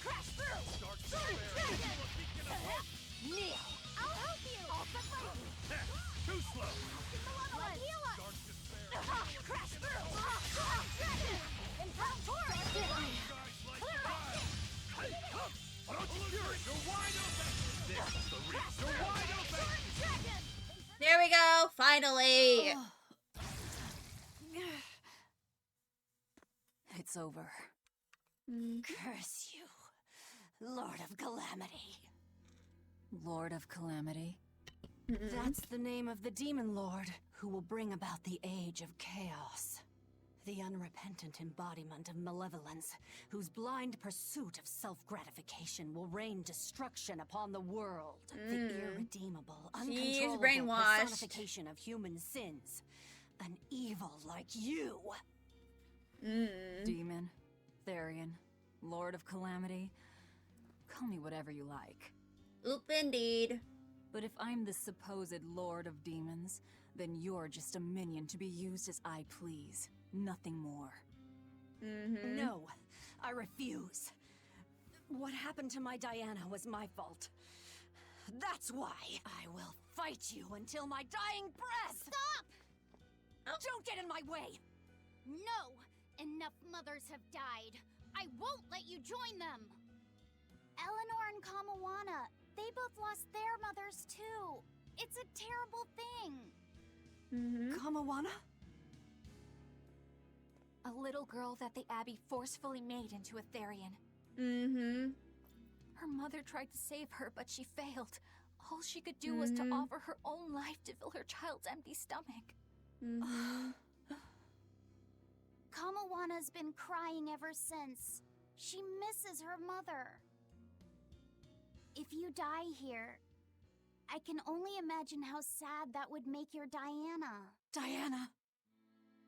Speaker 11: Crash through! Kneel! I'll help you! I'll separate you!
Speaker 2: Too slow!
Speaker 11: Malevolent, heal us! Crash through! Impel torrent! Clear
Speaker 2: You're wide open! This is the reach! You're wide open!
Speaker 1: There we go, finally!
Speaker 6: It's over.
Speaker 15: Curse you, Lord of Calamity.
Speaker 6: Lord of Calamity?
Speaker 15: That's the name of the Demon Lord who will bring about the Age of Chaos. The unrepentant embodiment of malevolence, whose blind pursuit of self-gratification will rain destruction upon the world. The irredeemable, uncontrollable personification of human sins. An evil like you.
Speaker 6: Demon, Therian, Lord of Calamity. Call me whatever you like.
Speaker 1: Oop, indeed.
Speaker 6: But if I'm the supposed Lord of Demons, then you're just a minion to be used as I please. Nothing more.
Speaker 15: No, I refuse. What happened to my Diana was my fault. That's why I will fight you until my dying breath!
Speaker 10: Stop!
Speaker 15: Don't get in my way!
Speaker 10: No! Enough mothers have died. I won't let you join them! Eleanor and Kamawana, they both lost their mothers too. It's a terrible thing.
Speaker 15: Kamawana?
Speaker 5: A little girl that the Abbey forcefully made into a Therian. Her mother tried to save her, but she failed. All she could do was to offer her own life to fill her child's empty stomach.
Speaker 10: Kamawana's been crying ever since. She misses her mother. If you die here, I can only imagine how sad that would make your Diana.
Speaker 15: Diana!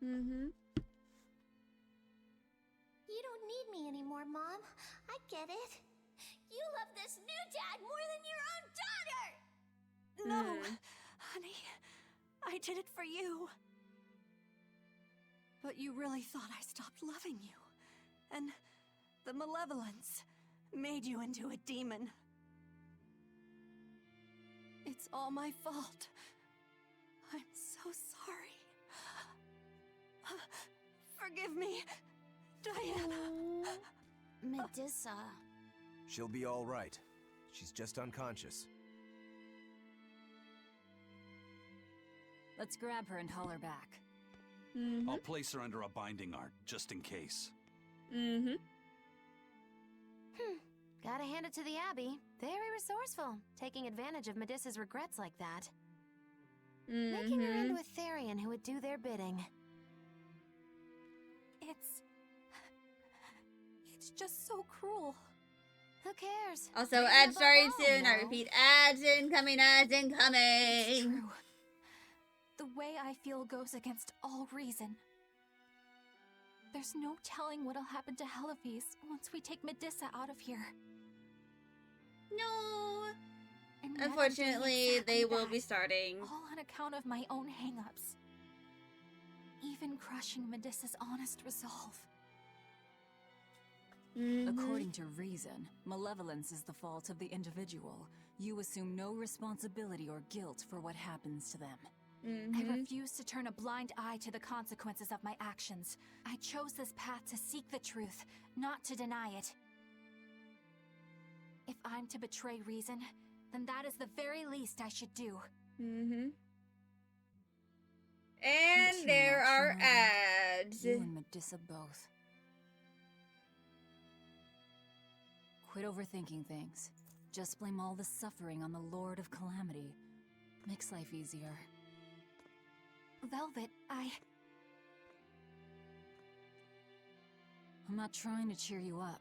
Speaker 10: You don't need me anymore, Mom. I get it. You love this new dad more than your own daughter!
Speaker 15: No, honey. I did it for you. But you really thought I stopped loving you. And the malevolence made you into a demon. It's all my fault. I'm so sorry. Forgive me, Diana.
Speaker 10: Medusa.
Speaker 8: She'll be all right. She's just unconscious.
Speaker 6: Let's grab her and haul her back.
Speaker 4: I'll place her under a binding art, just in case.
Speaker 7: Gotta hand it to the Abbey. Very resourceful, taking advantage of Medusa's regrets like that. Making her into a Therian who would do their bidding.
Speaker 5: It's just so cruel.
Speaker 7: Who cares?
Speaker 1: Also, ads starting soon. I repeat, ads incoming, ads incoming.
Speaker 5: It's true. The way I feel goes against all reason. There's no telling what'll happen to Helives once we take Medusa out of here.
Speaker 1: No.
Speaker 5: And yet I'm doing
Speaker 1: Unfortunately,
Speaker 5: exactly
Speaker 1: they will
Speaker 5: that,
Speaker 1: be starting.
Speaker 5: all on account of my own hang-ups. Even crushing Medusa's honest resolve.
Speaker 6: According to reason, malevolence is the fault of the individual. You assume no responsibility or guilt for what happens to them.
Speaker 5: I refuse to turn a blind eye to the consequences of my actions. I chose this path to seek the truth, not to deny it. If I'm to betray reason, then that is the very least I should do.
Speaker 1: And there are ads.
Speaker 6: You and Medusa both. Quit overthinking things. just blame all the suffering on the Lord of Calamity. Makes life easier.
Speaker 15: Velvet,
Speaker 6: I'm not trying to cheer you up.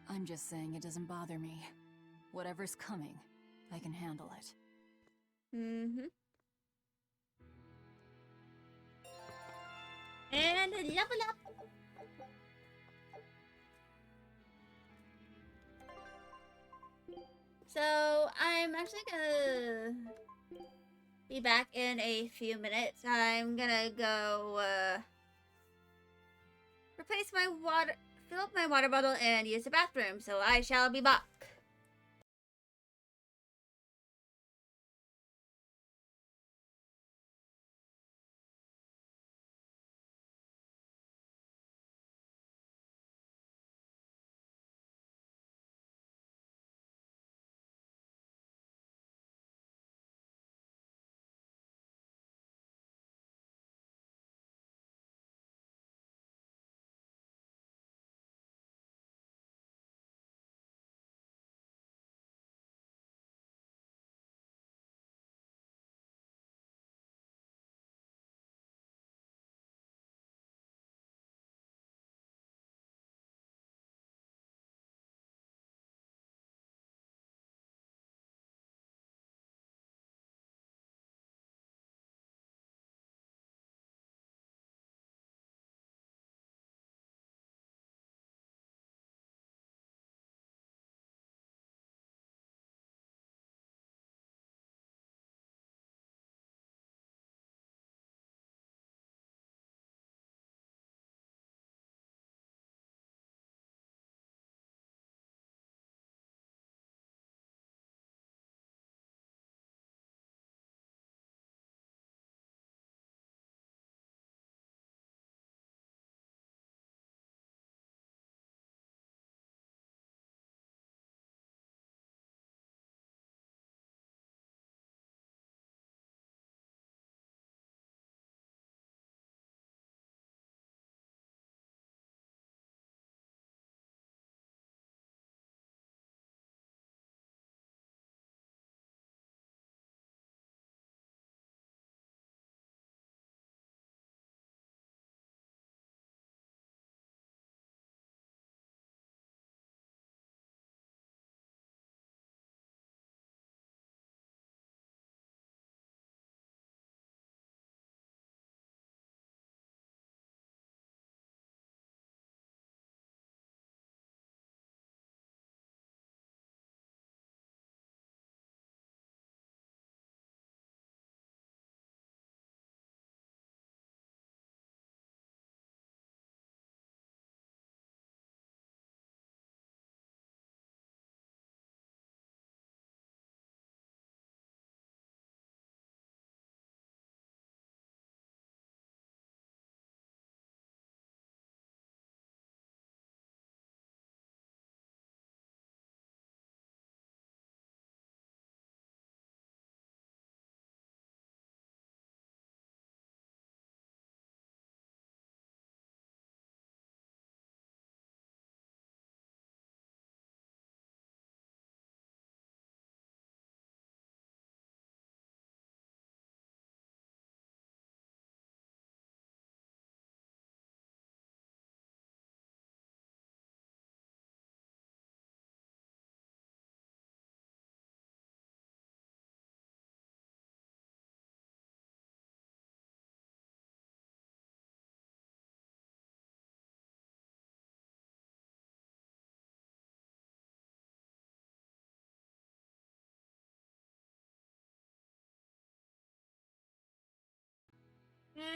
Speaker 6: I'm just saying it doesn't bother me. Whatever's coming, I can handle it.
Speaker 1: And level up! So, I'm actually gonna be back in a few minutes. I'm gonna go, replace my water, fill up my water bottle and use the bathroom, so I shall be back.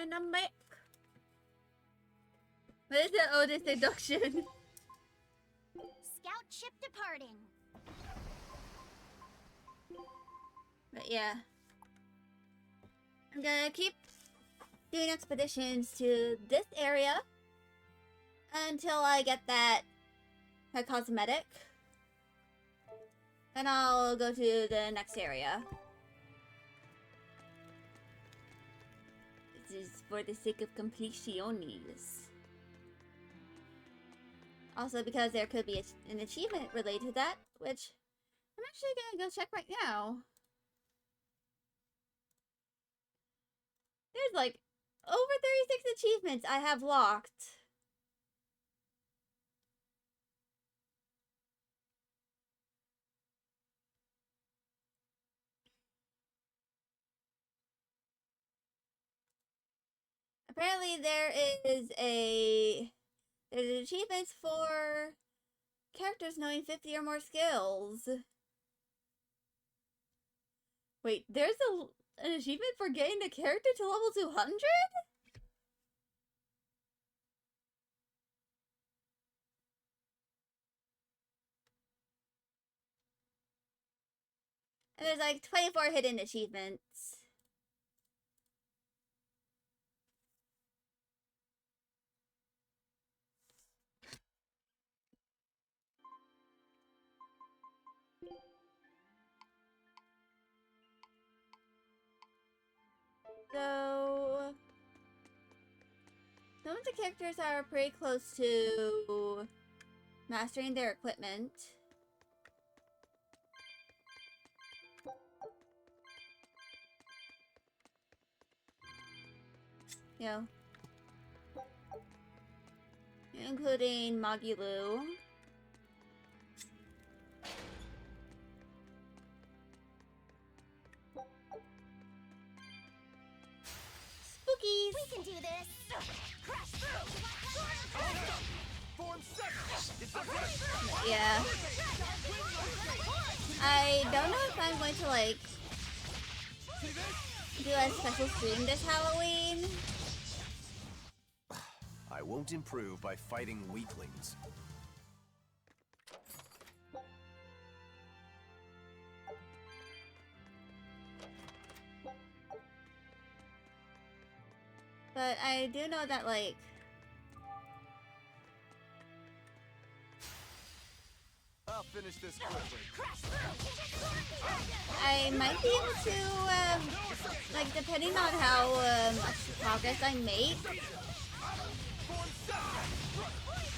Speaker 1: And I'm back. What is the oldest deduction?
Speaker 10: Scout ship departing.
Speaker 1: But yeah. I'm gonna keep doing expeditions to this area until I get that cosmetic. And I'll go to the next area. This is for the sake of completiones. Also because there could be an achievement related to that, which I'm actually gonna go check right now. There's like over 36 achievements I have locked. Apparently there's achievements for characters knowing 50 or more skills. Wait, there's an achievement for getting the character to level 200? And there's like 24 hidden achievements. So, some of the characters are pretty close to mastering their equipment. You know, including Magilu. Spookies!
Speaker 11: We can do this! Crash through! Form 7!
Speaker 1: Yeah. I don't know if I'm going to, like, do a special stream this Halloween.
Speaker 8: I won't improve by fighting weaklings.
Speaker 1: But I do know that, like,
Speaker 8: I'll finish this quickly.
Speaker 1: I might be able to, like, depending on how much progress I make.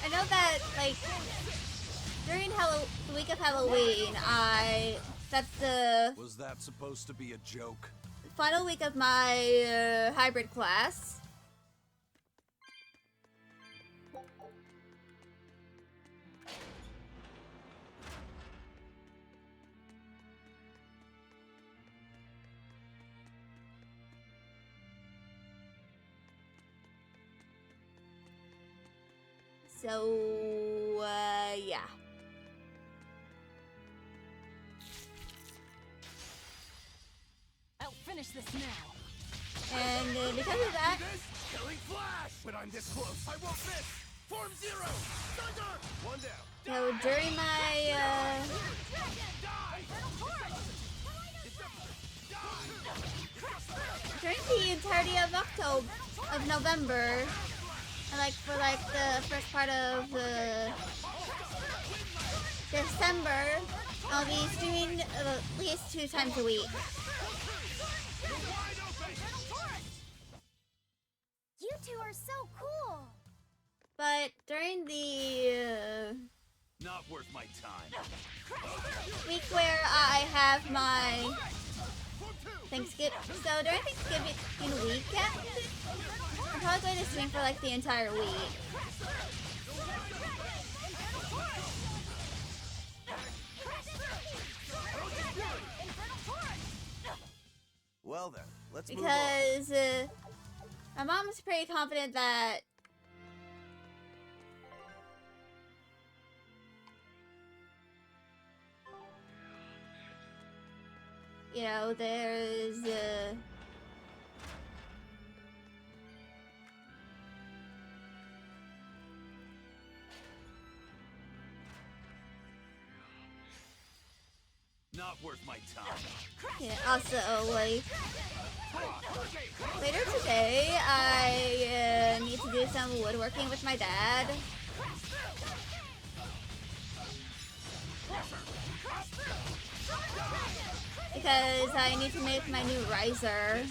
Speaker 1: I know that, like, during the week of Halloween, that's the
Speaker 4: Was that supposed to be a joke?
Speaker 1: final week of my hybrid class. So, yeah.
Speaker 6: I'll finish this now.
Speaker 1: And because of that,
Speaker 11: Killing flash! When I'm this close, I won't miss! Form 0! Thunder! One down.
Speaker 1: so during my, during the entirety of November, and like for like the first part of December, I'll be streaming at least 2 times a week.
Speaker 10: You two are so cool.
Speaker 1: But during the
Speaker 2: Not worth my time.
Speaker 1: week where I have my Thanksgiving, so during Thanksgiving weekend, I'm probably going to stream for like the entire week.
Speaker 8: Well then, let's move on.
Speaker 1: Because my mom's pretty confident that you know, there's
Speaker 2: Not worth my time.
Speaker 1: yeah, also like later today I need to do some woodworking with my dad. Because I need to make my new riser.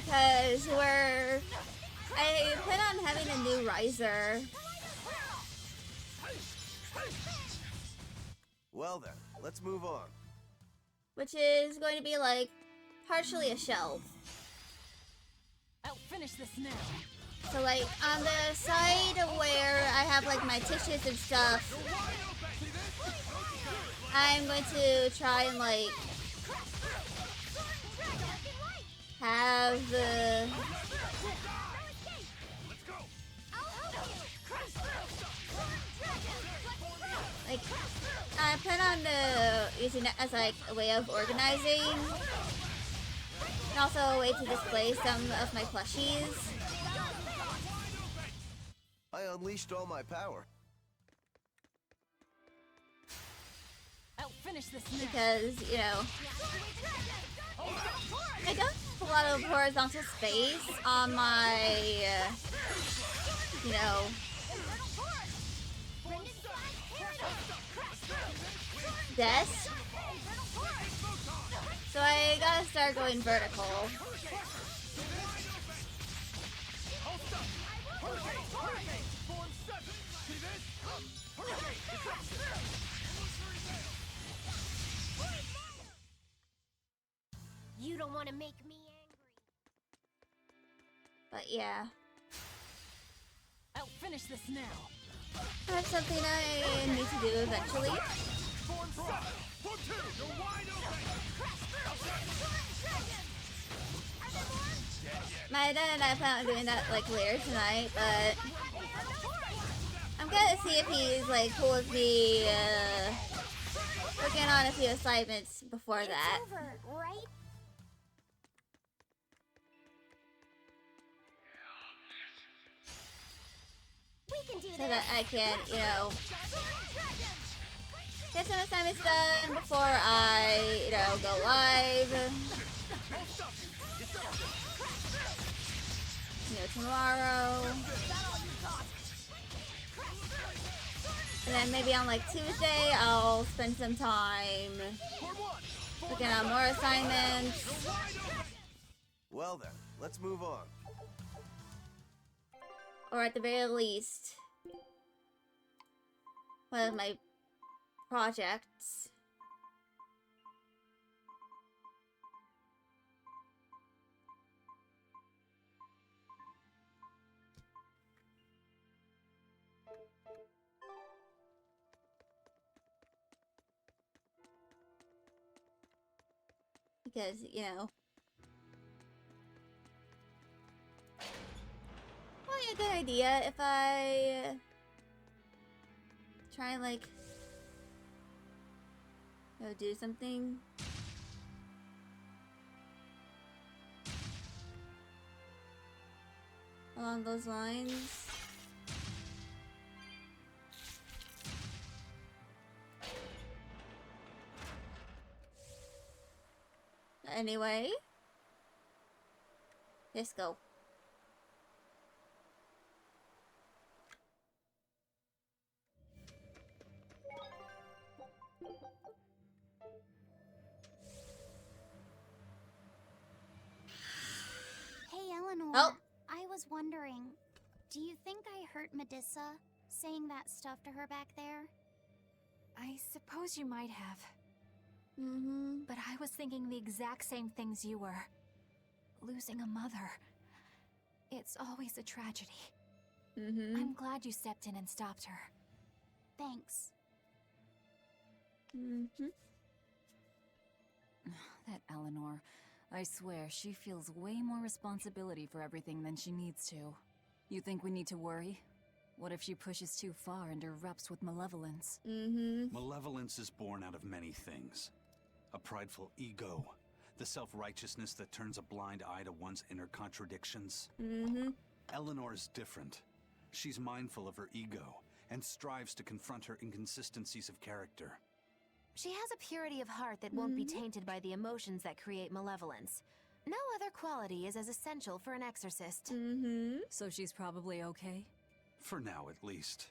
Speaker 1: because I plan on having a new riser.
Speaker 8: Well then, let's move on.
Speaker 1: Which is going to be like partially a shelf.
Speaker 15: I'll finish this now.
Speaker 1: So like on the side where I have like my tissues and stuff, I'm going to try and like have the like I plan on using it as like a way of organizing and also a way to display some of my plushies.
Speaker 8: I unleashed all my power.
Speaker 15: I'll finish this now.
Speaker 1: Because, you know, I don't have a lot of horizontal space on my, you know, desk. So I gotta start going vertical.
Speaker 10: You don't want to make me angry.
Speaker 1: But yeah.
Speaker 15: I'll finish this now.
Speaker 1: That's something I need to do eventually. My dad and I plan on doing that like later tonight, but I'm gonna see if he's like cool with me working on a few assignments before that.
Speaker 10: It's over, right? We can do
Speaker 1: So
Speaker 10: this.
Speaker 1: that I can, you know, get some assignments done before I, you know, go live. You know, tomorrow. And then maybe on like Tuesday, I'll spend some time looking at more assignments.
Speaker 8: Well then, let's move on.
Speaker 1: Or at the very least, one of my projects. Because, you know, probably a good idea if I try and like, you know, do something. Along those lines. Anyway, let's go.
Speaker 10: Hey, Eleanor.
Speaker 1: Oh.
Speaker 10: I was wondering, do you think I hurt Medusa saying that stuff to her back there?
Speaker 19: I suppose you might have.
Speaker 1: Mm-hmm.
Speaker 19: But I was thinking the exact same things you were. Losing a mother. It's always a tragedy.
Speaker 1: Mm-hmm.
Speaker 19: I'm glad you stepped in and stopped her.
Speaker 10: Thanks.
Speaker 1: Mm-hmm.
Speaker 6: That Eleanor. I swear, she feels way more responsibility for everything than she needs to. You think we need to worry? What if she pushes too far and erupts with malevolence?
Speaker 1: Mm-hmm.
Speaker 4: Malevolence is born out of many things. A prideful ego, the self-righteousness that turns a blind eye to one's inner contradictions.
Speaker 1: Mm-hmm.
Speaker 4: Eleanor is different. She's mindful of her ego and strives to confront her inconsistencies of character.
Speaker 7: She has a purity of heart that won't be tainted by the emotions that create malevolence. No other quality is as essential for an exorcist.
Speaker 1: Mm-hmm.
Speaker 6: So she's probably okay?
Speaker 4: For now, at least.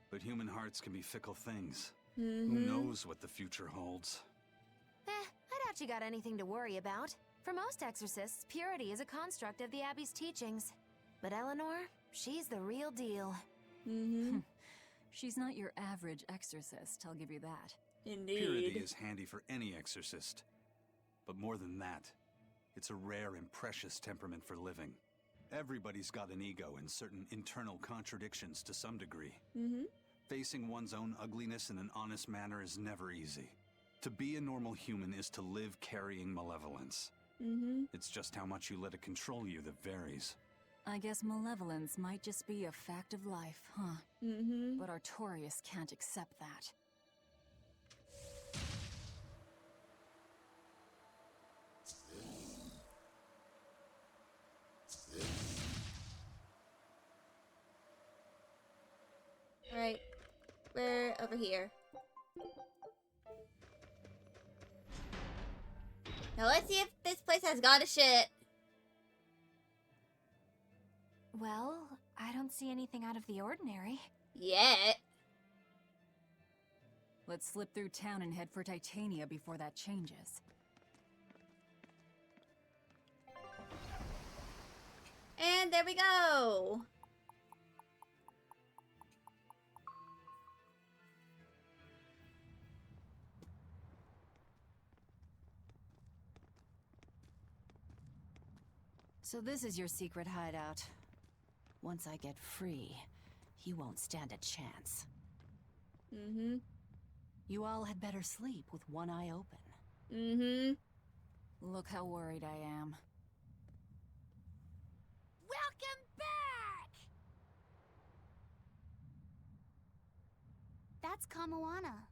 Speaker 4: But human hearts can be fickle things.
Speaker 1: Mm-hmm.
Speaker 4: Who knows what the future holds?
Speaker 7: I doubt you got anything to worry about. For most exorcists, purity is a construct of the Abbey's teachings. But Eleanor, she's the real deal.
Speaker 6: She's not your average exorcist, I'll give you that.
Speaker 1: Indeed.
Speaker 4: Purity is handy for any exorcist. But more than that, it's a rare and precious temperament for living. Everybody's got an ego and certain internal contradictions to some degree. Facing one's own ugliness in an honest manner is never easy. To be a normal human is to live carrying malevolence. It's just how much you let it control you that varies.
Speaker 6: I guess malevolence might just be a fact of life, huh? But Artorias can't accept that.
Speaker 1: Alright. We're over here. Now let's see if this place has got a shit.
Speaker 7: Well, I don't see anything out of the ordinary.
Speaker 1: Yet.
Speaker 6: Let's slip through town and head for Titania before that changes.
Speaker 1: And there we go.
Speaker 15: So this is your secret hideout. Once I get free, you won't stand a chance. You all had better sleep with one eye open.
Speaker 6: Look how worried I am.
Speaker 11: Welcome back!
Speaker 5: That's Kamoana.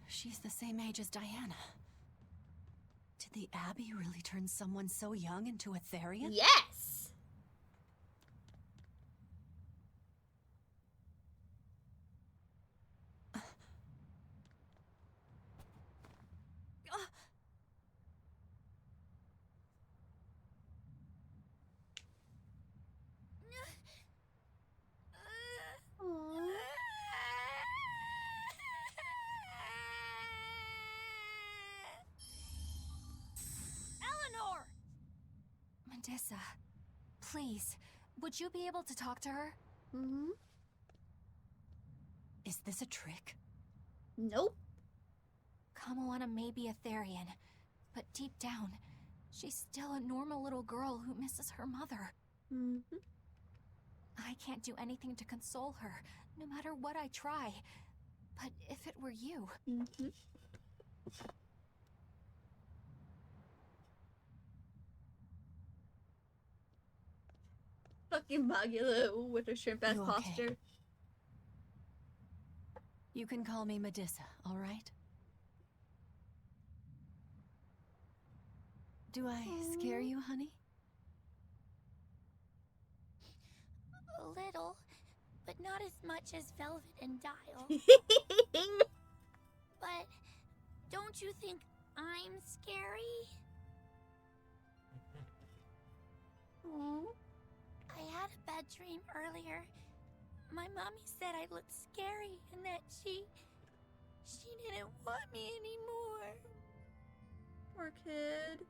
Speaker 15: She's the same age as Diana. Did the Abbey really turn someone so young into a Therian?
Speaker 1: Yes!
Speaker 11: Eleanor!
Speaker 15: Medissa, please, would you be able to talk to her? Is this a trick?
Speaker 1: Nope.
Speaker 15: Kamoana may be a Therian, but deep down, she's still a normal little girl who misses her mother. I can't do anything to console her, no matter what I try. But if it were you...
Speaker 1: Fucking Magula with her shrimp ass
Speaker 15: You okay?
Speaker 1: posture.
Speaker 15: You can call me Medissa, all right? Do I scare you, honey?
Speaker 11: A little, but not as much as Velvet and Dial. But don't you think I'm scary? I had a bad dream earlier. My mommy said I looked scary and that she didn't want me anymore.
Speaker 1: Poor kid.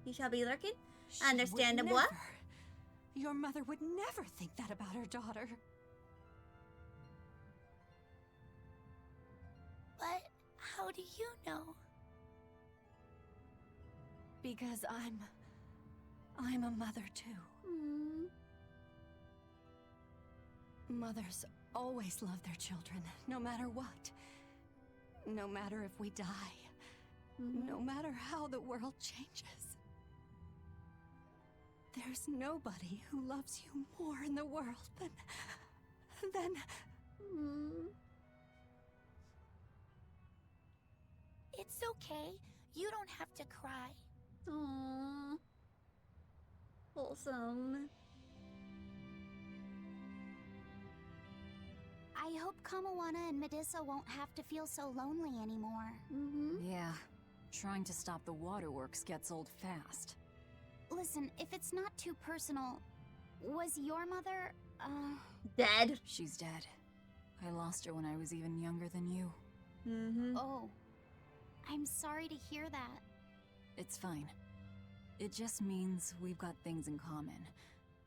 Speaker 1: You shall be lurking?
Speaker 15: She
Speaker 1: Understandable.
Speaker 15: would never. Your mother would never think that about her daughter.
Speaker 11: But how do you know?
Speaker 15: Because I'm a mother too. Mothers always love their children, no matter what. No matter if we die. No matter how the world changes. There's nobody who loves you more in the world than...
Speaker 11: It's okay. You don't have to cry.
Speaker 1: Aww. Wholesome.
Speaker 5: I hope Kamoana and Medissa won't have to feel so lonely anymore.
Speaker 6: Yeah, trying to stop the waterworks gets old fast.
Speaker 5: Listen, if it's not too personal, was your mother,
Speaker 1: dead?
Speaker 6: She's dead. I lost her when I was even younger than you.
Speaker 5: Oh, I'm sorry to hear that.
Speaker 6: It's fine. It just means we've got things in common.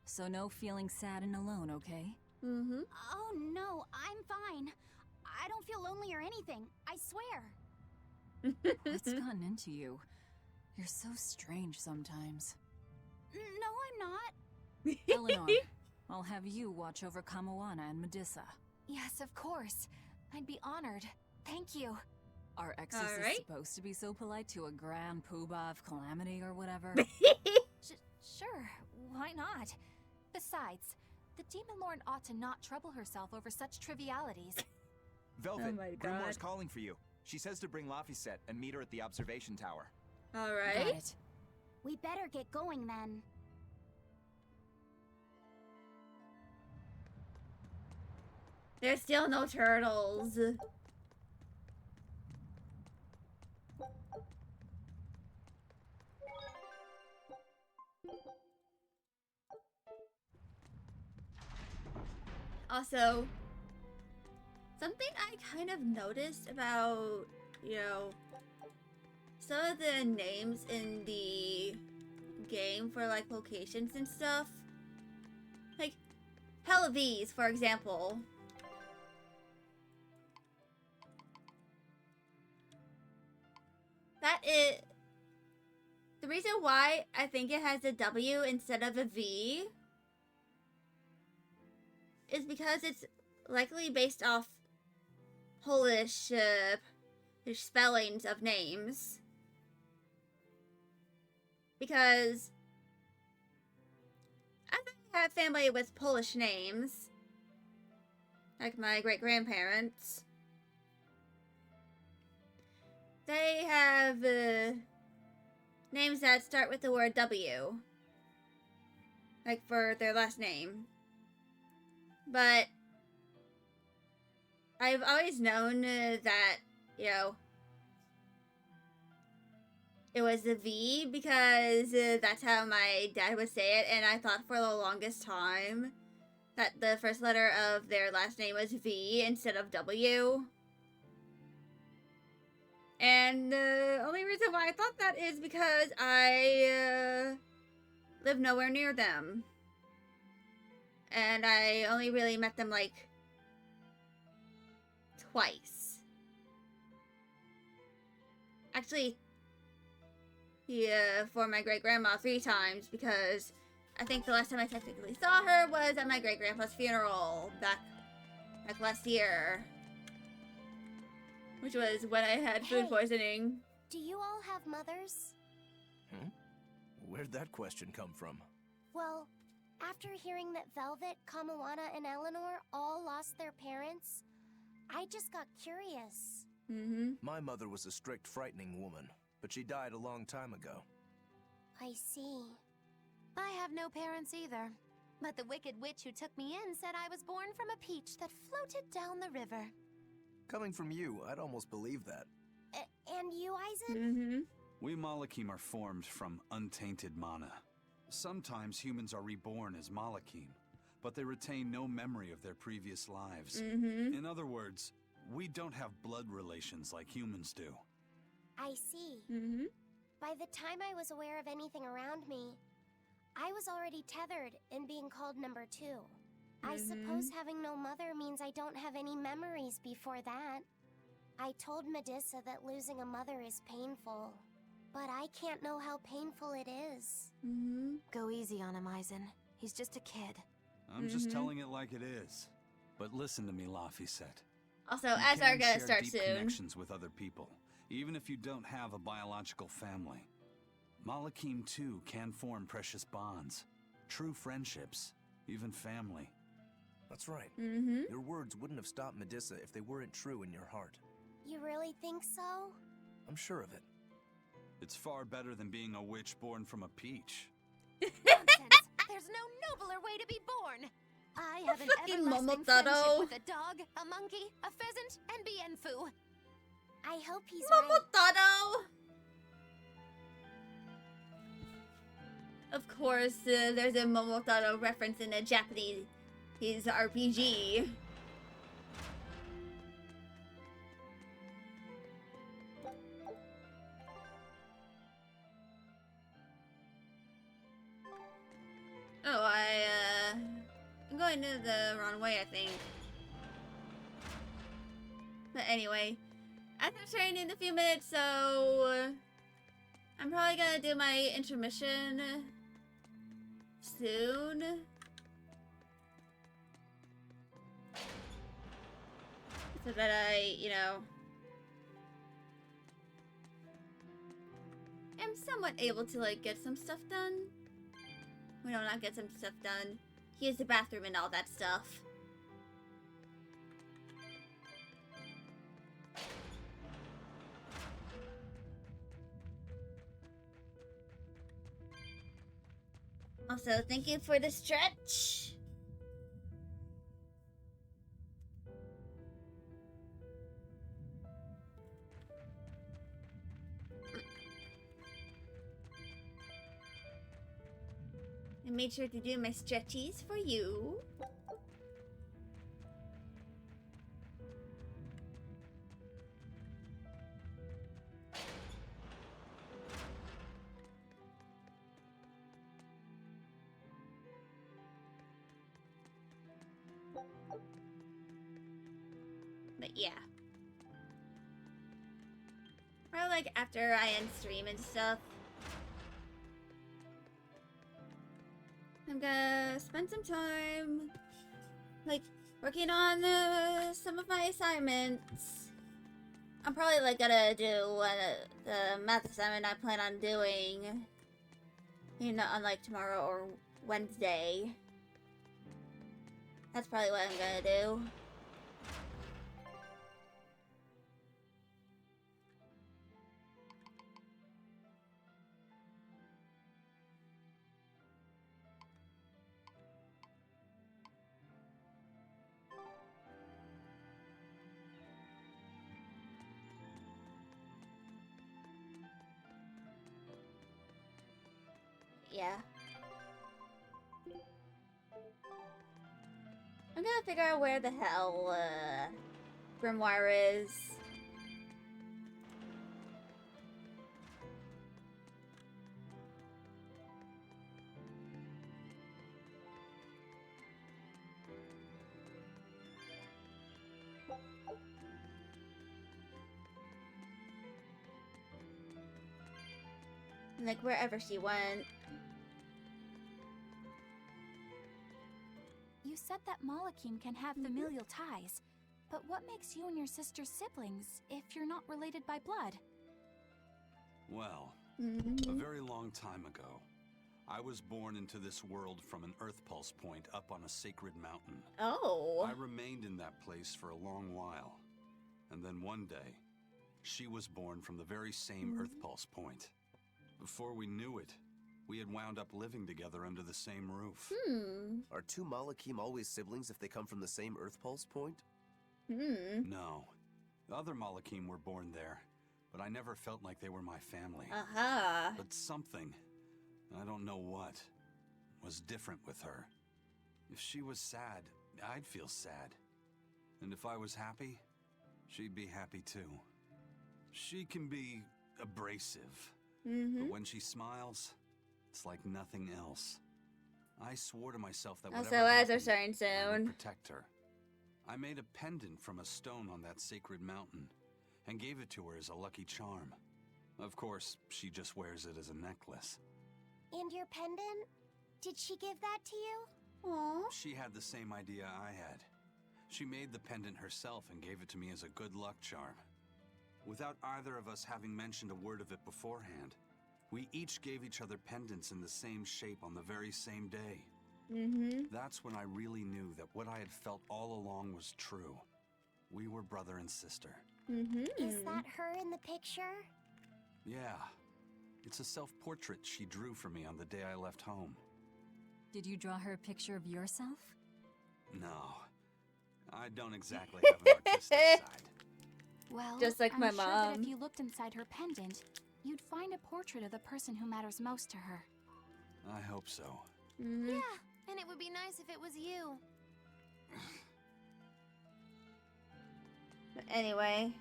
Speaker 6: So no feeling sad and alone, okay?
Speaker 5: Oh no, I'm fine. I don't feel lonely or anything, I swear.
Speaker 6: What's gotten into you? You're so strange sometimes.
Speaker 5: No, I'm not.
Speaker 6: Eleanor, I'll have you watch over Kamawana and Medissa.
Speaker 7: Yes, of course. I'd be honored. Thank you.
Speaker 6: Are exorcists supposed to be so polite to a grand poobah of calamity or whatever?
Speaker 7: Sure, why not? Besides, the Demon Lord ought to not trouble herself over such trivialities.
Speaker 9: Velvet,
Speaker 1: Oh my
Speaker 9: Grimoire's
Speaker 1: God.
Speaker 9: calling for you. She says to bring Laphicet and meet her at the observation tower.
Speaker 1: Alright.
Speaker 5: We better get going then.
Speaker 1: There's still no turtles. Also, something I kind of noticed about, you know, some of the names in the game for like locations and stuff. Like Hellevese, for example. That is the reason why I think it has a W instead of a V is because it's likely based off Polish spellings of names. Because I have family with Polish names, like my great-grandparents. They have names that start with the word W, like for their last name. But I've always known that, you know, it was the V because that's how my dad would say it, and I thought for the longest time that the first letter of their last name was V instead of W. And the only reason why I thought that is because I live nowhere near them. And I only really met them like twice. Actually, yeah, for my great-grandma 3 times, because I think the last time I technically saw her was at my great-grandpa's funeral back last year. Which was when I had food poisoning.
Speaker 10: Do you all have mothers?
Speaker 8: Where'd that question come from?
Speaker 10: Well, after hearing that Velvet, Kamawana, and Eleanor all lost their parents, I just got curious.
Speaker 8: My mother was a strict, frightening woman, but she died a long time ago.
Speaker 10: I see.
Speaker 7: I have no parents either. But the wicked witch who took me in said I was born from a peach that floated down the river.
Speaker 8: Coming from you, I'd almost believe that.
Speaker 10: And you, Eisen?
Speaker 4: We Malakim are formed from untainted mana. Sometimes humans are reborn as Malakim, but they retain no memory of their previous lives. In other words, we don't have blood relations like humans do.
Speaker 10: I see. By the time I was aware of anything around me, I was already tethered and being called number 2. I suppose having no mother means I don't have any memories before that. I told Medissa that losing a mother is painful, but I can't know how painful it is.
Speaker 7: Go easy on him, Eisen. He's just a kid.
Speaker 4: I'm just telling it like it is. But listen to me, Laphicet.
Speaker 1: Also,
Speaker 4: You
Speaker 1: as our
Speaker 4: can
Speaker 1: gonna
Speaker 4: share
Speaker 1: start
Speaker 4: deep
Speaker 1: soon.
Speaker 4: connections with other people, even if you don't have a biological family. Malakim, too, can form precious bonds, true friendships, even family.
Speaker 8: That's right. Your words wouldn't have stopped Medissa if they weren't true in your heart.
Speaker 10: You really think so?
Speaker 8: I'm sure of it.
Speaker 4: It's far better than being a witch born from a peach.
Speaker 7: Nonsense! There's no nobler way to be born! I have an
Speaker 1: Fucking
Speaker 7: everlasting
Speaker 1: Momotaro.
Speaker 7: friendship with a dog, a monkey, a pheasant, and Bienfu.
Speaker 10: I hope he's
Speaker 1: Momotaro! Of course, there's a Momotaro reference in a Japanese RPG. going the wrong way, I think. But anyway, after training in a few minutes, so I'm probably gonna do my intermission soon. So that I, you know, am somewhat able to, like, get some stuff done. Well, no, not get some stuff done. Use the bathroom and all that stuff. Also, thank you for the stretch. I made sure to do my stretchies for you. But yeah. Or like after I end stream and stuff. I'm gonna spend some time, like, working on some of my assignments. I'm probably, like, gonna do the math assignment I plan on doing, you know, on, like, tomorrow or Wednesday. That's probably what I'm gonna do. Yeah. I'm gonna figure out where the hell, Grimoire is. Like, wherever she went.
Speaker 5: You said that Malakim can have familial ties, but what makes you and your sister siblings if you're not related by blood?
Speaker 4: Well, a very long time ago, I was born into this world from an Earth Pulse point up on a sacred mountain.
Speaker 1: Oh.
Speaker 4: I remained in that place for a long while. And then one day, she was born from the very same Earth Pulse point. Before we knew it, we had wound up living together under the same roof.
Speaker 8: Are two Malakim always siblings if they come from the same Earth Pulse point?
Speaker 4: No. The other Malakim were born there, but I never felt like they were my family. But something, I don't know what, was different with her. If she was sad, I'd feel sad. And if I was happy, she'd be happy too. She can be abrasive, but when she smiles, it's like nothing else. I swore to myself that whatever
Speaker 1: as
Speaker 4: happened,
Speaker 1: are starting
Speaker 4: I would
Speaker 1: soon.
Speaker 4: protect her. I made a pendant from a stone on that sacred mountain and gave it to her as a lucky charm. Of course, she just wears it as a necklace.
Speaker 10: And your pendant? Did she give that to you?
Speaker 1: Aww.
Speaker 4: She had the same idea I had. She made the pendant herself and gave it to me as a good luck charm. Without either of us having mentioned a word of it beforehand, we each gave each other pendants in the same shape on the very same day. That's when I really knew that what I had felt all along was true. We were brother and sister.
Speaker 10: Is that her in the picture?
Speaker 4: Yeah. It's a self-portrait she drew for me on the day I left home.
Speaker 6: Did you draw her a picture of yourself?
Speaker 4: No. I don't exactly have an artistic side.
Speaker 5: Well,
Speaker 1: Just like
Speaker 5: I'm
Speaker 1: my
Speaker 5: sure that
Speaker 1: mom.
Speaker 5: if you looked inside her pendant, you'd find a portrait of the person who matters most to her.
Speaker 4: I hope so.
Speaker 10: Yeah, and it would be nice if it was you.
Speaker 1: But anyway.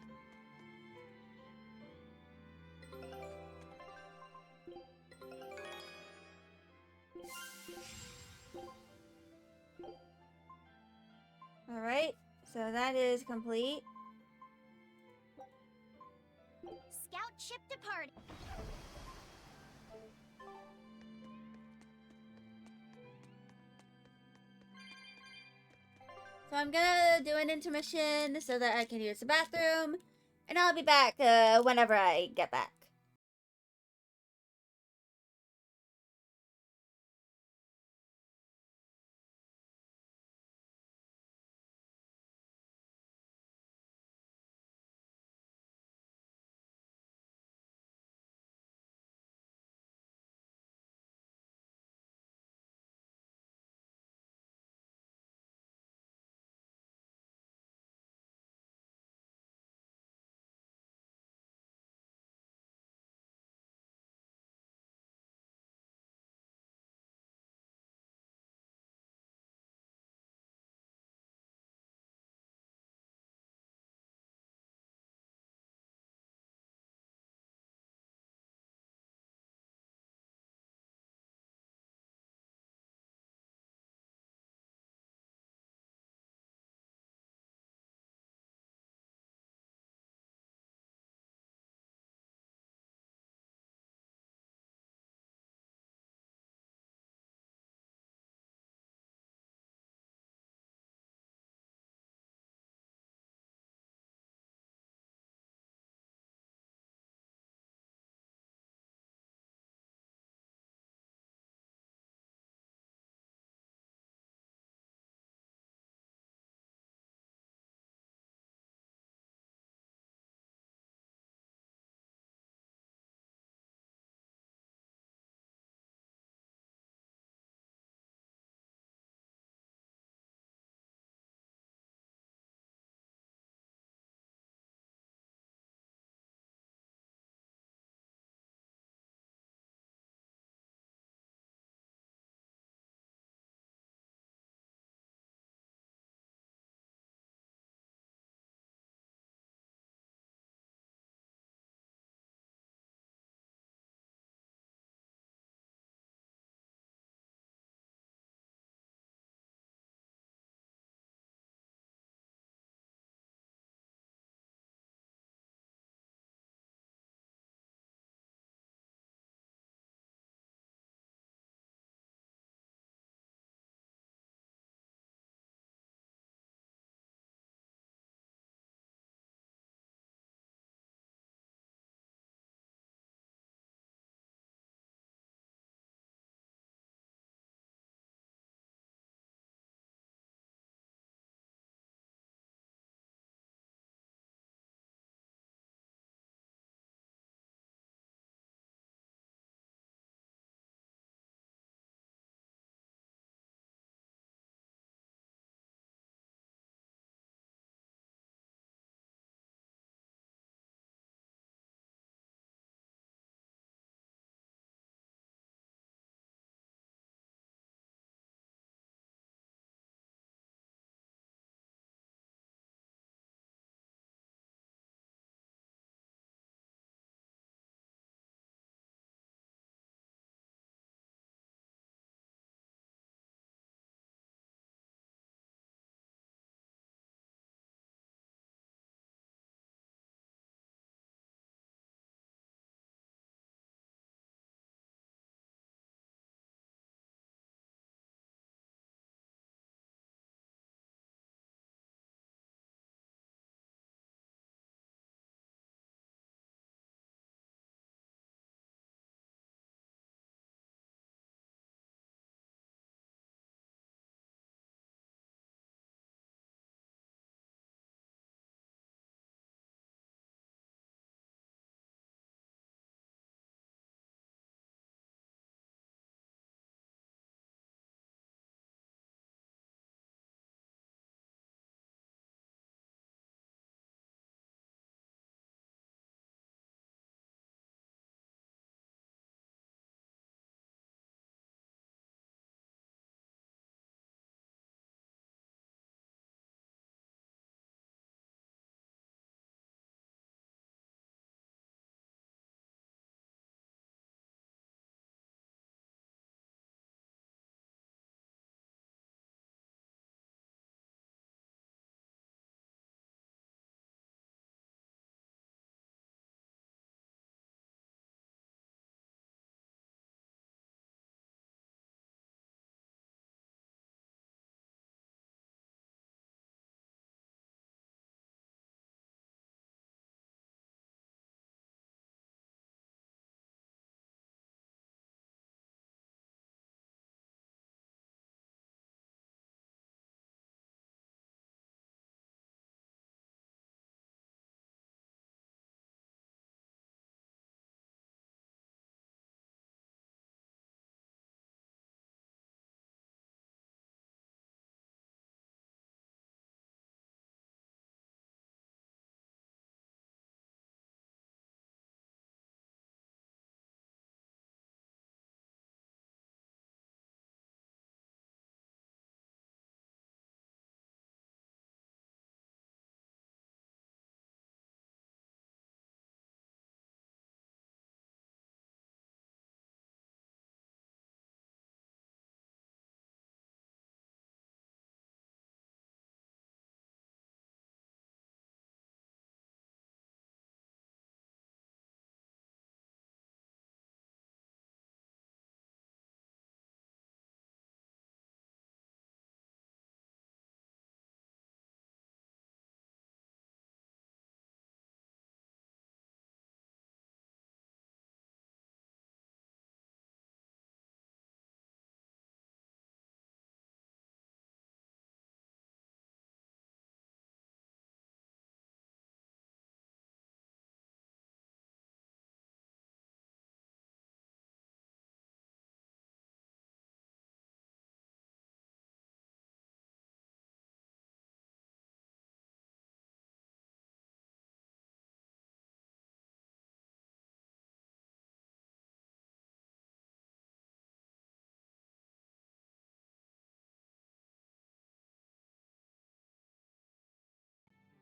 Speaker 1: Alright, so that is complete.
Speaker 10: Scout ship depart.
Speaker 1: So I'm gonna do an intermission so that I can use the bathroom. And I'll be back whenever I get back.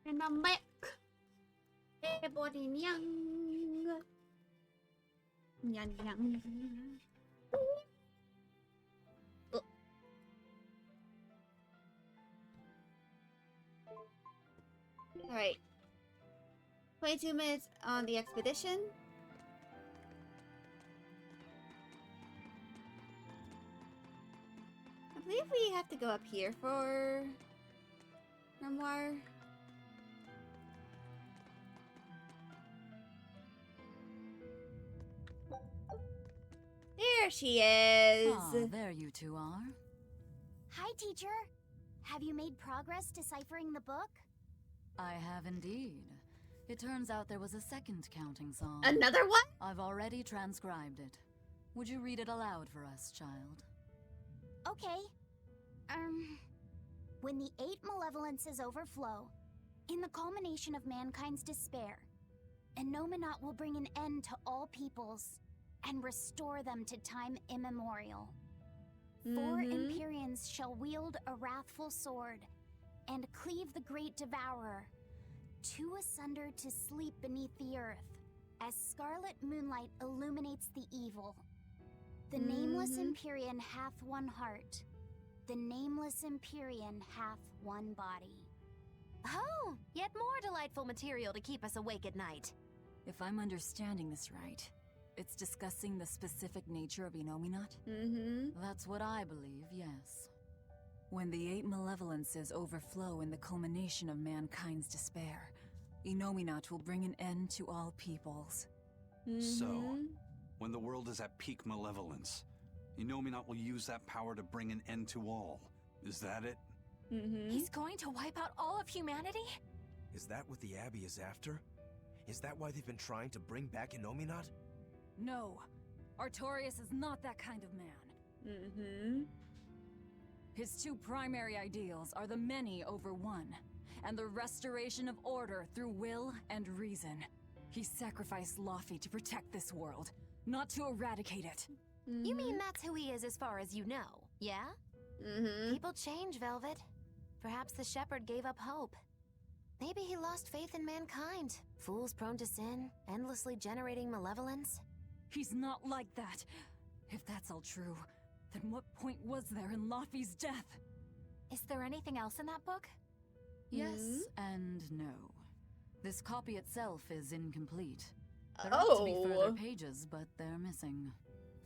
Speaker 1: And I'm back. Everybody young. Young. Alright. 22 minutes on the expedition. I believe we have to go up here for Memoir. There she is.
Speaker 6: Ah, there you two are.
Speaker 5: Hi, teacher. Have you made progress deciphering the book?
Speaker 6: I have indeed. It turns out there was a second counting song.
Speaker 1: Another one?
Speaker 6: I've already transcribed it. Would you read it aloud for us, child?
Speaker 5: Okay. When the 8 malevolences overflow, in the culmination of mankind's despair, Innominat will bring an end to all peoples and restore them to time immemorial. 4 Empyreans shall wield a wrathful sword and cleave the great devourer, 2 asunder to sleep beneath the earth, as scarlet moonlight illuminates the evil. The nameless Empyrean hath one heart. The nameless Empyrean hath one body.
Speaker 7: Oh, yet more delightful material to keep us awake at night.
Speaker 6: If I'm understanding this right, it's discussing the specific nature of Innominat? That's what I believe, yes. When the 8 malevolences overflow in the culmination of mankind's despair, Innominat will bring an end to all peoples.
Speaker 4: So, when the world is at peak malevolence, Innominat will use that power to bring an end to all. Is that it?
Speaker 7: He's going to wipe out all of humanity?
Speaker 8: Is that what the Abbey is after? Is that why they've been trying to bring back Innominat?
Speaker 6: No, Artorias is not that kind of man. His 2 primary ideals are the many over one, and the restoration of order through will and reason. He sacrificed Laufey to protect this world, not to eradicate it.
Speaker 7: You mean that's who he is as far as you know, yeah? People change, Velvet. Perhaps the shepherd gave up hope. Maybe he lost faith in mankind. Fools prone to sin, endlessly generating malevolence.
Speaker 6: He's not like that. If that's all true, then what point was there in Laufey's death?
Speaker 7: Is there anything else in that book?
Speaker 6: Yes and no. This copy itself is incomplete. There ought to be further pages, but they're missing.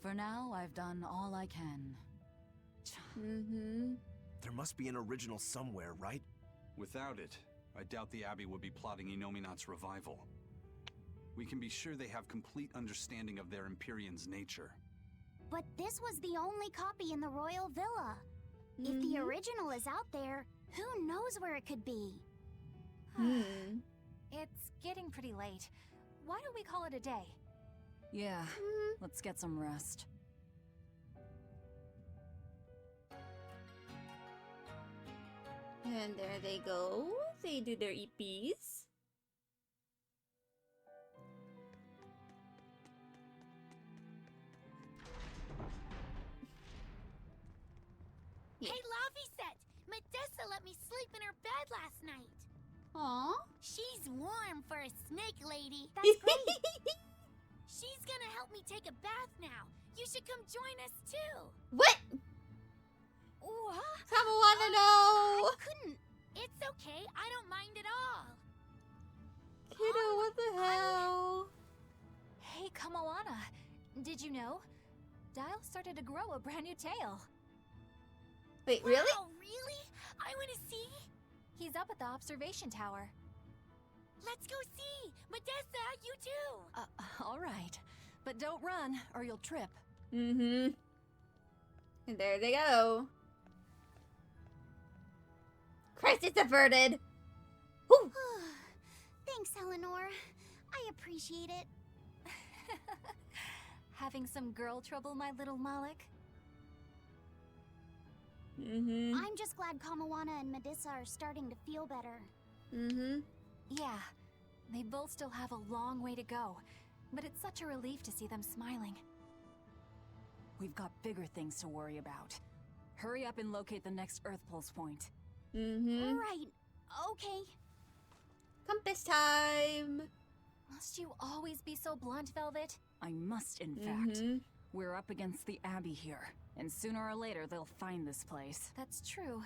Speaker 6: For now, I've done all I can.
Speaker 8: There must be an original somewhere, right?
Speaker 4: Without it, I doubt the Abbey would be plotting Innominat's revival. We can be sure they have complete understanding of their Empyrean's nature.
Speaker 5: But this was the only copy in the royal villa. If the original is out there, who knows where it could be?
Speaker 7: It's getting pretty late. Why don't we call it a day?
Speaker 6: Yeah, let's get some rest.
Speaker 1: And there they go. They do their EPs.
Speaker 11: Hey, Laufey, Medessa let me sleep in her bed last night.
Speaker 1: Aww.
Speaker 11: She's warm for a snake lady.
Speaker 5: That's great.
Speaker 11: She's gonna help me take a bath now. You should come join us too.
Speaker 1: What?
Speaker 11: What?
Speaker 1: Come wanna know.
Speaker 11: I couldn't. It's okay. I don't mind at all.
Speaker 1: Kiddo, what the hell?
Speaker 7: Hey, Kamawana. Did you know? Dial started to grow a brand new tail.
Speaker 1: Wait, really?
Speaker 11: Oh, really? I want to see.
Speaker 7: He's up at the observation tower.
Speaker 11: Let's go see. Medessa, you too.
Speaker 6: All right. But don't run, or you'll trip.
Speaker 1: And there they go. Crisis averted. Whew.
Speaker 5: Thanks, Eleanor. I appreciate it.
Speaker 7: Having some girl trouble, my little Malik?
Speaker 5: I'm just glad Kamawana and Medissa are starting to feel better.
Speaker 7: Yeah, they both still have a long way to go, but it's such a relief to see them smiling.
Speaker 6: We've got bigger things to worry about. Hurry up and locate the next Earth Pulse point.
Speaker 5: Right. Okay.
Speaker 1: Compass time!
Speaker 15: Must you always be so blunt, Velvet?
Speaker 6: I must, in fact. We're up against the Abbey here, and sooner or later they'll find this place.
Speaker 15: That's true,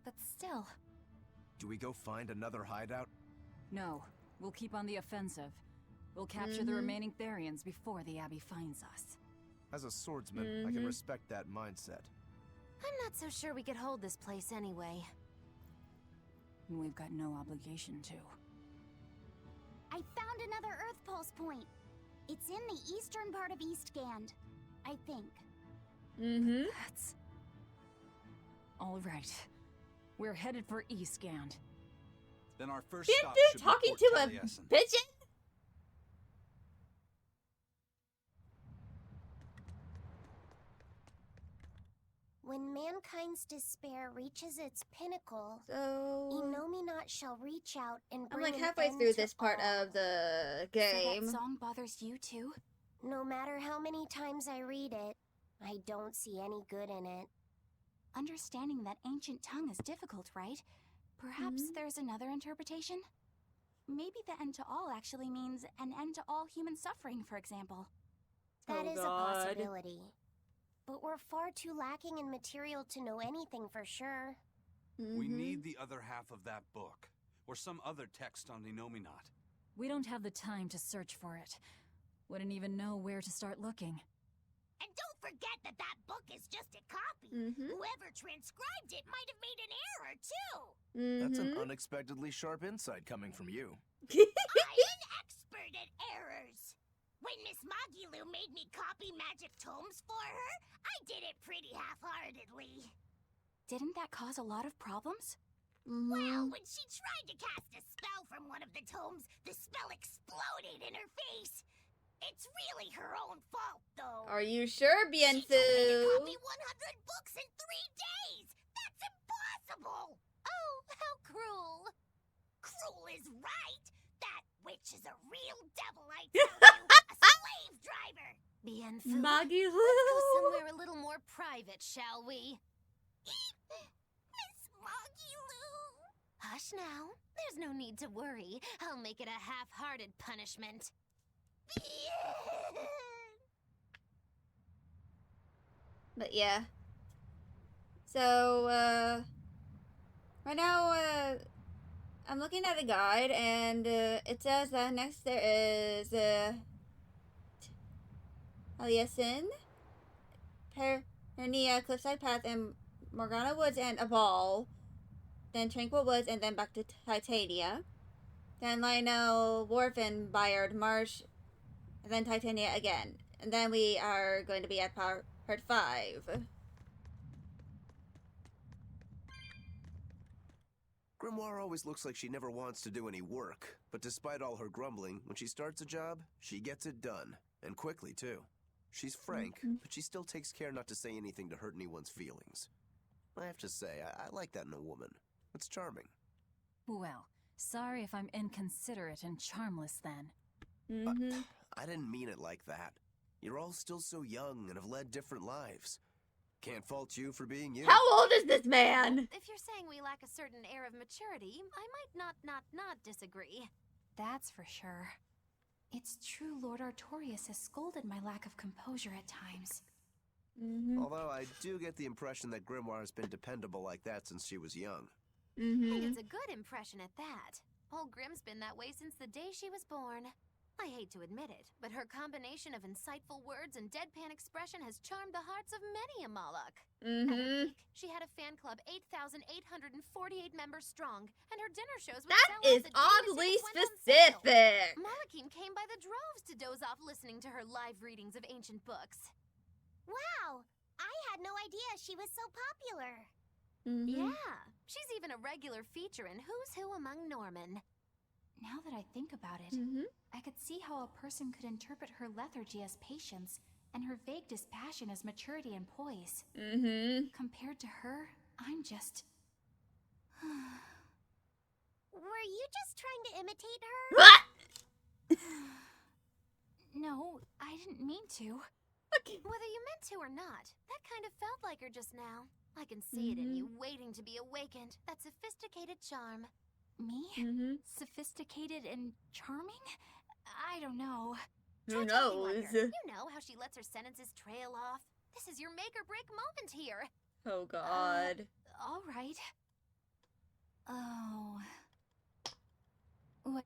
Speaker 15: but still.
Speaker 8: Do we go find another hideout?
Speaker 6: No, we'll keep on the offensive. We'll capture the remaining Therians before the Abbey finds us.
Speaker 8: As a swordsman, I can respect that mindset.
Speaker 7: I'm not so sure we could hold this place anyway.
Speaker 6: And we've got no obligation to.
Speaker 5: I found another Earth Pulse point. It's in the eastern part of Eastgand, I think.
Speaker 6: That's... all right. We're headed for Eastgand.
Speaker 4: Then our first
Speaker 1: Can't
Speaker 4: stop
Speaker 1: do
Speaker 4: should
Speaker 1: talking
Speaker 4: be Fort
Speaker 1: to a
Speaker 4: Taliesin.
Speaker 1: pigeon?
Speaker 10: When mankind's despair reaches its pinnacle,
Speaker 1: So...
Speaker 10: Innominat shall reach out and
Speaker 1: I'm
Speaker 10: bring
Speaker 1: like
Speaker 10: an
Speaker 1: halfway
Speaker 10: end
Speaker 1: through
Speaker 10: to
Speaker 1: this part
Speaker 10: all.
Speaker 1: of the
Speaker 5: So
Speaker 1: game.
Speaker 5: that song bothers you too?
Speaker 10: No matter how many times I read it, I don't see any good in it.
Speaker 5: Understanding that ancient tongue is difficult, right? Perhaps there's another interpretation? Maybe the end to all actually means an end to all human suffering, for example.
Speaker 10: That
Speaker 1: Oh,
Speaker 10: is
Speaker 1: God.
Speaker 10: a possibility. But we're far too lacking in material to know anything for sure.
Speaker 4: We need the other half of that book, or some other text on Innominat.
Speaker 6: We don't have the time to search for it. Wouldn't even know where to start looking.
Speaker 11: And don't forget that that book is just a copy. Whoever transcribed it might have made an error, too.
Speaker 8: That's an unexpectedly sharp insight coming from you.
Speaker 11: I'm an expert at errors. When Miss Magilu made me copy magic tomes for her, I did it pretty half-heartedly.
Speaker 5: Didn't that cause a lot of problems?
Speaker 11: Well, when she tried to cast a spell from one of the tomes, the spell exploded in her face. It's really her own fault, though.
Speaker 1: Are you sure,
Speaker 11: She told me to
Speaker 1: Bienfu?
Speaker 11: copy 100 books in 3 days. That's impossible.
Speaker 7: Oh, how cruel.
Speaker 11: Cruel is right. That witch is a real devil, I tell you. A slave driver.
Speaker 7: Bienfu.
Speaker 1: Magilu.
Speaker 7: Let's go somewhere a little more private, shall we?
Speaker 11: Miss Magilu.
Speaker 7: Hush now. There's no need to worry. I'll make it a half-hearted punishment.
Speaker 1: But yeah. So, right now, I'm looking at the guide, and it says that next there is Taliesin, Pernia, Cliffside Path, and Morgana Woods, and a ball. Then Tranquil Woods, and then back to Titania. Then Lionel Wharf and Bayard Marsh, and then Titania again. And then we are going to be at part 5.
Speaker 8: Grimoire always looks like she never wants to do any work, but despite all her grumbling, when she starts a job, she gets it done, and quickly too. She's frank, but she still takes care not to say anything to hurt anyone's feelings. I have to say, I like that in a woman. It's charming.
Speaker 6: Well, sorry if I'm inconsiderate and charmless then.
Speaker 8: I didn't mean it like that. You're all still so young and have led different lives. Can't fault you for being you.
Speaker 1: How old is this man?
Speaker 7: If you're saying we lack a certain air of maturity, I might not disagree.
Speaker 5: That's for sure. It's true Lord Artorius has scolded my lack of composure at times.
Speaker 8: Although I do get the impression that Grimoire has been dependable like that since she was young.
Speaker 7: And it's a good impression at that. Old Grim's been that way since the day she was born. I hate to admit it, but her combination of insightful words and deadpan expression has charmed the hearts of many a Moloch. At her peak, she had a fan club 8,848 members strong, and her dinner shows would
Speaker 1: That
Speaker 7: sell out
Speaker 1: is
Speaker 7: the day the
Speaker 1: oddly
Speaker 7: tickets went on sale.
Speaker 1: specific.
Speaker 7: Molochim came by the droves to doze off listening to her live readings of ancient books.
Speaker 10: Wow! I had no idea she was so popular.
Speaker 7: Yeah, she's even a regular feature in Who's Who Among Norman.
Speaker 5: Now that I think about it, I could see how a person could interpret her lethargy as patience and her vague dispassion as maturity and poise. Compared to her, I'm just...
Speaker 10: Were you just trying to imitate her?
Speaker 5: No, I didn't mean to.
Speaker 7: Whether you meant to or not, that kind of felt like her just now. I can see it in you, waiting to be awakened. That sophisticated charm.
Speaker 5: Me? Sophisticated and charming? I don't know.
Speaker 7: Try
Speaker 1: Who
Speaker 7: talking like
Speaker 1: knows?
Speaker 7: her. You know how she lets her sentences trail off. This is your make or break moment here.
Speaker 1: Oh God.
Speaker 5: All right. Oh. What?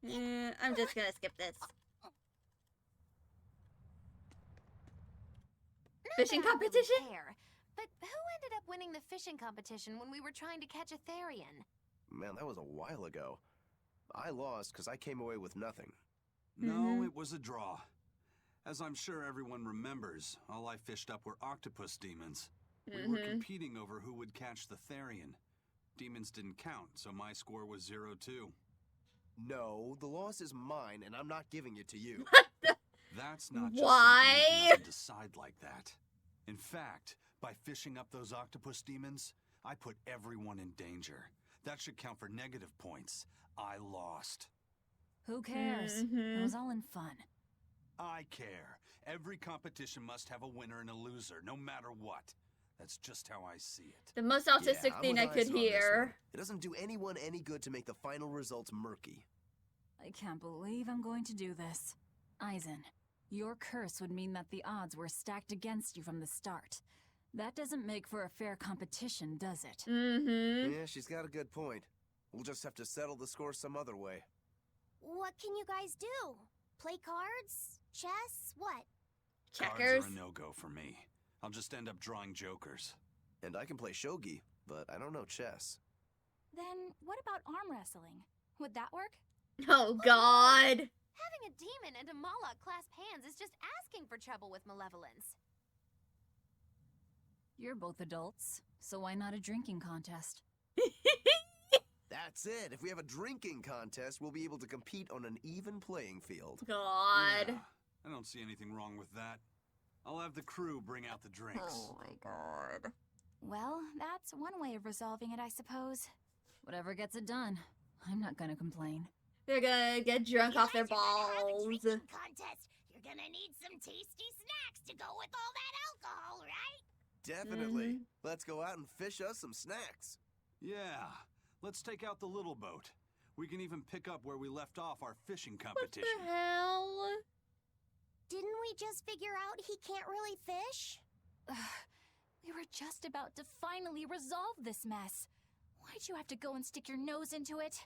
Speaker 1: I'm just gonna skip this. Fishing
Speaker 7: Not that I really
Speaker 1: competition?
Speaker 7: care, but who ended up winning the fishing competition when we were trying to catch a Therian?
Speaker 8: Man, that was a while ago. I lost because I came away with nothing.
Speaker 4: No, it was a draw. As I'm sure everyone remembers, all I fished up were octopus demons. We were competing over who would catch the Therian. Demons didn't count, so my score was 0-2.
Speaker 8: No, the loss is mine, and I'm not giving it to you.
Speaker 4: That's not just
Speaker 1: Why?
Speaker 4: something you can have to decide like that. In fact, by fishing up those octopus demons, I put everyone in danger. That should count for negative points. I lost.
Speaker 6: Who cares? It was all in fun.
Speaker 4: I care. Every competition must have a winner and a loser, no matter what. That's just how I see it.
Speaker 1: The most autistic
Speaker 8: I'm
Speaker 1: thing
Speaker 8: with
Speaker 1: I could
Speaker 8: Eisen on this
Speaker 1: hear.
Speaker 8: one. It doesn't do anyone any good to make the final results murky.
Speaker 6: I can't believe I'm going to do this. Eisen, your curse would mean that the odds were stacked against you from the start. That doesn't make for a fair competition, does it?
Speaker 8: Yeah, she's got a good point. We'll just have to settle the score some other way.
Speaker 10: What can you guys do? Play cards? Chess? What?
Speaker 1: Checkers?
Speaker 4: Cards are a no-go for me. I'll just end up drawing jokers.
Speaker 8: And I can play shogi, but I don't know chess.
Speaker 5: Then what about arm wrestling? Would that work?
Speaker 1: Oh God.
Speaker 7: Having a demon and a Moloch clasp hands is just asking for trouble with malevolence.
Speaker 6: You're both adults, so why not a drinking contest?
Speaker 8: That's it. If we have a drinking contest, we'll be able to compete on an even playing field.
Speaker 1: God.
Speaker 4: Yeah, I don't see anything wrong with that. I'll have the crew bring out the drinks.
Speaker 1: Oh my God.
Speaker 5: Well, that's one way of resolving it, I suppose.
Speaker 6: Whatever gets it done. I'm not gonna complain.
Speaker 1: They're gonna get drunk off their
Speaker 11: Have a
Speaker 1: balls.
Speaker 11: drinking contest. You're gonna need some tasty snacks to go with all that alcohol, right?
Speaker 8: Definitely. Let's go out and fish us some snacks.
Speaker 4: Yeah, let's take out the little boat. We can even pick up where we left off our fishing competition.
Speaker 1: What the hell?
Speaker 10: Didn't we just figure out he can't really fish?
Speaker 5: We were just about to finally resolve this mess. Why'd you have to go and stick your nose into it?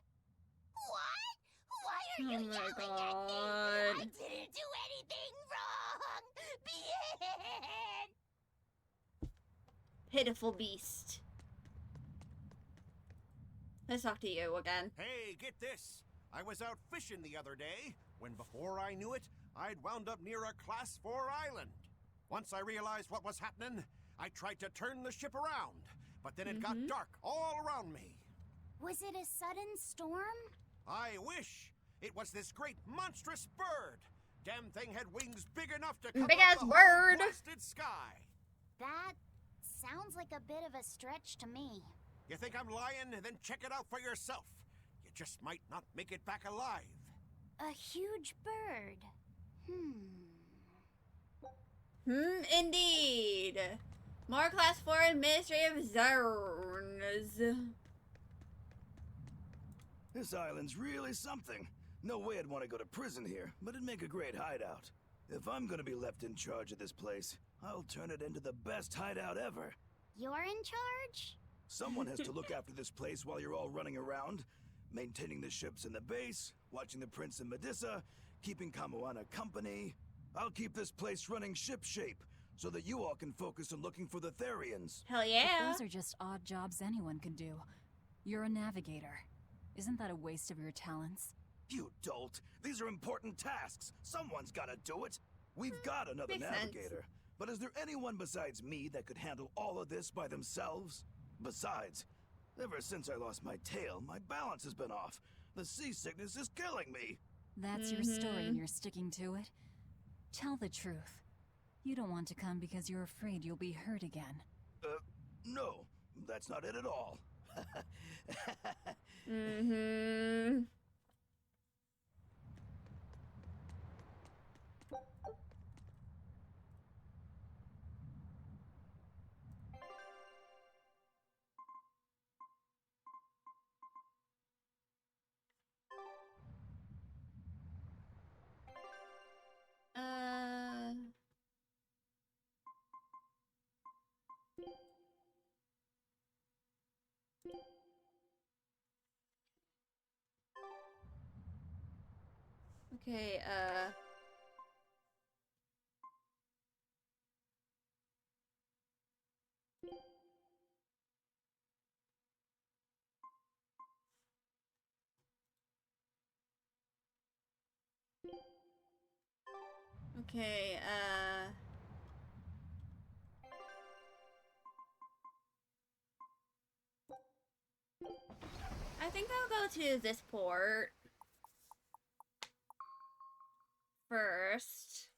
Speaker 11: What? Why are you
Speaker 1: Oh my
Speaker 11: yelling
Speaker 1: God.
Speaker 11: at me? I didn't do anything wrong.
Speaker 1: Pitiful beast. Let's talk to you again.
Speaker 20: Hey, get this. I was out fishing the other day, when before I knew it, I'd wound up near a Class 4 island. Once I realized what was happening, I tried to turn the ship around, but then it got dark all around me.
Speaker 10: Was it a sudden storm?
Speaker 20: I wish. It was this great monstrous bird. Damn thing had wings big enough to cover
Speaker 1: Big
Speaker 20: up
Speaker 1: ass
Speaker 20: the whole
Speaker 1: bird.
Speaker 20: blasted sky.
Speaker 10: That sounds like a bit of a stretch to me.
Speaker 20: You think I'm lying? Then check it out for yourself. You just might not make it back alive.
Speaker 10: A huge bird.
Speaker 1: Indeed. More Class 4 administrative zones.
Speaker 2: This island's really something. No way I'd want to go to prison here, but it'd make a great hideout. If I'm gonna be left in charge of this place, I'll turn it into the best hideout ever.
Speaker 10: You're in charge?
Speaker 2: Someone has to look after this place while you're all running around, maintaining the ships in the base, watching the Prince and Medusa, keeping Kamoana company. I'll keep this place running ship-shape, so that you all can focus on looking for the Therians.
Speaker 1: Hell yeah.
Speaker 6: But those are just odd jobs anyone can do. You're a navigator. Isn't that a waste of your talents?
Speaker 2: You dolt! These are important tasks! Someone's gotta do it! We've got another
Speaker 1: Makes sense.
Speaker 2: navigator, but is there anyone besides me that could handle all of this by themselves? Besides, ever since I lost my tail, my balance has been off. The seasickness is killing me!
Speaker 6: That's your story and you're sticking to it? Tell the truth. You don't want to come because you're afraid you'll be hurt again.
Speaker 2: No, that's not it at all.
Speaker 1: Okay, okay, I think I'll go to this port first.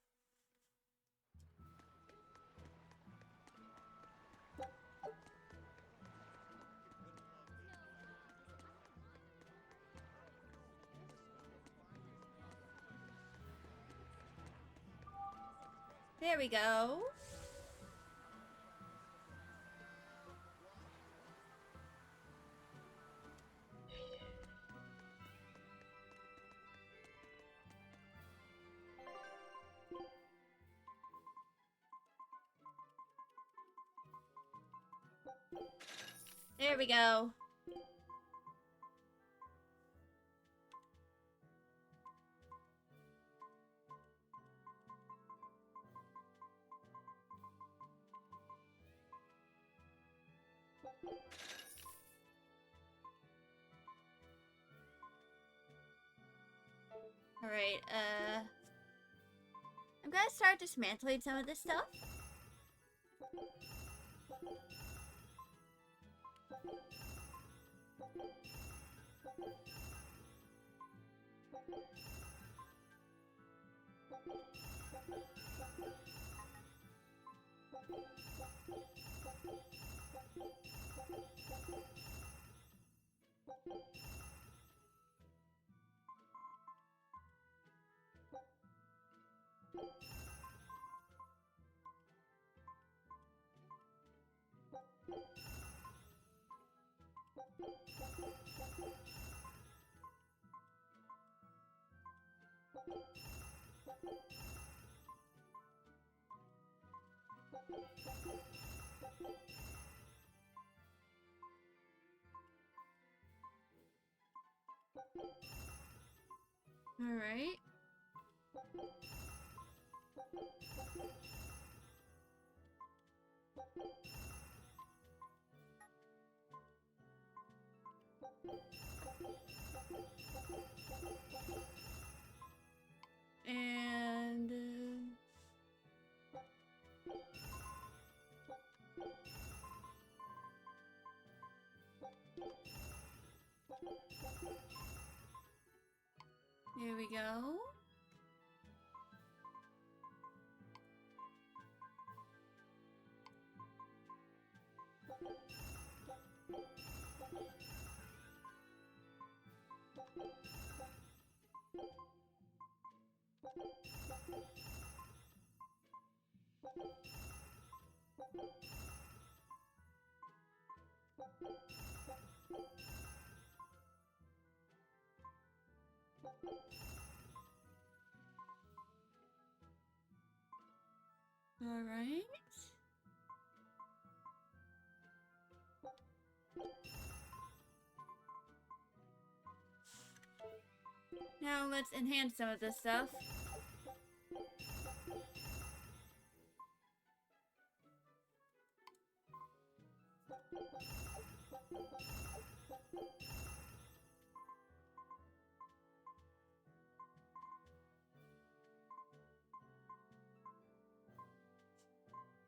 Speaker 1: There we go. There we go. Alright, I'm gonna start dismantling some of this stuff. Alright. And here we go. All right. Now let's enhance some of this stuff.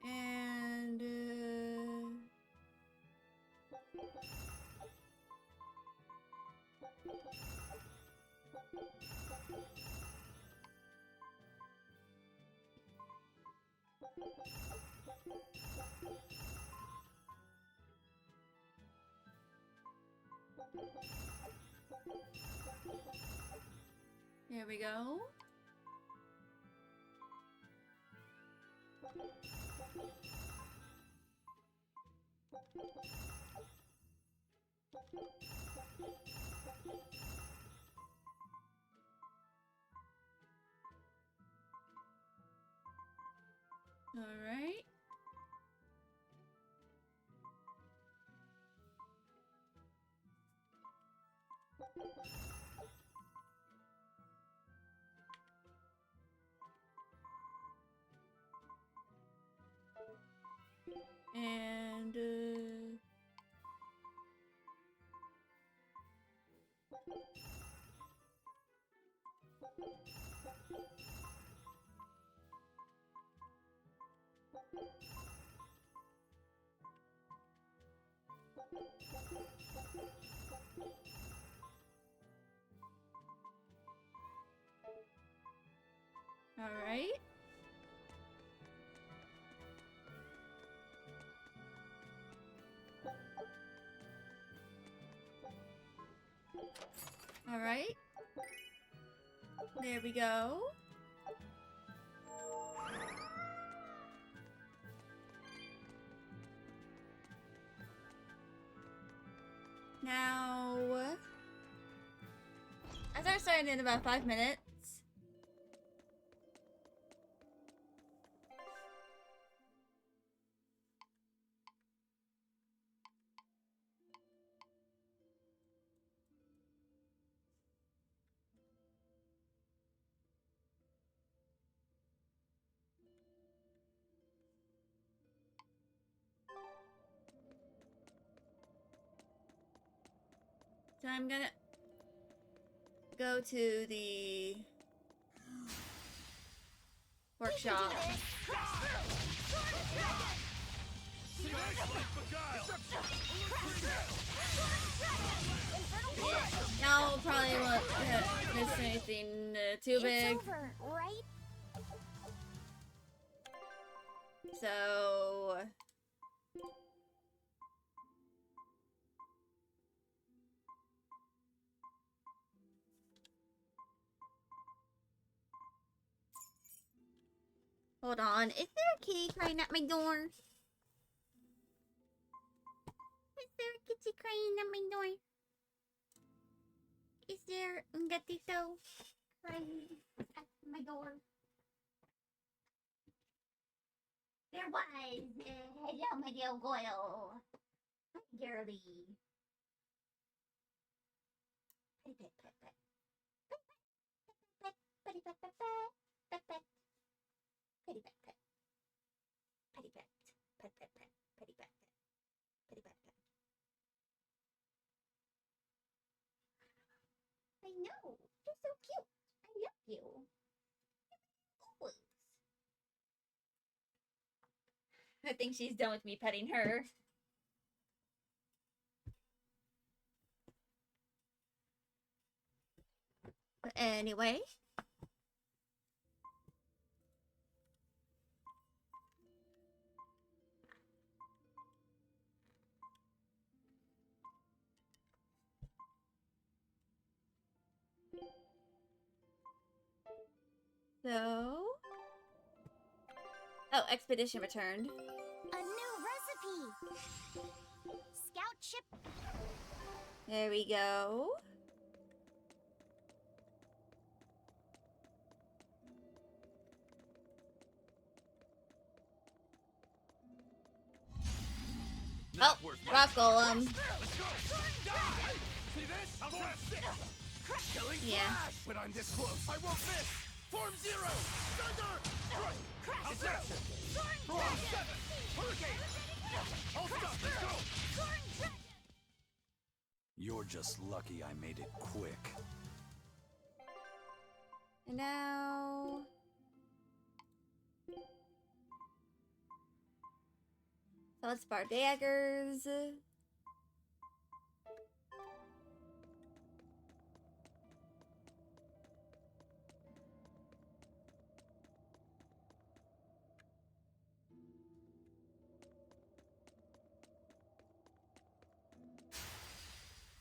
Speaker 1: And here we go. All right. And all right. All right. There we go. Now, I start starting in about 5 minutes. So I'm gonna go to the workshop. Now probably won't miss anything too big.
Speaker 10: It's over, right?
Speaker 1: So hold on. Is there a kitty crying at my door? Is there a kitty crying at my door? Is there un gatito crying at my door? There was. Hello, my little girl. Hi, girly. Pet, pet, pet, pet. Pet, pet, pet, pet, pet, pet, pet. Petty pet, pet. Petty pet. Pet, pet, pet. Petty pet, pet. Petty pet, pet. I know. You're so cute. I love you. Always. I think she's done with me petting her. But anyway. So... Oh, expedition returned.
Speaker 10: A new recipe! Scout ship.
Speaker 1: There we go. Oh, rock golem. Yeah.
Speaker 2: When I'm this close, I won't miss. Form 0. Thunder. Crash. Attack. Form 7. Hurricane. Hold up. Let's go.
Speaker 4: You're just lucky I made it quick.
Speaker 1: And now... Feldspar daggers.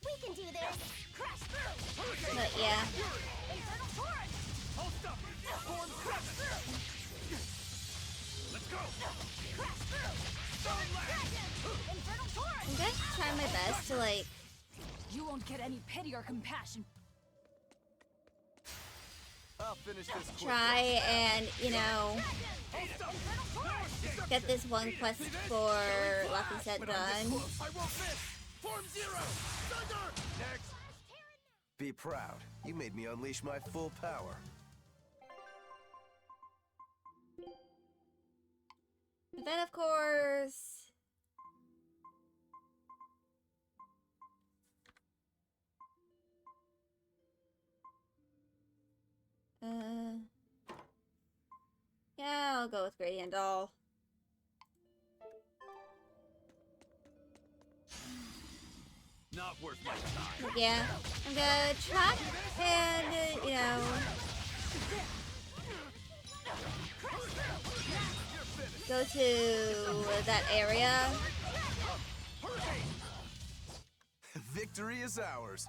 Speaker 10: We can do this! Crash through!
Speaker 1: But yeah.
Speaker 10: Infernal torrent!
Speaker 2: Hold up. Form 7. Let's go.
Speaker 10: Crash through! Stone dragon! Infernal torrent!
Speaker 1: I'm gonna try my best to, like...
Speaker 6: You won't get any pity or compassion.
Speaker 9: I'll finish this quick.
Speaker 1: Try and, you know... get this one quest for Lucky Set done.
Speaker 2: I won't miss. Form 0. Thunder. Next.
Speaker 8: Be proud. You made me unleash my full power.
Speaker 1: But then, of course... Yeah, I'll go with Gradient Doll.
Speaker 2: Not worth my time.
Speaker 1: Yeah, I'm gonna try and, you know, go to that area.
Speaker 8: Victory is ours.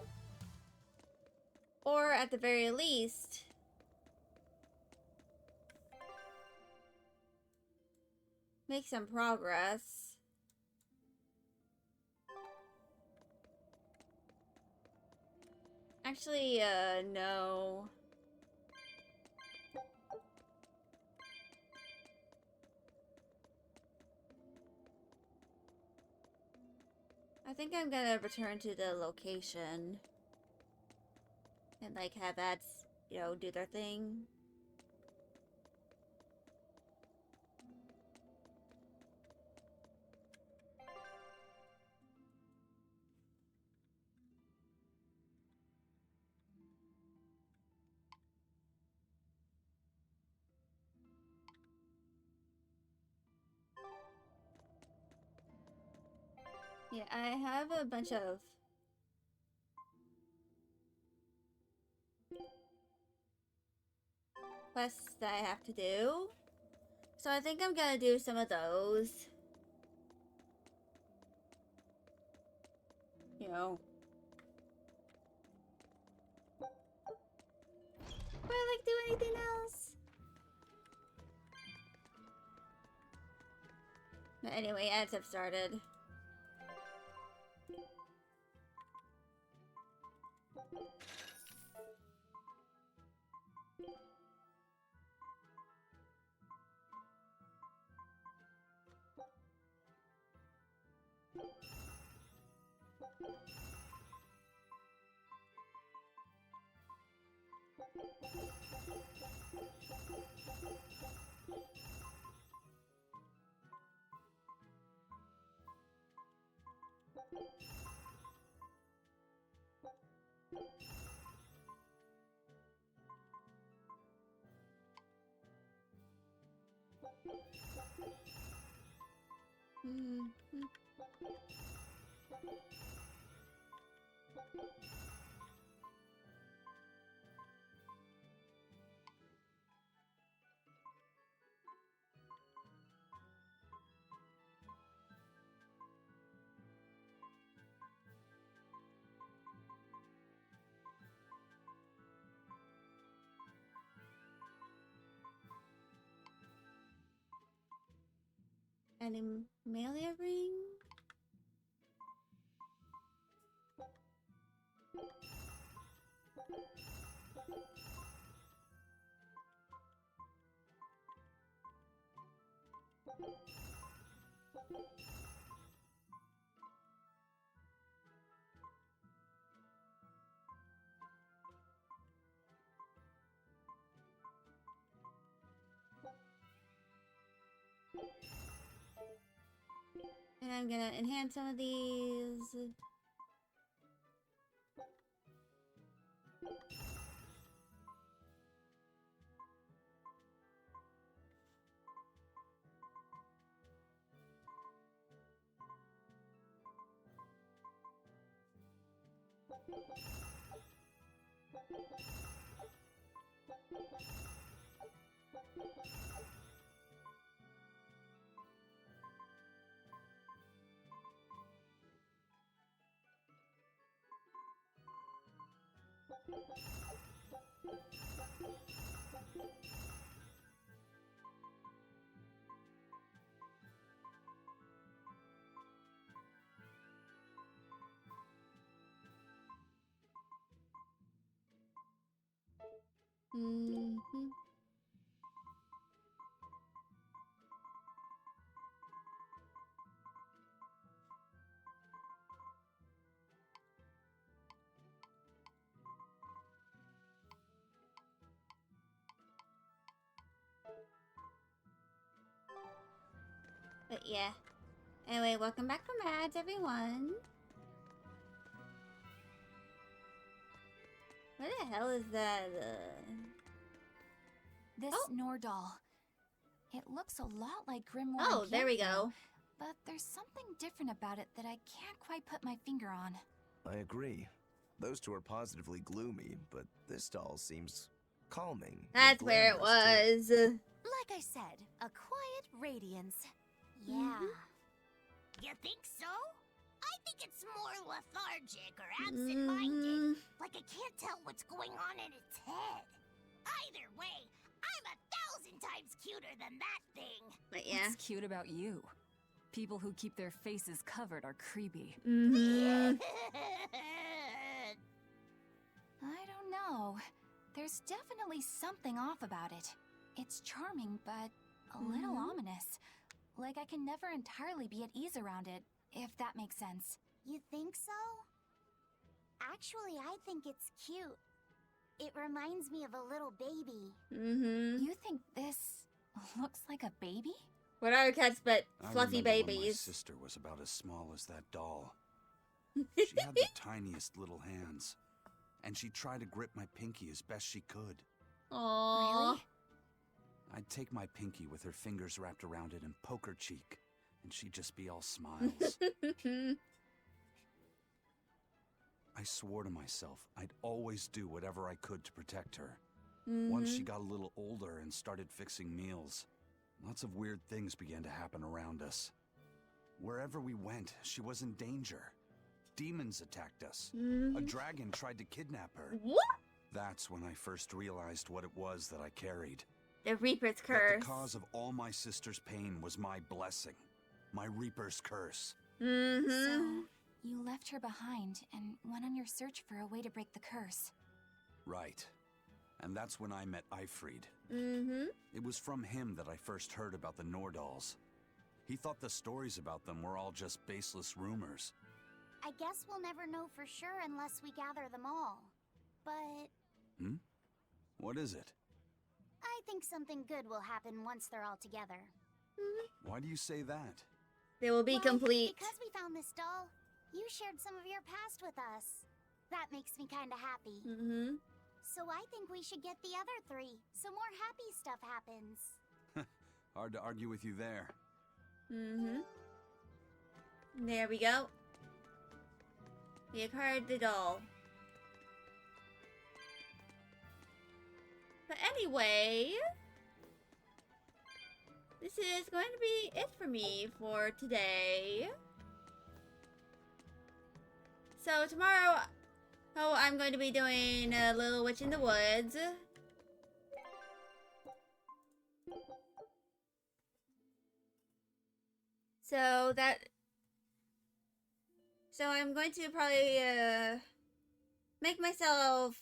Speaker 1: Or at the very least, make some progress. Actually, no. I think I'm gonna return to the location. And, like, have ads, you know, do their thing. Yeah, I have a bunch of quests that I have to do. So I think I'm gonna do some of those. You know. Would I like do anything else? But anyway, ads have started. Animalia ring? And I'm gonna enhance some of these. Mm-hmm. But yeah. Anyway, welcome back from ads, everyone. What the hell is that?
Speaker 5: This Nordal. It looks a lot like Grimoire.
Speaker 1: Oh, there we go.
Speaker 5: But there's something different about it that I can't quite put my finger on.
Speaker 8: I agree. Those two are positively gloomy, but this doll seems calming.
Speaker 1: That's where it was.
Speaker 7: Like I said, a quiet radiance.
Speaker 10: Yeah.
Speaker 11: You think so? I think it's more lethargic or absent-minded. Like it can't tell what's going on in its head. Either way, I'm 1,000 times cuter than that thing.
Speaker 1: But yeah.
Speaker 6: What's cute about you? People who keep their faces covered are creepy.
Speaker 5: I don't know. There's definitely something off about it. It's charming, but a little ominous. Like I can never entirely be at ease around it, if that makes sense.
Speaker 10: You think so? Actually, I think it's cute. It reminds me of a little baby.
Speaker 5: You think this looks like a baby?
Speaker 1: What are cats but fluffy
Speaker 4: I remember when my
Speaker 1: babies?
Speaker 4: sister was about as small as that doll. She had the tiniest little hands, and she tried to grip my pinky as best she could.
Speaker 1: Aww.
Speaker 5: Really?
Speaker 4: I'd take my pinky with her fingers wrapped around it and poke her cheek, and she'd just be all smiles. I swore to myself I'd always do whatever I could to protect her. Once she got a little older and started fixing meals, lots of weird things began to happen around us. Wherever we went, she was in danger. Demons attacked us. A dragon tried to kidnap her.
Speaker 1: What?
Speaker 4: That's when I first realized what it was that I carried.
Speaker 1: The Reaper's
Speaker 4: That
Speaker 1: curse.
Speaker 4: the cause of all my sister's pain was my blessing. My Reaper's curse.
Speaker 5: So, you left her behind and went on your search for a way to break the curse.
Speaker 4: Right. And that's when I met Eifried. It was from him that I first heard about the Nordals. He thought the stories about them were all just baseless rumors.
Speaker 10: I guess we'll never know for sure unless we gather them all. But
Speaker 4: What is it?
Speaker 10: I think something good will happen once they're all together.
Speaker 4: Why do you say that?
Speaker 1: They will be complete.
Speaker 10: Because we found this doll, you shared some of your past with us. That makes me kinda happy. So I think we should get the other three, so more happy stuff happens.
Speaker 4: Hard to argue with you there.
Speaker 1: There we go. We acquired the doll. But anyway, this is going to be it for me for today. So tomorrow, I'm going to be doing a Little Witch in the Woods. So I'm going to probably make myself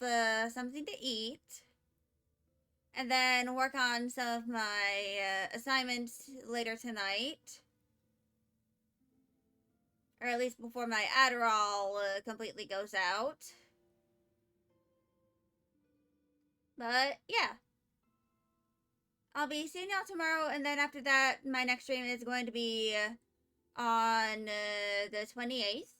Speaker 1: something to eat, and then work on some of my assignments later tonight, or at least before my Adderall completely goes out. But yeah, I'll be seeing y'all tomorrow, and then after that, my next stream is going to be on the 28th.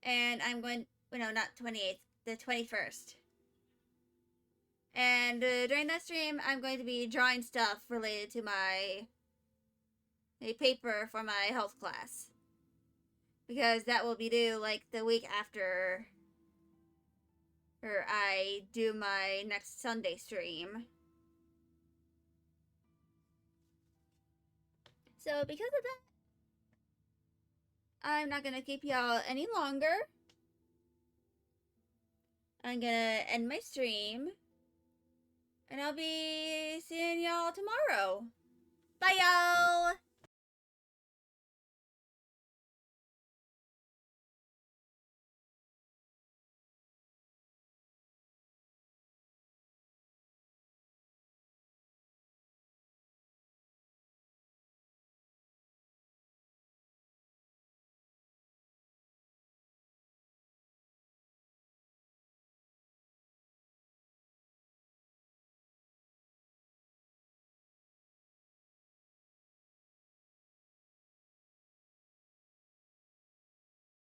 Speaker 1: And I'm going, well, no, not 28th, the 21st. And during that stream, I'm going to be drawing stuff related to a paper for my health class. Because that will be due like the week after I do my next Sunday stream. So because of that, I'm not gonna keep y'all any longer. I'm gonna end my stream. And I'll be seeing y'all tomorrow. Bye, y'all!